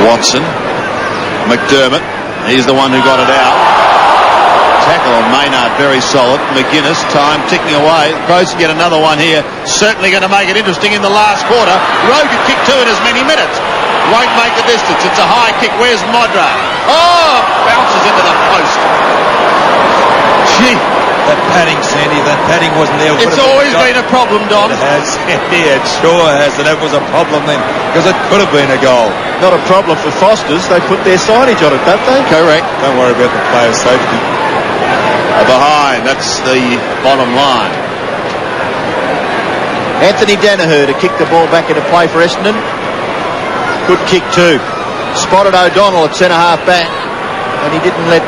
Speaker 1: Watson. McDermott. He's the one who got it out. Tackle on Maynard, very solid. McGuinness, time ticking away. Crows can get another one here. Certainly going to make it interesting in the last quarter. Rowe could kick two in as many minutes. Won't make the distance. It's a high kick. Where's Modra? Oh! Bounces into the post. Gee.
Speaker 2: That padding, Sandy, that padding wasn't there.
Speaker 1: It's always been a problem, Don.
Speaker 2: It has, Sandy, it sure has, and that was a problem then, because it could have been a goal.
Speaker 3: Not a problem for Foster's. They put their signage on it, don't they?
Speaker 1: Correct.
Speaker 2: Don't worry about the player's safety.
Speaker 1: Behind, that's the bottom line.
Speaker 3: Anthony Danaher to kick the ball back into play for Essendon. Good kick too. Spotted O'Donnell at centre-half back, and he didn't let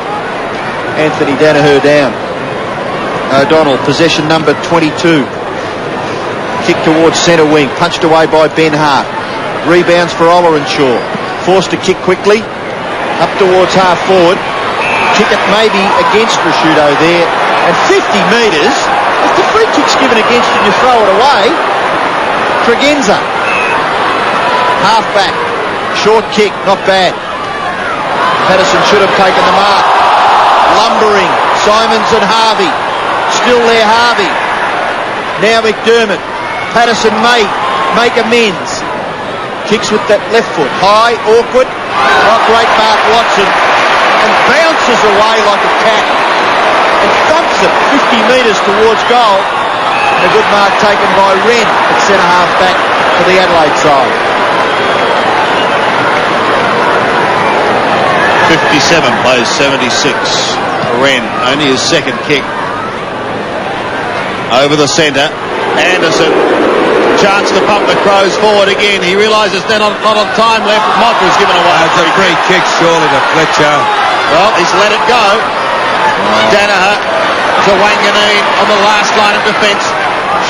Speaker 3: Anthony Danaher down. O'Donnell, possession number 22. Kick towards centre wing, punched away by Ben Hart. Rebounds for Ollerenshaw. Forced to kick quickly, up towards half forward. Kick it maybe against Rashudo there. And 50 metres, if the free kick's given against you and you throw it away, Tregenza. Half back, short kick, not bad. Patterson should have taken the mark. Lumbering, Simons and Harvey. Still there, Harvey. Now McDermott. Patterson may make amends. Kicks with that left foot. High, awkward. Not great mark, Watson. And bounces away like a cat. And thumps it 50 metres towards goal. And a good mark taken by Wren at centre-half back for the Adelaide side.
Speaker 1: 57 plays 76. Wren, only his second kick. Over the centre. Anderson. Chance to pump the Crows forward again. He realises they're not on time left. Modra's given away.
Speaker 2: It's a free kick surely to Fletcher.
Speaker 1: Well, he's let it go. Danaher to Wanganeen on the last line of defence.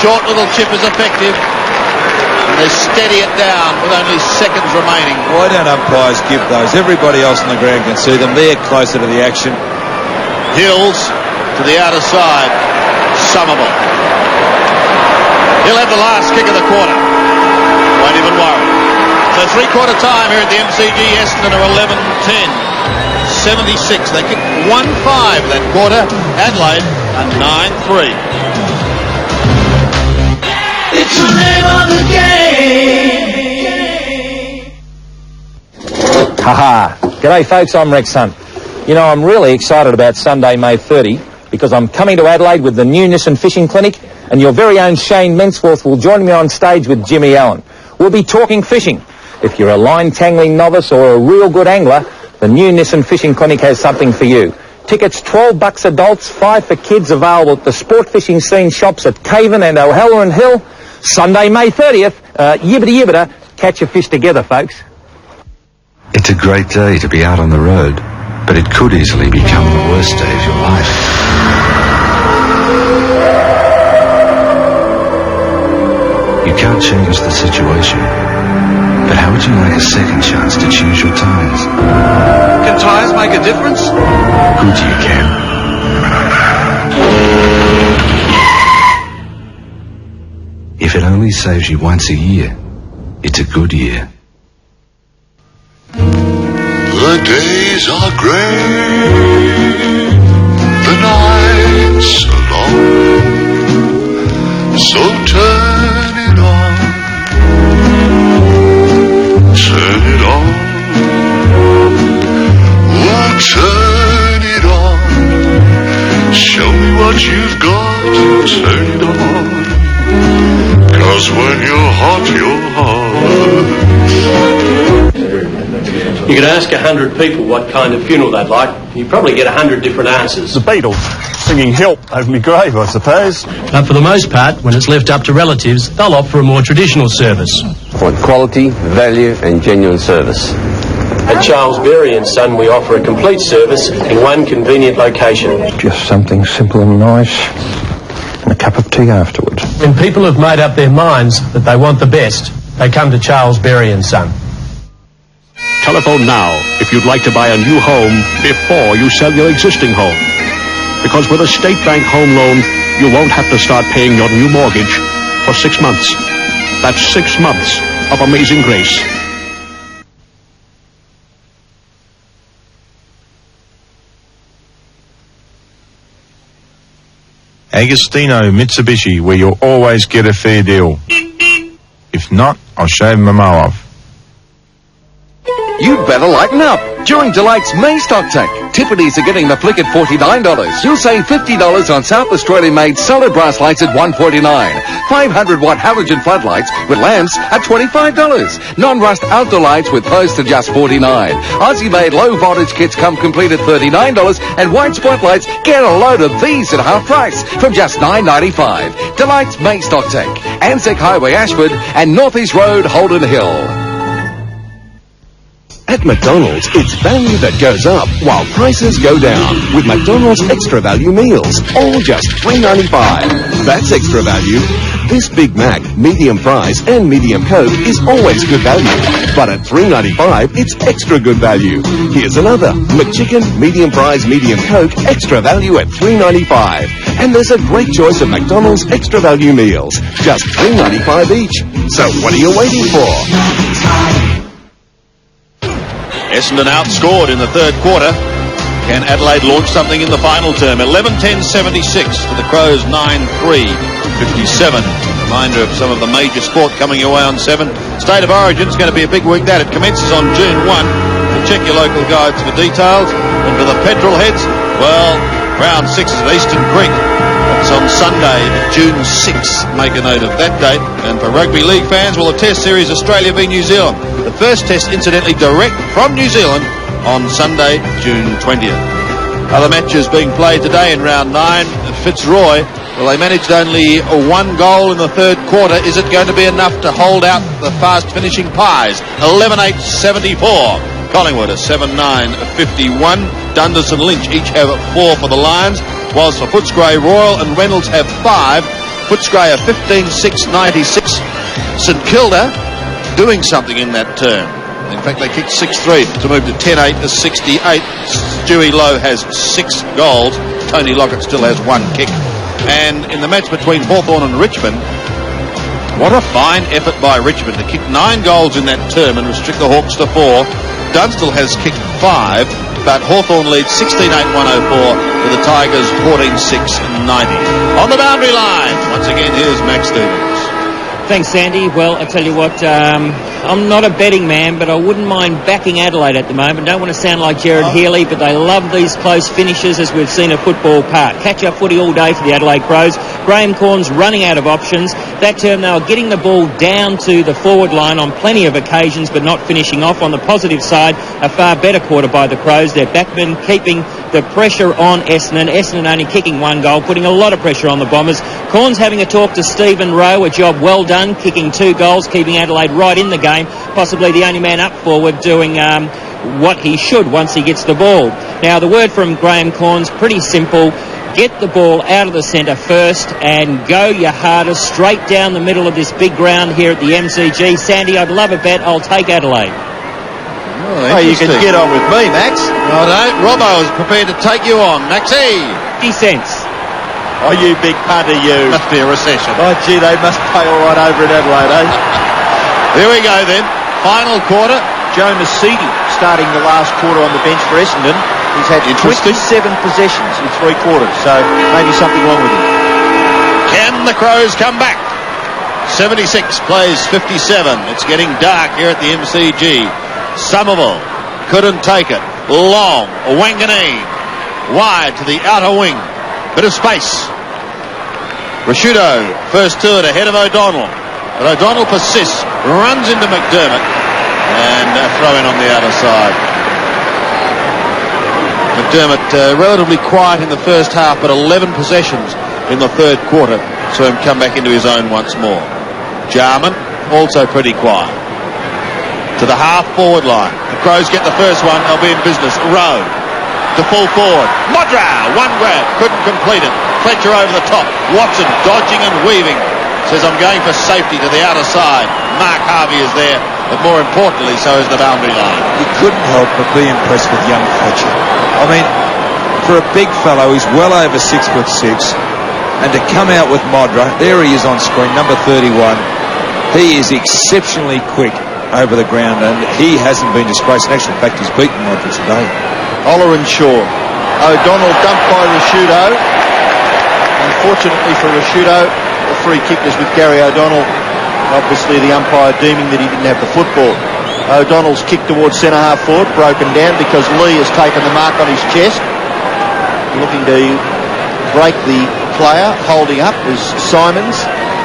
Speaker 1: Short little chip is effective. And they steady it down with only seconds remaining.
Speaker 2: Why don't umpires give those? Everybody else on the ground can see them. They're closer to the action.
Speaker 1: Hills to the outer side. Somerville. He'll have the last kick of the quarter. Won't even worry. So three-quarter time here at the MCG. Essendon are 11-10. 76. They kicked 1-5 that quarter. Adelaide are 9-3.
Speaker 14: It's the name of the game.
Speaker 6: Haha. G'day folks, I'm Rex Hunt. You know, I'm really excited about Sunday, May 30, because I'm coming to Adelaide with the new Nissan Fishing Clinic, and your very own Shane Mensworth will join me on stage with Jimmy Allen. We'll be talking fishing. If you're a line-tangling novice or a real good angler, the new Nissan Fishing Clinic has something for you. Tickets $12 adults, $5 for kids, available at the sport fishing scene shops at Cavan and O'Halloran Hill. Sunday, May 30th, yibbida, catch a fish together, folks.
Speaker 9: It's a great day to be out on the road, but it could easily become the worst day of your life. You can't change the situation, But how would you like a second chance to choose your tyres?
Speaker 11: Can tyres make a difference?
Speaker 9: Good you can. If it only saves you once a year, it's a good year.
Speaker 7: The days are grey, the nights are long, so turn it on, turn it on, oh turn it on, show me what you've got, turn it on, 'cause when you're hot, you're hot.
Speaker 8: You could ask 100 people what kind of funeral they'd like. You'd probably get 100 different answers.
Speaker 10: The Beatles singing Help over my grave, I suppose.
Speaker 8: But for the most part, when it's left up to relatives, they'll opt for a more traditional service.
Speaker 24: Want quality, value and genuine service.
Speaker 8: At Charles Berry and Son, we offer a complete service in one convenient location.
Speaker 10: Just something simple and nice, and a cup of tea afterwards.
Speaker 8: When people have made up their minds that they want the best, they come to Charles Berry and Son.
Speaker 11: Telephone now if you'd like to buy a new home before you sell your existing home. Because with a State Bank home loan, you won't have to start paying your new mortgage for 6 months. That's 6 months of amazing grace.
Speaker 25: Agostino Mitsubishi, where you'll always get a fair deal. If not, I'll shave my mow off.
Speaker 26: You'd better lighten up. During Delight's May stock take, Tiffany's are getting the flick at $49. You'll save $50 on South Australian-made solid brass lights at $149. 500-watt halogen floodlights with lamps at $25. Non-rust outdoor lights with posts at just $49. Aussie-made low-voltage kits come complete at $39. And white spotlights, get a load of these at half price from just $9.95. Delight's May stock take. Anzac Highway, Ashford, and North East Road, Holden Hill.
Speaker 15: At McDonald's, it's value that goes up while prices go down with McDonald's Extra Value Meals, all just $3.95. That's extra value. This Big Mac, medium fries and medium Coke is always good value. But at $3.95, it's extra good value. Here's another. McChicken, medium fries, medium Coke, extra value at $3.95. And there's a great choice of McDonald's Extra Value Meals, just $3.95 each. So what are you waiting for?
Speaker 1: Essendon outscored in the third quarter. Can Adelaide launch something in the final term? 11-10-76 to the Crows, 9-3-57. Reminder of some of the major sport coming your way on 7. State of Origin is going to be a big week that. It commences on June 1. So check your local guides for details. And for the petrol heads, well, round 6 is at Eastern Creek. It's on Sunday, June 6. Make a note of that date. And for rugby league fans, well, the Test Series Australia v New Zealand. The first test, incidentally, direct from New Zealand on Sunday, June 20th. Other matches being played today in round 9. Fitzroy, well, they managed only 1 goal in the third quarter. Is it going to be enough to hold out the fast-finishing Pies? 11-8-74. Collingwood a 7-9-51. Dundas and Lynch each have 4 for the Lions, whilst for Footscray, Royal and Reynolds have 5. Footscray a 15-6-96. St Kilda doing something in that term. In fact, they kicked 6-3 to move to 10-8-68. Stewie Lowe has 6 goals. Tony Lockett still has 1 kick. And in the match between Hawthorn and Richmond, what a fine effort by Richmond to kick 9 goals in that term and restrict the Hawks to 4. Dunstall has kicked 5, but Hawthorn leads 16-8-104 with the Tigers 14-6-90. On the boundary line, once again, here's Max Stevens.
Speaker 13: Thanks, Sandy. Well, I tell you what, I'm not a betting man, but I wouldn't mind backing Adelaide at the moment. Don't want to sound like Gerard Healy, but they love these close finishes, as we've seen at Football Park. Catch-up footy all day for the Adelaide Crows. Graham Corn's running out of options. That term, they were getting the ball down to the forward line on plenty of occasions, but not finishing off. On the positive side, a far better quarter by the Crows. Their backmen keeping the pressure on Essendon. Essendon only kicking 1 goal, putting a lot of pressure on the Bombers. Corn's having a talk to Stephen Rowe, a job well done, kicking 2 goals, keeping Adelaide right in the game, possibly the only man up forward doing what he should once he gets the ball. Now, the word from Graham Corn's pretty simple. get the ball out of the centre first and go your hardest straight down the middle of this big ground here at the MCG. Sandy, I'd love a bet. I'll take Adelaide.
Speaker 3: Oh, you can get on with me, Max.
Speaker 1: Righto, Robbo is prepared to take you on. Maxie.
Speaker 13: 50 cents.
Speaker 3: Oh, you big punter, you.
Speaker 1: Must be a recession.
Speaker 3: Oh, gee, they must pay all right over in Adelaide, eh?
Speaker 1: Here we go then. Final quarter.
Speaker 3: Joe Masidi starting the last quarter on the bench for Essendon. He's had 27 possessions in 3 quarters, so maybe something wrong with him.
Speaker 1: Can the Crows come back? 76 plays 57. It's getting dark here at the MCG. Somerville couldn't take it. Long, Wanganeen wide to the outer wing. Bit of space. Rashudo first to it ahead of O'Donnell. But O'Donnell persists, runs into McDermott, and a throw in on the outer side. McDermott relatively quiet in the first half, but 11 possessions in the third quarter, so him come back into his own once more. Jarman also pretty quiet. To the half-forward line. The Crows get the first one. They'll be in business. Rowe to full forward. Modra, one grab. Couldn't complete it. Fletcher over the top. Watson dodging and weaving. Says, I'm going for safety to the outer side. Mark Harvey is there, but more importantly, so is the boundary line.
Speaker 2: You couldn't help but be impressed with young Fletcher. I mean, for a big fellow, he's well over 6'6", and to come out with Modra, there he is on screen, number 31. He is exceptionally quick over the ground, and he hasn't been disgraced. In actual fact, he's beaten Modra today.
Speaker 3: Oller and Shaw. O'Donnell dumped by Rashudo. Unfortunately for Rashudo, the free kick was with Gary O'Donnell. Obviously the umpire deeming that he didn't have the football. O'Donnell's kick towards centre half forward, broken down because Lee has taken the mark on his chest. Looking to break the player. Holding up is Simons.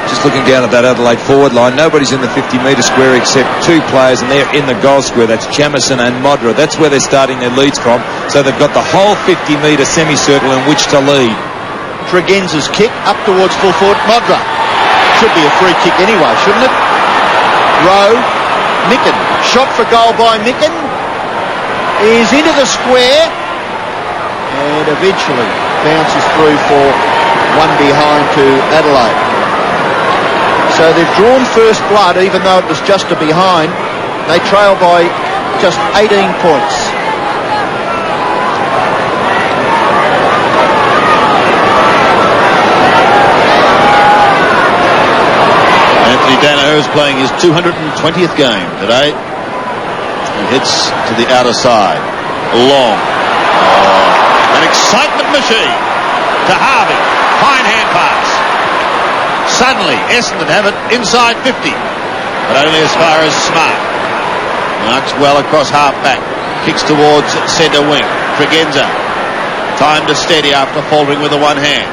Speaker 2: Just looking down at that Adelaide forward line, nobody's in the 50-metre square except 2 players, and they're in the goal square. That's Jamison and Modra. That's where they're starting their leads from. So they've got the whole 50-metre semicircle in which to lead.
Speaker 3: Tregenza's kick up towards full forward. Modra. Should be a free kick anyway, shouldn't it? Rowe. Micken. Shot for goal by Micken. Is into the square. And eventually bounces through for one behind to Adelaide. So they've drawn first blood, even though it was just a behind. They trail by just 18 points.
Speaker 1: Anthony Danaher is playing his 220th game today. He hits to the outer side. Long. An excitement machine to Harvey. Fine hand pass. Suddenly, Essendon have it inside 50, but only as far as Smart. Marks well across half-back. Kicks towards centre wing. Tregenza. Time to steady after faltering with the one hand.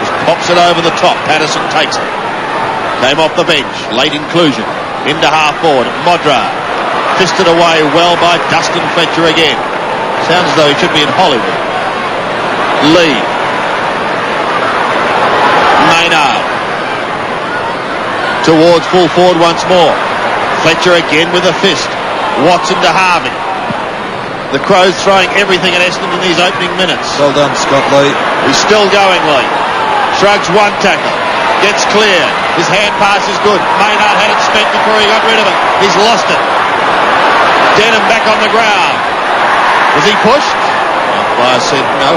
Speaker 1: Just pops it over the top. Patterson takes it. Came off the bench. Late inclusion. Into half-forward. Modra. Fisted away well by Dustin Fletcher again. Sounds as though he should be in Hollywood. Lee. Maynard. Towards full forward once more. Fletcher again with a fist. Watson to Harvey. The Crows throwing everything at Essendon in these opening minutes.
Speaker 2: Well done, Scott Lee.
Speaker 1: He's still going, Lee. Shrugs one tackle. Gets clear. His hand pass is good. Maynard had it spent before he got rid of it. He's lost it. Denham back on the ground. Was he pushed? The umpire said no.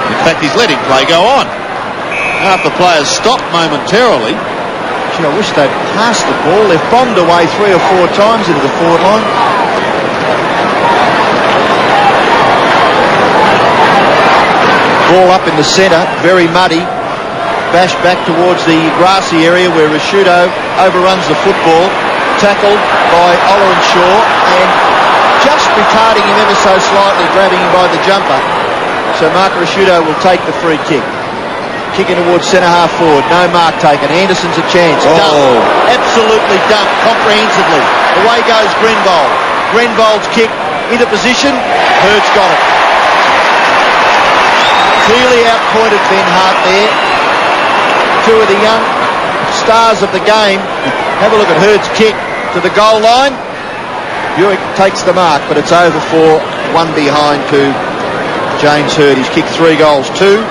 Speaker 1: In fact, he's letting play go on. After players stopped momentarily.
Speaker 3: Gee, I wish they'd passed the ball. They've bombed away 3 or 4 times into the forward line. Ball up in the centre, very muddy. Bash back towards the grassy area where Rashudo overruns the football. Tackled by Oller and Shaw, and just retarding him ever so slightly, grabbing him by the jumper. So Mark Rashudo will take the free kick. Kicking towards centre half forward. No mark taken. Anderson's a chance. Dumped. Absolutely dumped. Comprehensively. Away goes Grenvold. Grenvold's kick into position. Hurd's got it. Clearly outpointed Ben Hart there. 2 of the young stars of the game. Have a look at Hurd's kick to the goal line. Buick takes the mark, but it's over for one behind to James Hurd, he's kicked 3 goals too.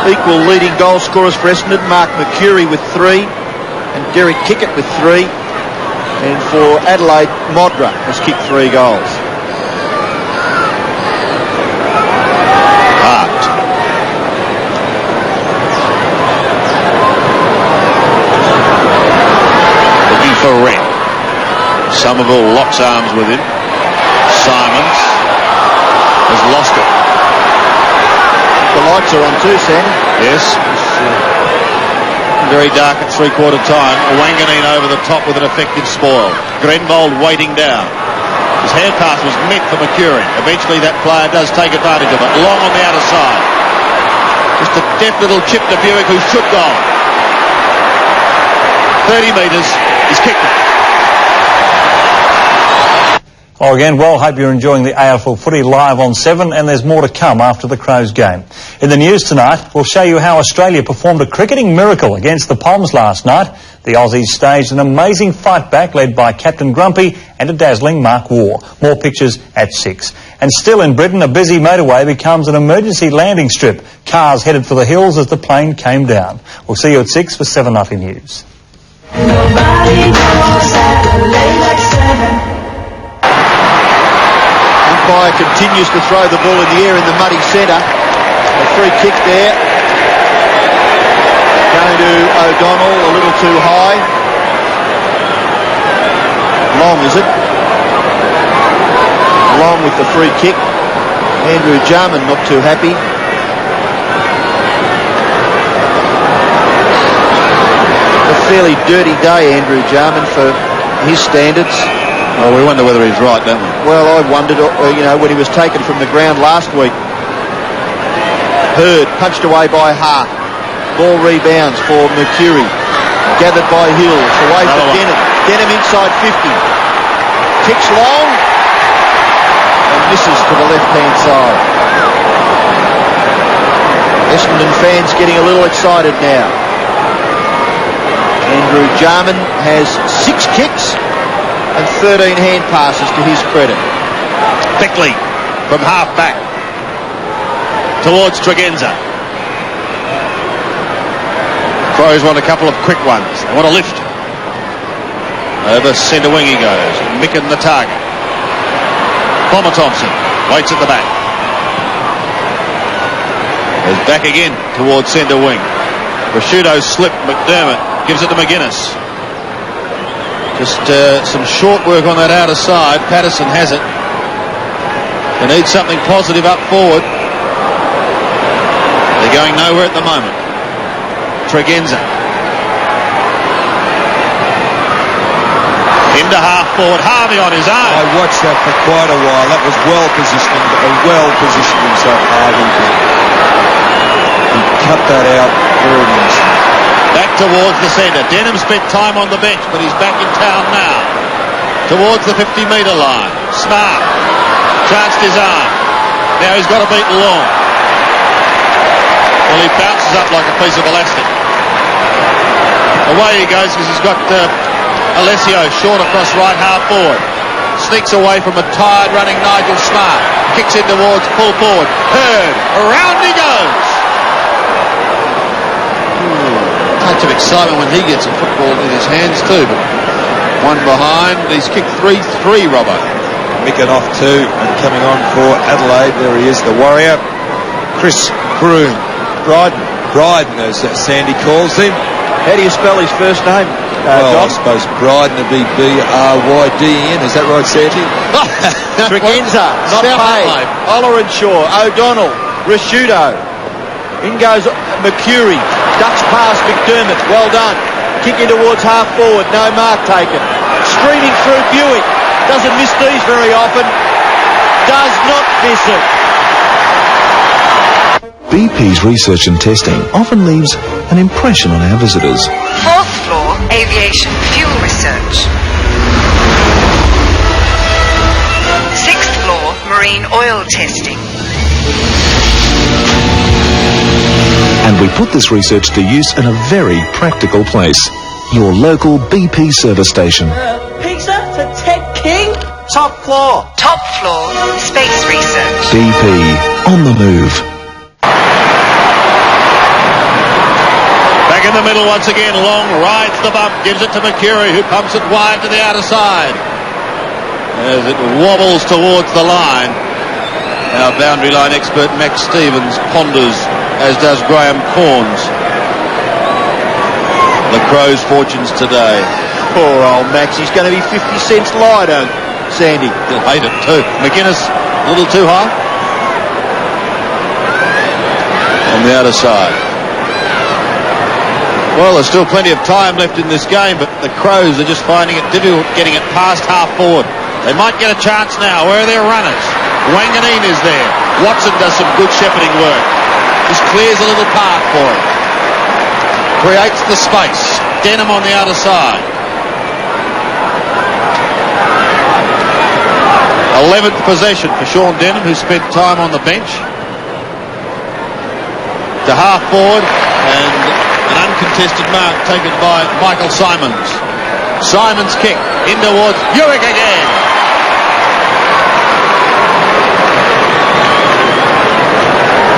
Speaker 3: Equal leading goal scorers for Essendon, Mark Mercury with 3 and Derek Kickett with 3. And for Adelaide, Modra has kicked 3 goals.
Speaker 1: Hart. Looking for Rett. Somerville locks arms with him. Simons has lost it.
Speaker 3: The lights are on too, Sam.
Speaker 1: Yes. Very dark at three-quarter time. Wanganeen over the top with an effective spoil. Grenvold waiting down. His hand pass was met for Mercury. Eventually that player does take advantage of it. Long on the outer side. Just a deft little chip to Buick, who should go. 30 metres. He's kicked it.
Speaker 4: Well, again, hope you're enjoying the AFL footy live on 7, and there's more to come after the Crows game. In the news tonight, we'll show you how Australia performed a cricketing miracle against the Poms last night. The Aussies staged an amazing fight back led by Captain Grumpy and a dazzling Mark Waugh. More pictures at 6. And still in Britain, a busy motorway becomes an emergency landing strip. Cars headed for the hills as the plane came down. We'll see you at 6 for 7 Nutty News.
Speaker 14: Nobody knows Adelaide like 7.
Speaker 3: Umpire continues to throw the ball in the air in the muddy centre. A free kick there. Going to O'Donnell, a little too high. Long, is it? Long with the free kick. Andrew Jarman not too happy. A fairly dirty day, Andrew Jarman, for his standards.
Speaker 1: Well, we wonder whether he's right, don't we?
Speaker 3: Well, I wondered, when he was taken from the ground last week. Hurd punched away by Hart. Ball rebounds for Mercury. Gathered by Hills. Away for Denham. Denham inside 50. Kicks long. And misses to the left-hand side. Essendon fans getting a little excited now. Andrew Jarman has 6 kicks and 13 hand passes to his credit.
Speaker 1: Bickley from half back towards Tregenza. Crows want a couple of quick ones. They want a lift. Over centre wing he goes. Micken the target. Bomber Thompson waits at the back. Goes back again towards centre wing. Prosciutto slipped. McDermott gives it to McGuinness. Just some short work on that outer side. Patterson has it. They need something positive up forward. They're going nowhere at the moment. Tregenza. Into half forward. Harvey on his own.
Speaker 2: I watched that for quite a while. That was well positioned himself, Harvey. He cut that out very nicely.
Speaker 1: Back towards the centre. Denham spent time on the bench, but he's back in town now. Towards the 50-metre line. Smart. Chanced his arm. Now he's got to beat Long. Well, he bounces up like a piece of elastic. Away he goes because he's got Alessio short across right half forward. Sneaks away from a tired running Nigel Smart. Kicks in towards full forward. Hurd. Around he goes. Touch of excitement when he gets a football in his hands too, but one behind. He's kicked 3-3, Robbo.
Speaker 2: Micken off 2 and coming on for Adelaide. There he is, the warrior. Chris Broom. Bryden, as Sandy calls him.
Speaker 3: How do you spell his first name?
Speaker 2: I suppose Bryden would be B-R-Y-D-N. Is that right, Sandy?
Speaker 3: Tregenza, not paid. Oller and Shaw, O'Donnell, Prosciutto. In goes Mercury. Ducks past McDermott. Well done. Kicking towards half forward. No mark taken. Streaming through Buick. Doesn't miss these very often. Does not miss it.
Speaker 5: BP's research and testing often leaves an impression on our visitors.
Speaker 16: 4th floor, aviation fuel research. 6th floor, marine oil testing.
Speaker 5: And we put this research to use in a very practical place. Your local BP service station.
Speaker 14: Pizza for Ted King? Top floor.
Speaker 16: Top floor, space research.
Speaker 5: BP. on the move.
Speaker 1: Back in the middle once again. Long rides the bump, gives it to Mercury, who pumps it wide to the outer side. As it wobbles towards the line, our boundary line expert Max Stevens ponders, as does Graham Corns, the Crows' fortunes today.
Speaker 3: Poor old Max, he's going to be 50 cents lighter, Sandy.
Speaker 1: He'll hate it too. McGuinness, a little too high. On the outer side. Well, there's still plenty of time left in this game, but the Crows are just finding it difficult getting it past half forward. They might get a chance now. Where are their runners? Wanganeen is there. Watson does some good shepherding work. Just clears a little path for him. Creates the space. Denham on the outer side. 11th possession for Sean Denham, who spent time on the bench. To half forward, and an uncontested mark taken by Michael Simons. Simons kick in towards Hewick again.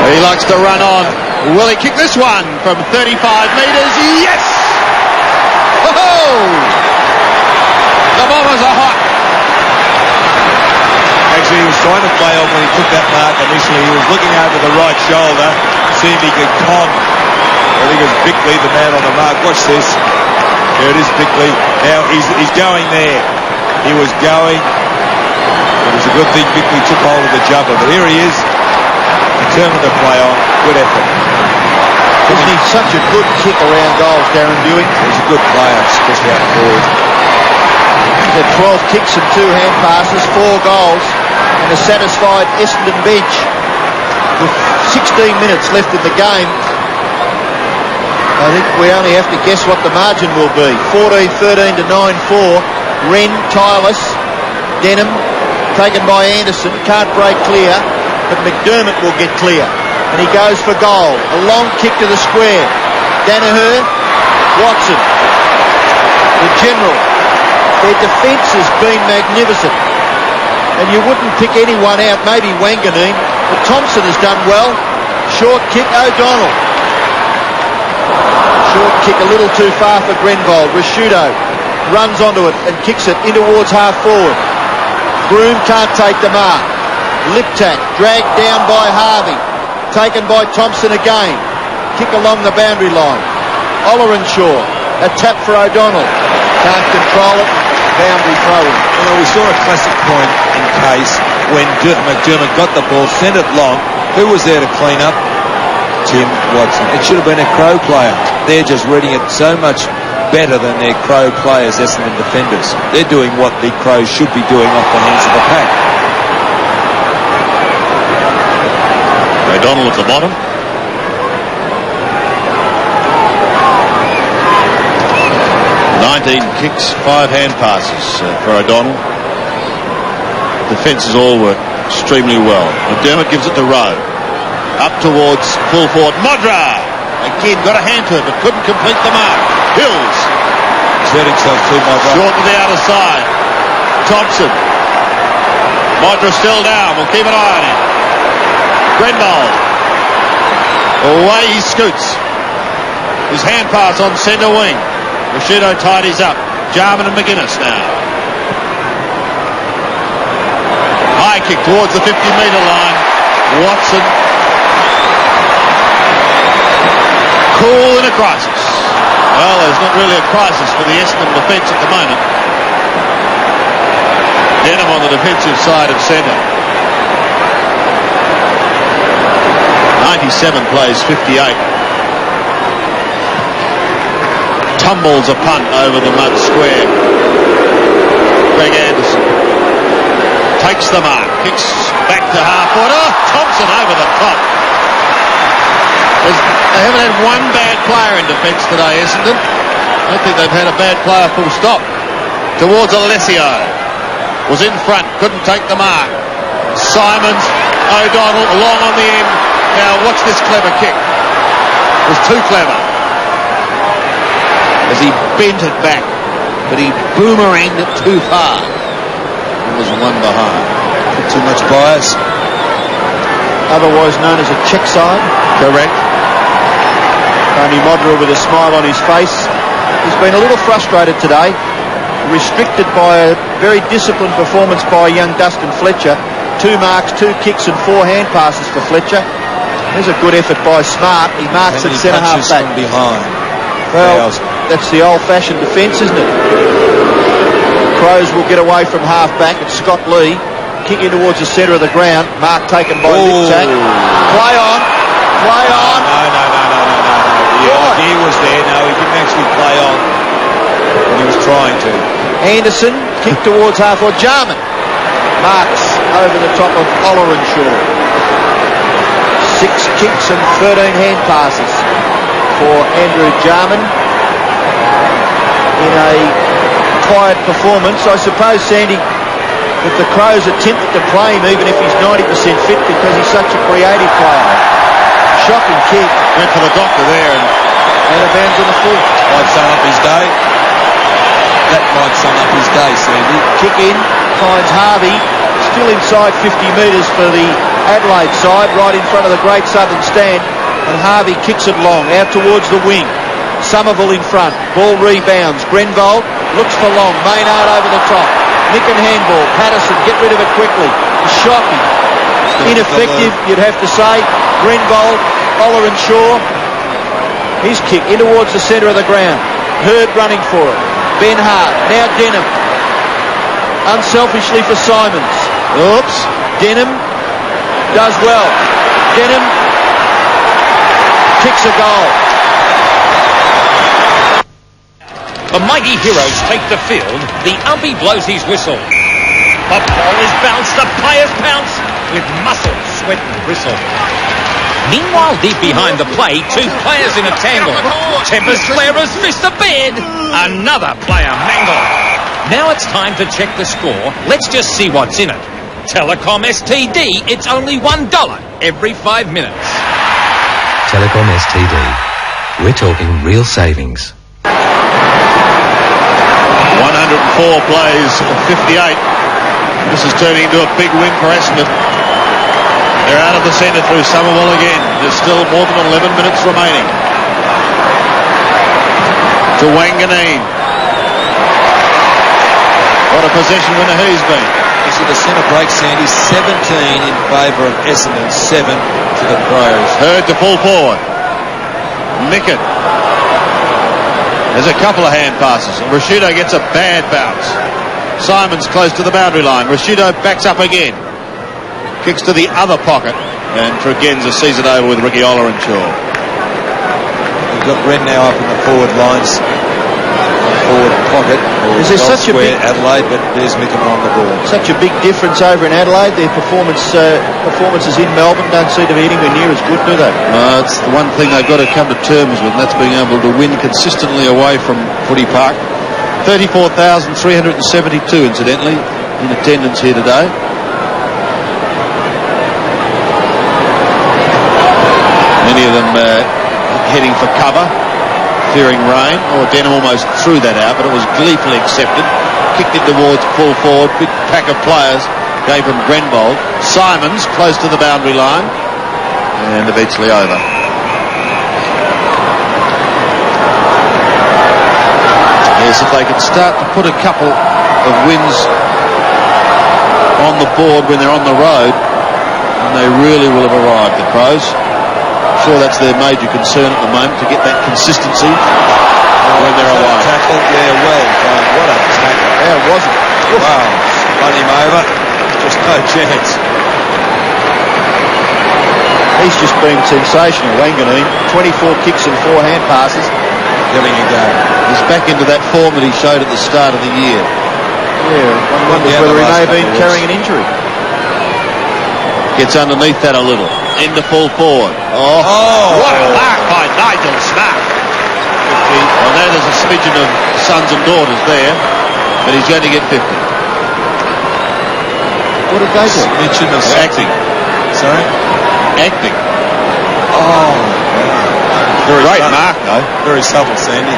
Speaker 1: He likes to run on. Will he kick this one from 35 metres? Yes! Oh! The Bombers are hot.
Speaker 2: Actually, he was trying to play on when he took that mark initially. He was looking over the right shoulder, see if he could con. I think it was Bickley, the man on the mark. Watch this. There it is, Bickley. Now he's going there. He was going. It was a good thing Bickley took hold of the jumper, but here he is. Determined to play on. Good effort.
Speaker 3: Isn't he such a good kick around goals, Darren Buick?
Speaker 2: He's a good player, especially out forward.
Speaker 3: He's had 12 kicks and 2 hand passes, 4 goals, and a satisfied Essendon bench. With 16 minutes left in the game, I think we only have to guess what the margin will be. 14-13 to 9-4. Wren, Tylus, Denham, taken by Anderson, can't break clear, but McDermott will get clear. And he goes for goal. A long kick to the square. Danaher, Watson, the general. Their defence has been magnificent. And you wouldn't pick anyone out, maybe Wanganeen, but Thompson has done well. Short kick, O'Donnell. Short kick a little too far for Grenvold. Rashudo runs onto it and kicks it in towards half forward. Broome can't take the mark. Liptak dragged down by Harvey. Taken by Thompson again. Kick along the boundary line. Ollerenshaw, a tap for O'Donnell. Can't control it. Boundary throw-in.
Speaker 2: Well, we saw a classic point in case when McDermott got the ball, sent it long. Who was there to clean up? Tim Watson. It should have been a Crow player. They're just reading it so much better than their Crow players, Essendon defenders. They're doing what the Crows should be doing off the hands of the pack.
Speaker 1: O'Donnell at the bottom. 19 kicks, 5 hand passes for O'Donnell. Defences all work extremely well. McDermott gives it to Rowe. Up towards full forward. Modra! Again, got a hand to it, but couldn't complete the mark. Hills.
Speaker 2: He's hurt himself too, Modra.
Speaker 1: Short to the outer side. Thompson. Modra still down. We'll keep an eye on him. Grenvold. Away he scoots. His hand pass on centre wing. Rashudo tidies up. Jarman and McGuinness now. High kick towards the 50-metre line. Watson. Cool in a crisis. Well, there's not really a crisis for the Essendon defence at the moment. Denham on the defensive side of centre. 97 plays 58. Tumbles a punt over the mud square. Greg Anderson takes the mark, kicks back to half forward. Oh, Thompson over the top. They haven't had one bad player in defence today, Essendon. I don't think they've had a bad player full stop. Towards Alessio. Was in front, couldn't take the mark. Simons, O'Donnell, long on the end. Now watch this clever kick. It was too clever. As he bent it back, but he boomeranged it too far. It was one behind.
Speaker 2: Too much bias.
Speaker 3: otherwise known as a check side.
Speaker 1: Correct.
Speaker 3: Tony Modra with a smile on his face. He's been a little frustrated today, restricted by a very disciplined performance by young Dustin Fletcher. 2 marks, 2 kicks and 4 hand passes for Fletcher. There's a good effort by Smart. He marks at centre half back.
Speaker 2: From behind.
Speaker 3: Well, that's the old-fashioned defence, isn't it? Crows will get away from half back. It's Scott Lee kicking towards the centre of the ground. Mark taken by Liptak. Play on. Play on.
Speaker 2: No. The idea was there. No, he didn't actually play on. And he was trying to.
Speaker 3: Anderson kick towards half or Jarman. Marks over the top of Ollerenshaw. 6 kicks and 13 hand passes for Andrew Jarman in a quiet performance. I suppose, Sandy, that the Crows are tempted to play him even if he's 90% fit because he's such a creative player. Shocking kick.
Speaker 1: Went for the doctor there and
Speaker 3: out of bounds on the full.
Speaker 2: Might sum up his day. That might sum up his day, Sandy.
Speaker 3: Kick in, finds Harvey, still inside 50 metres for the Adelaide side, right in front of the Great Southern Stand, and Harvey kicks it long, out towards the wing. Somerville in front, ball rebounds, Grenvold looks for Long, Maynard over the top, nick and handball, Patterson, get rid of it quickly, shocking, ineffective, you'd have to say. Grenvold, Ollerenshaw, his kick in towards the centre of the ground, Hurd running for it, Ben Hart, now Denham, unselfishly for Simons, oops, Denham does well, Denham kicks a goal.
Speaker 17: The mighty heroes take the field. The umpy blows his whistle. The ball is bounced. The players pounce with muscle, sweat and bristle. Meanwhile, deep behind the play, 2 players in a tangle. Tempers, flarers, fist the bed. Another player mangled. Now it's time to check the score. Let's just see what's in it. Telecom STD, it's only $1 every 5 minutes.
Speaker 9: Telecom STD. We're talking real savings.
Speaker 1: 104 plays, 58. This is turning into a big win for Essendon. They're out of the centre through Somerville again. There's still more than 11 minutes remaining. To Wanganeen. What a possession winner he's been.
Speaker 2: This is the centre break, Sandy. 17 in favour of Essendon, 7 to the Crows.
Speaker 1: Hurd to pull forward. Mickett. There's a couple of hand passes. Rashido gets a bad bounce. Simon's close to the boundary line. Rashido backs up again. Kicks to the other pocket. And Tregenza sees it over with Ricky Ollerenshaw.
Speaker 2: We've got Wren now up in the forward lines. Forward pocket.
Speaker 3: Is there such a big
Speaker 2: Adelaide, but there's Mickham on the ball.
Speaker 3: Such a big difference over in Adelaide. Their performances in Melbourne don't seem to be anywhere near as good, do they?
Speaker 1: No, it's the one thing they've got to come to terms with, and that's being able to win consistently away from Footy Park. 34,372, incidentally, in attendance here today. Many of them heading for cover, fearing rain. Denham almost threw that out, but it was gleefully accepted. Kicked it towards full forward. Big pack of players came from Grenvold. Simons close to the boundary line, and eventually over. Yes, if they could start to put a couple of wins on the board when they're on the road, then they really will have arrived, the Crows. Sure, that's their major concern at the moment, to get that consistency when they're away.
Speaker 2: Tackle, yeah, well done. What a tackle.
Speaker 3: How was it?
Speaker 2: Wow, spun him over. Just no chance.
Speaker 3: He's just been sensational, Wanganeen. 24 kicks and 4 hand passes.
Speaker 2: Having a go.
Speaker 1: He's back into that form that he showed at the start of the year.
Speaker 3: Yeah, one wonders whether he may have been carrying an injury.
Speaker 1: Gets underneath that a little. Into full forward.
Speaker 17: What a mark by Nigel Smart.
Speaker 1: Well, now there's a smidgen of sons and daughters there, but he's going to get 50.
Speaker 3: What did they do?
Speaker 2: Smidgen of
Speaker 1: acting.
Speaker 2: Sorry?
Speaker 1: Acting.
Speaker 2: Oh,
Speaker 1: very great mark, though.
Speaker 2: Very subtle, Sandy.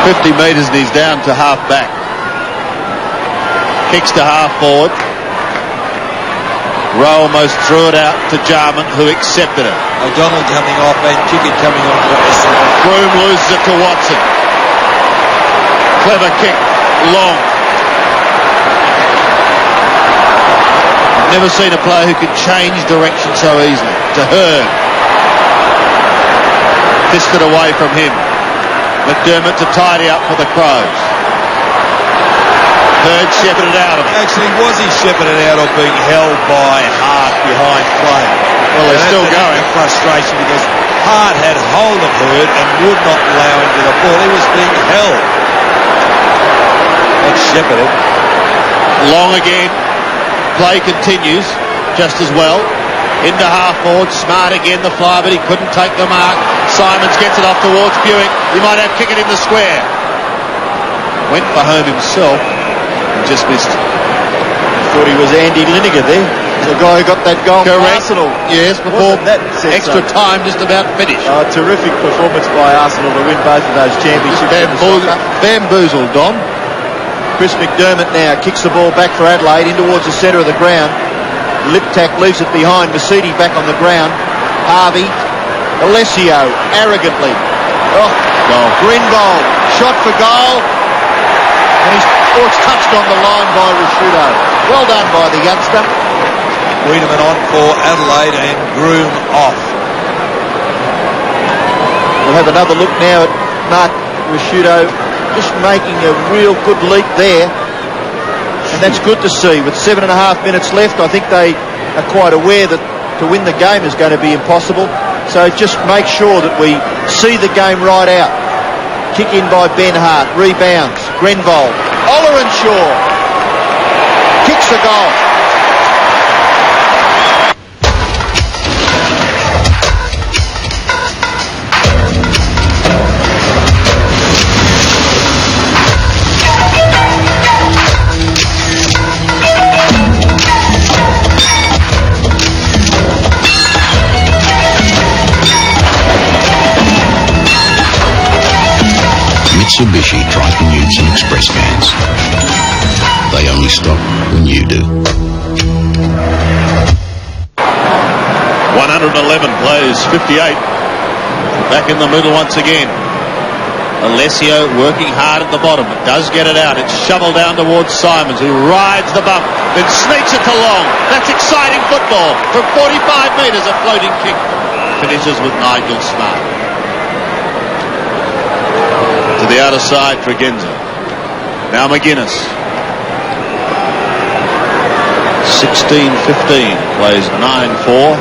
Speaker 1: 50 metres and he's down to half back. Kicks to half forward. Rowe almost threw it out to Jarman, who accepted it.
Speaker 2: O'Donnell coming off and Kickett coming on for Essendon.
Speaker 1: Groom loses it to Watson. Clever kick, long. I've never seen a player who could change direction so easily. To Hurd. Fisted away from him. McDermott to tidy up for the Crows. Hurd shepherded out of it.
Speaker 2: Actually, was he shepherded out or being held by Hart behind play?
Speaker 1: Well, they're still going.
Speaker 2: Frustration because Hart had hold of Hurd and would not allow him to the ball. He was being held. Not shepherded.
Speaker 1: Long again. Play continues just as well. Into half forward. Smart again, the fly, but he couldn't take the mark. Simons gets it off towards Buick. He might have kicked it in the square. Went for home himself. Just missed.
Speaker 3: Thought he was Andy Lineker there, the guy who got that goal for Arsenal.
Speaker 1: Yes, before
Speaker 3: that
Speaker 1: extra time just about finished.
Speaker 3: Terrific performance by Arsenal to win both of those championships.
Speaker 1: Bamboozled, Don.
Speaker 3: Chris McDermott now kicks the ball back for Adelaide in towards the centre of the ground. Liptak leaves it behind. Mercedes back on the ground. Harvey. Alessio arrogantly.
Speaker 1: Goal.
Speaker 3: Gringold shot for goal. And it's touched on the line by Rashudo. Well done by the youngster.
Speaker 2: Wiedemann on for Adelaide and Groom off.
Speaker 3: We'll have another look now at Mark Rashudo just making a real good leap there. And that's good to see. With 7.5 minutes left, I think they are quite aware that to win the game is going to be impossible. So just make sure that we see the game right out. Kick in by Ben Hart. Rebounds. Grenvold. Ollerenshaw. Kicks the goal.
Speaker 18: Mitsubishi Triton Utes and Express vans. They only stop when you do.
Speaker 1: 111 plays 58. Back in the middle once again. Alessio working hard at the bottom. It does get it out. It's shoveled down towards Simons, who rides the bump, then sneaks it to Long. That's exciting football. From 45 metres, a floating kick. Finishes with Nigel Smart. To the outer side for Genza. Now McGuinness. 16-15. Plays 9-4.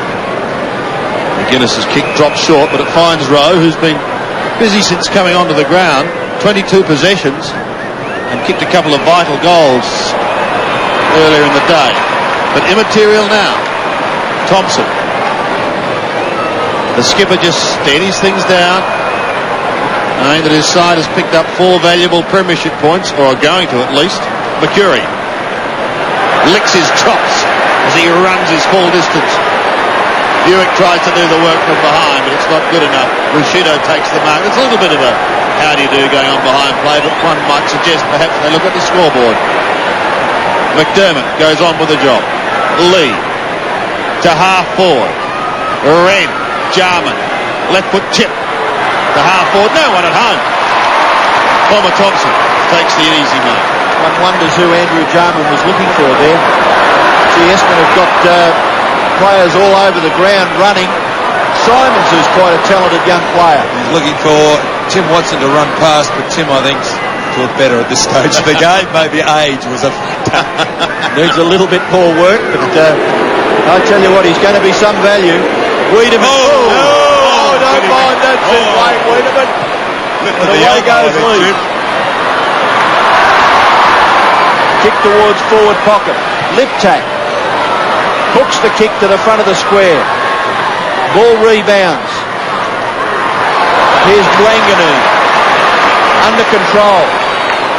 Speaker 1: McGuinness's kick drops short, but it finds Rowe, who's been busy since coming onto the ground. 22 possessions and kicked a couple of vital goals earlier in the day. But immaterial now. Thompson. The skipper just steadies things down, knowing that his side has picked up 4 valuable premiership points, or are going to at least. Mercury licks his chops as he runs his full distance. Buick tries to do the work from behind, but it's not good enough. Rushido takes the mark. There's a little bit of a how-do-you-do going on behind play, but one might suggest perhaps they look at the scoreboard. McDermott goes on with the job. Lee to half forward. Wren, Jarman, left foot chip to half forward. No one at home. Palmer Thompson takes the easy mark.
Speaker 3: One wonders who Andrew Jarman was looking for there. See, Essendon have got players all over the ground running. Simons, who's quite a talented young player.
Speaker 2: He's looking for Tim Watson to run past, but Tim, I think, thought better at this stage of the game. Maybe age was a factor.
Speaker 3: Needs a little bit more work, but I tell you what, he's going to be some value. Wiedemann. Don't mind that too, Wayne Wiedemann. And away goes Lee. Kick towards forward pocket. Lip tack. Hooks the kick to the front of the square. Ball rebounds. Here's Dwanganu. Under control.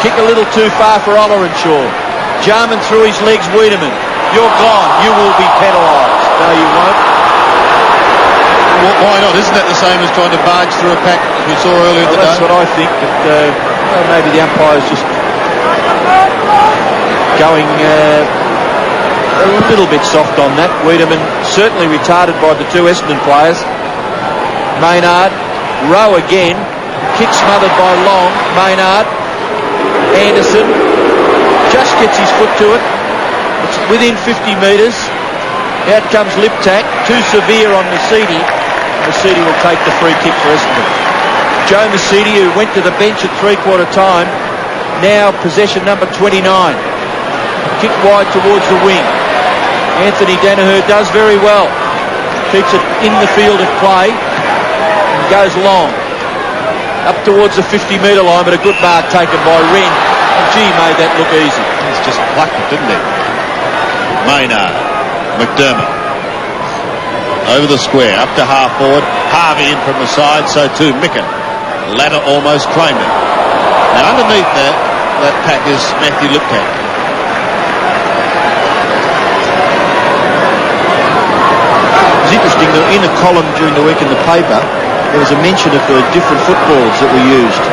Speaker 3: Kick a little too far for Ollerenshaw. Jarman through his legs, Wiedemann. You're gone. You will be penalised. No, you won't.
Speaker 1: Well, why not? Isn't that the same as trying to barge through a pack as we saw earlier in the day?
Speaker 3: That's what I think, but maybe the umpire's just going a little bit soft on that. Wiedemann certainly retarded by the two Essendon players. Maynard, Rowe again, kick smothered by Long. Maynard, Anderson, just gets his foot to it. It's within 50 metres. Out comes Liptak, too severe on Masidi. Masidi will take the free kick for Essendon. Joe Masidi, who went to the bench at three-quarter time, now possession number 29. Kick wide towards the wing. Anthony Danaher does very well. Keeps it in the field of play and goes long. Up towards the 50-metre line, but a good mark taken by Wren. And gee, made that look easy.
Speaker 1: He's just plucked it, didn't he? Maynard, McDermott. Over the square, up to half forward. Harvey in from the side, so too Micken. The latter almost claimed it. Now underneath that pack is Matthew Liptak.
Speaker 3: It's interesting that in a column during the week in the paper, there was a mention of the different footballs that were used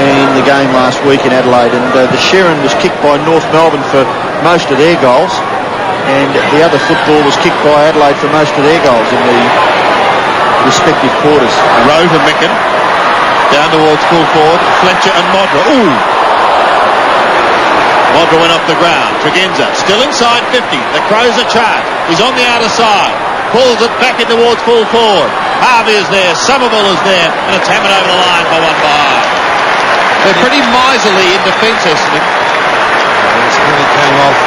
Speaker 3: in the game last week in Adelaide, and the Sherrin was kicked by North Melbourne for most of their goals, and the other football was kicked by Adelaide for most of their goals in the respective quarters.
Speaker 1: Rowe to Micken, down towards full forward, Fletcher and Modra. Ooh! Modra went off the ground. Tregenza still inside 50. The Crows are charged. He's on the outer side. Pulls it back in towards full forward. Harvey is there, Somerville is there, and it's hammered over the line for 1-5. They're pretty miserly in defence, Essendon.
Speaker 2: This nearly came off.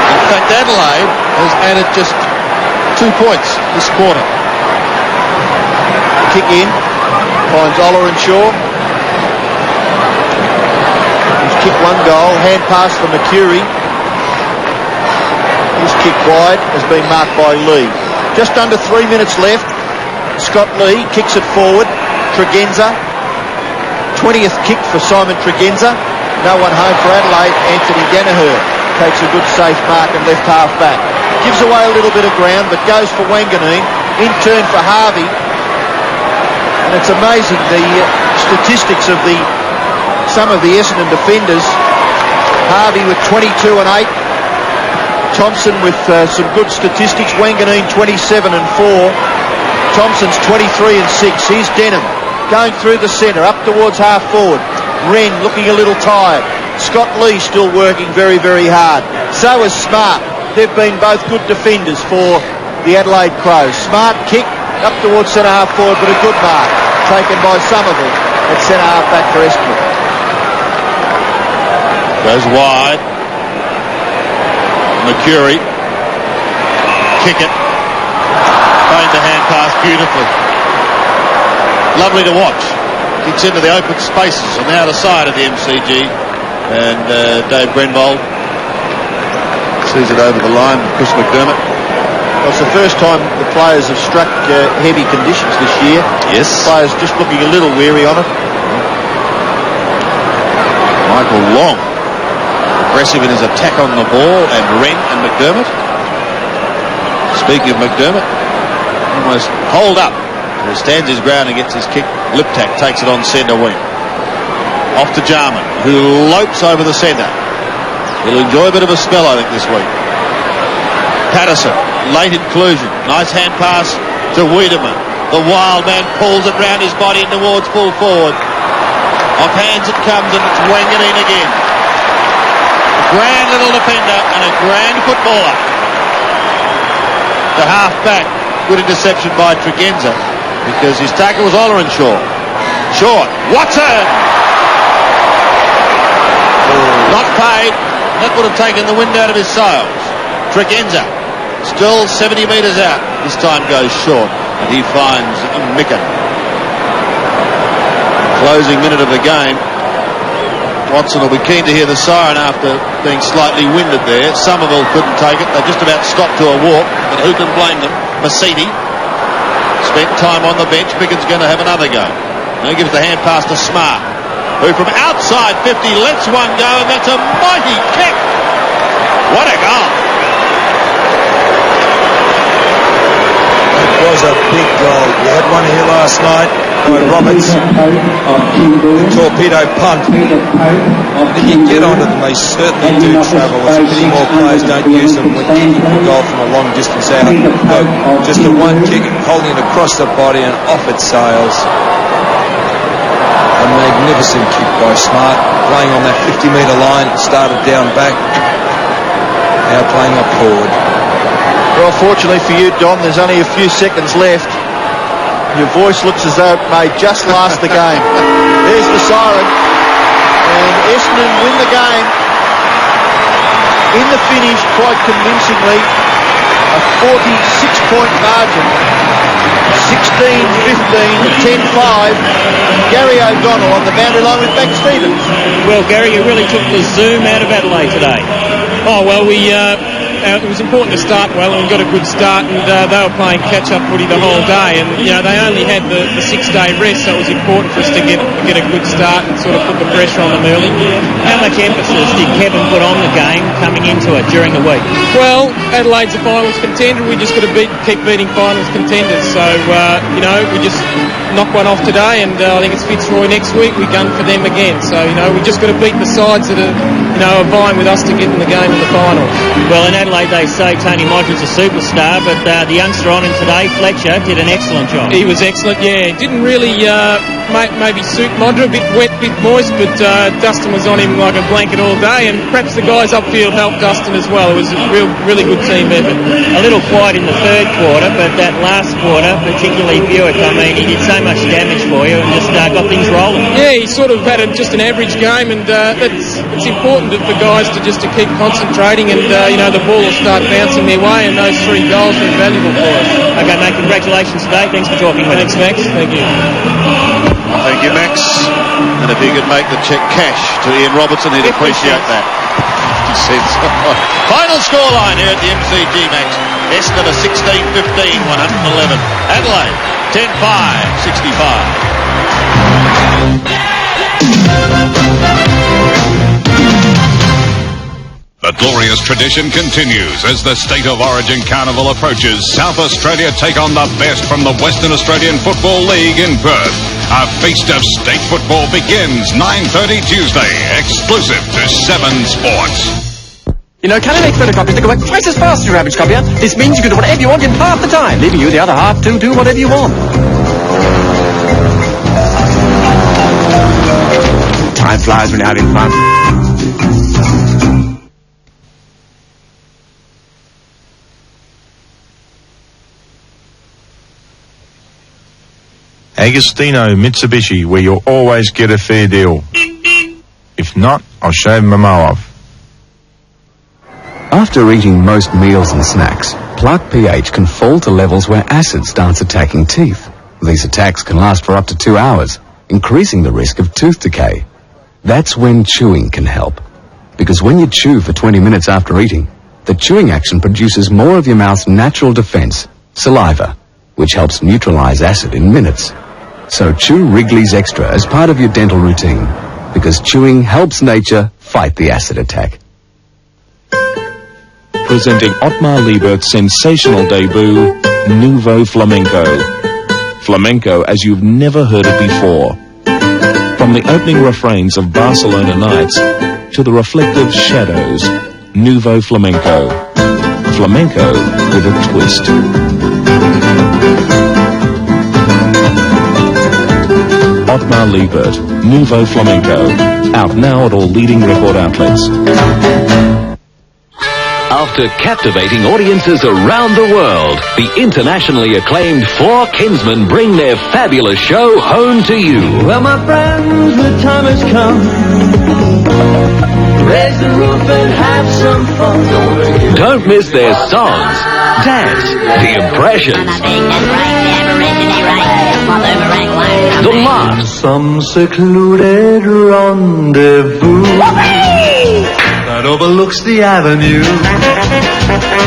Speaker 1: In fact, Adelaide has added just 2 points this quarter.
Speaker 3: Kick in, finds Oller and Shaw. He's kicked one goal, hand pass for Mercury. His kick wide has been marked by Lee. Just under 3 minutes left. Scott Lee kicks it forward. Tregenza. 20th kick for Simon Tregenza. No one home for Adelaide. Anthony Danaher takes a good safe mark and left half back. Gives away a little bit of ground, but goes for Wanganeen. In turn for Harvey. And it's amazing the statistics of some of the Essendon defenders. Harvey with 22 and 8. Thompson with some good statistics. Wanganeen 27 and 4. Thompson's 23 and 6. Here's Denham going through the centre up towards half forward. Wren looking a little tired. Scott Lee still working very, very hard. So is Smart. They've been both good defenders for the Adelaide Crows. Smart kick up towards centre half forward, but a good mark taken by Somerville at centre half back for Essendon.
Speaker 1: Goes wide. Mercury. Kick it. Playing the hand pass beautifully. Lovely to watch. Kicks into the open spaces on the outer side of the MCG. And Dave Grenvold sees it over the line. Chris McDermott.
Speaker 3: Well, it's the first time the players have struck heavy conditions this year.
Speaker 1: Yes.
Speaker 3: Players just looking a little weary on it.
Speaker 1: Michael Long, aggressive in his attack on the ball, and Wren and McDermott. Speaking of McDermott, almost hold up. He stands his ground and gets his kick. Liptak takes it on centre wing. Off to Jarman, who lopes over the centre. He'll enjoy a bit of a spell, I think, this week. Patterson, late inclusion. Nice hand pass to Wiedemann. The wild man pulls it round his body and towards full forward. Off hands it comes, and it's Wanganeen again. A grand little defender and a grand footballer. The half back. Good interception by Tregenza because his tackle was Ollerenshaw. Short. Watson! Not paid. That would have taken the wind out of his sails. Tregenza still 70 metres out. This time goes short, and he finds Micken. Closing minute of the game. Watson will be keen to hear the siren after being slightly winded there. Somerville couldn't take it. They just about stopped to a walk, but who can blame them? Masidi spent time on the bench. Micken's going to have another go. And he gives the hand pass to Smart, who from outside 50 lets one go, and that's a mighty kick. What a goal.
Speaker 2: It was a big goal, We had one here last night by Roberts. Torpedo punt. If you get onto them, they certainly do travel. It's a pity more players don't use them when kicking the goal from a long distance out. But just a one kick, holding it across the body and off it sails. A magnificent kick by Smart, playing on that 50-metre line. Started down back, now playing up forward.
Speaker 3: Well, fortunately for you, Dom, there's only a few seconds left. Your voice looks as though it may just last the game. There's the siren, and Essendon win the game in the finish quite convincingly. A 46-point margin. 16-15, 10-5. Gary O'Donnell on the boundary line with Max Stevens.
Speaker 13: Well, Gary, you really took the zoom out of Adelaide today.
Speaker 12: Oh, well, it was important to start well, and we got a good start, and they were playing catch-up footy the whole day, and they only had the 6-day rest, so it was important for us to get a good start and sort of put the pressure on them early.
Speaker 13: How much emphasis did Kevin put on the game coming into it during the week?
Speaker 12: Well, Adelaide's a finals contender. We just got to keep beating finals contenders. So we just knocked one off today, and I think it's Fitzroy next week. We gun for them again. So we just got to beat the sides that are vying with us to get in the game in the finals.
Speaker 13: Well, in Adelaide they say Tony Modri's a superstar, but the youngster on him today, Fletcher, did an excellent job.
Speaker 12: He was excellent, yeah. Didn't really maybe suit Modra, a bit wet, bit moist, but Dustin was on him like a blanket all day, and perhaps the guys upfield helped Dustin as well. It was a really good team effort.
Speaker 13: A little quiet in the third quarter, but that last quarter, particularly Buick, I mean, he did so much damage for you and just got things rolling.
Speaker 12: Yeah, he sort of had just an average game, and it's important for guys to keep concentrating, and the ball will start bouncing their way, and those 3 goals are valuable for us.
Speaker 13: Okay, mate, congratulations today. Thanks for talking with us.
Speaker 12: Thanks, Max. Thank you.
Speaker 1: Thank you, Max. And if he could make the cheque cash to Ian Robertson, he'd appreciate that. 50 cents. Final scoreline here at the MCG, Max. Essendon a 16-15, 111. Adelaide, 10-5, 65.
Speaker 19: The glorious tradition continues as the State of Origin Carnival approaches. South Australia take on the best from the Western Australian Football League in Perth. A feast of state football begins 9:30 Tuesday, exclusive to 7 Sports.
Speaker 20: Can I make photocopies that go back twice as fast as your average copier? This means you can do whatever you want in half the time, leaving you the other half to do whatever you want. Time flies when you're having fun.
Speaker 25: Agostino Mitsubishi, where you'll always get a fair deal. If not, I'll shave my mow off.
Speaker 5: After eating most meals and snacks, plaque pH can fall to levels where acid starts attacking teeth. These attacks can last for up to 2 hours, increasing the risk of tooth decay. That's when chewing can help. Because when you chew for 20 minutes after eating, the chewing action produces more of your mouth's natural defense, saliva, which helps neutralize acid in minutes. So chew Wrigley's Extra as part of your dental routine, because chewing helps nature fight the acid attack.
Speaker 15: Presenting Otmar Liebert's sensational debut, Nouveau Flamenco. Flamenco as you've never heard it before. From the opening refrains of Barcelona Nights to the reflective shadows, Nouveau Flamenco. Flamenco with a twist. Otmar Liebert, Nouveau Flamenco. Out now at all leading record outlets.
Speaker 21: After captivating audiences around the world, the internationally acclaimed Four Kinsmen bring their fabulous show home to you.
Speaker 14: Well, my friends, the time has come. Raise the roof and have some fun.
Speaker 21: Don't miss their songs, dance, the impressions, the laughs,
Speaker 14: some secluded rendezvous that overlooks the avenue,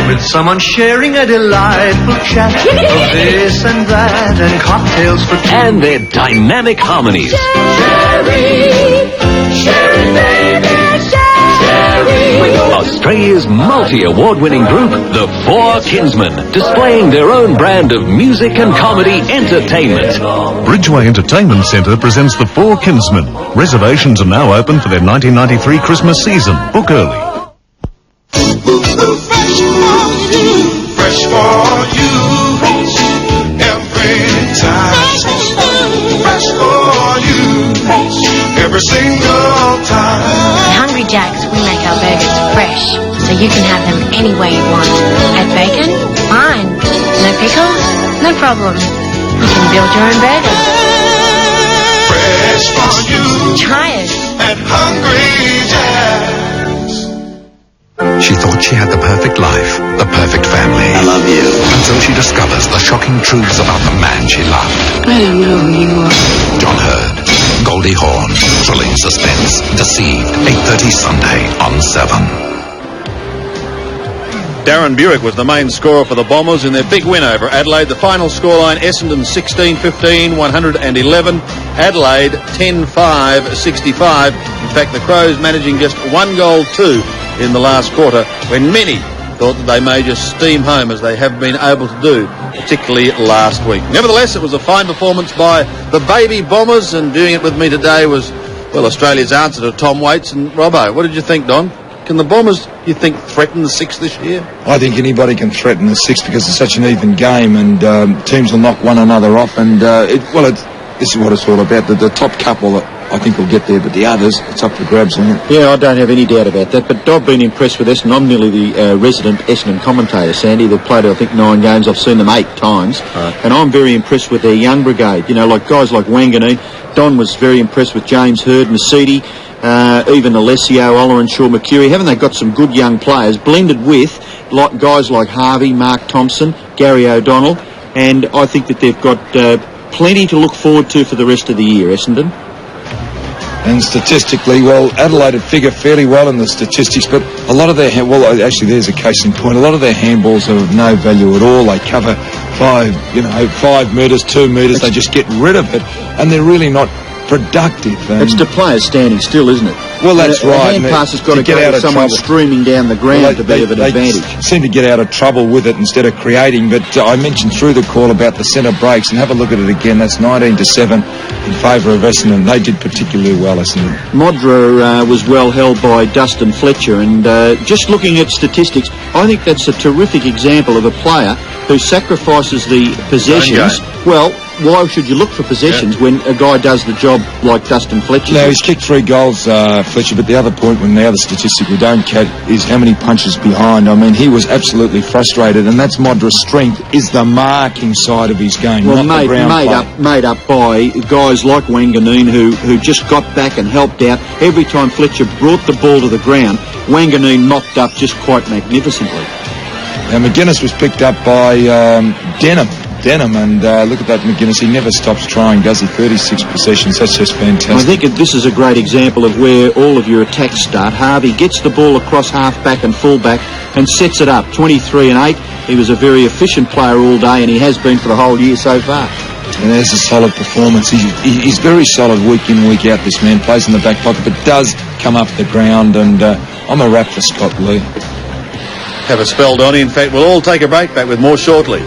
Speaker 14: with someone sharing a delightful chat of this and that and cocktails for two.
Speaker 21: And their dynamic harmonies.
Speaker 14: Sherry, Sherry, baby, Sherry.
Speaker 21: Australia's multi-award-winning group, the Four Kinsmen, displaying their own brand of music and comedy entertainment.
Speaker 6: Bridgeway Entertainment Centre presents the Four Kinsmen. Reservations are now open for their 1993 Christmas season. Book early.
Speaker 7: Fresh for you. Every time. Fresh for you. Every single time.
Speaker 10: At Hungry Jack's, we make our burgers fresh, so you can have them any way you want. Add bacon? Fine. No pickles? No problem. You can build your own burger.
Speaker 7: Fresh for you.
Speaker 10: Try it.
Speaker 7: At Hungry Jack's.
Speaker 18: She thought she had the perfect life, the perfect family. I love you. Until she discovers the shocking truths about the man she loved.
Speaker 10: I don't know who you are.
Speaker 18: John Hurd, Goldie Hawn, thrilling suspense, Deceived, 8:30 Sunday on 7.
Speaker 1: Darren Burek was the main scorer for the Bombers in their big win over Adelaide. The final scoreline, Essendon 16-15, 111. Adelaide 10-5, 65. In fact, the Crows managing just 1 goal 2 in the last quarter, when many thought that they may just steam home, as they have been able to do, particularly last week. Nevertheless, it was a fine performance by the baby Bombers, and doing it with me today was, well, Australia's answer to Tom Waits and Robbo. What did you think, Don? Can the Bombers, you think, threaten the Six this year?
Speaker 2: I think anybody can threaten the Six because it's such an even game, and teams will knock one another off. And this is what it's all about. The top couple, I think, will get there, but the others, it's up for grabs.
Speaker 3: Yeah, I don't have any doubt about that. But I've been impressed with Essendon. I'm nearly the resident Essendon commentator, Sandy. They've played, I think, 9 games. I've seen them 8 times, and I'm very impressed with their young brigade. You know, like guys like Wanganeen. Don was very impressed with James Hurd, Masidi. Even Alessio, Ollerenshaw, Mercury. Haven't they got some good young players blended with guys like Harvey, Mark Thompson, Gary O'Donnell, and I think that they've got plenty to look forward to for the rest of the year, Essendon.
Speaker 2: And statistically, well, Adelaide would figure fairly well in the statistics, but a lot of their, actually there's a case in point, a lot of their handballs are of no value at all. They cover 5 metres, 2 metres, they just get rid of it, and they're really not productive.
Speaker 3: It's the players standing still, isn't it?
Speaker 2: Well, that's right.
Speaker 3: A hand pass has got to get out of someone streaming down the ground to be of an advantage.
Speaker 2: They seem to get out of trouble with it instead of creating. But I mentioned through the call about the centre breaks, and have a look at it again. That's 19-7 in favour of Essendon. They did particularly well, Essendon.
Speaker 3: Modra was well held by Dustin Fletcher, and just looking at statistics, I think that's a terrific example of a player who sacrifices the possessions. Well, why should you look for possessions when a guy does the job like Dustin Fletcher?
Speaker 2: No, he's kicked 3 goals, Fletcher, but the other point, when the other statistic we don't catch, is how many punches behind. I mean, he was absolutely frustrated, and that's Modra's strength, is the marking side of his game,
Speaker 3: well,
Speaker 2: not the ground play.
Speaker 3: Made up by guys like Wanganeen who just got back and helped out. Every time Fletcher brought the ball to the ground, Wanganeen mopped up just quite magnificently.
Speaker 2: Now, McGuinness was picked up by Denham, and look at that McGuinness. He never stops trying, does he? 36 possessions. That's just fantastic.
Speaker 3: I think this is a great example of where all of your attacks start. Harvey gets the ball across half-back and full-back and sets it up. 23 and 8. He was a very efficient player all day, and he has been for the whole year so far.
Speaker 2: And there's a solid performance. He's very solid week in, week out, this man. Plays in the back pocket, but does come up the ground, and I'm a wrap for Scott Lee.
Speaker 1: Have a spell, Donnie. In fact, we'll all take a break. Back with more shortly.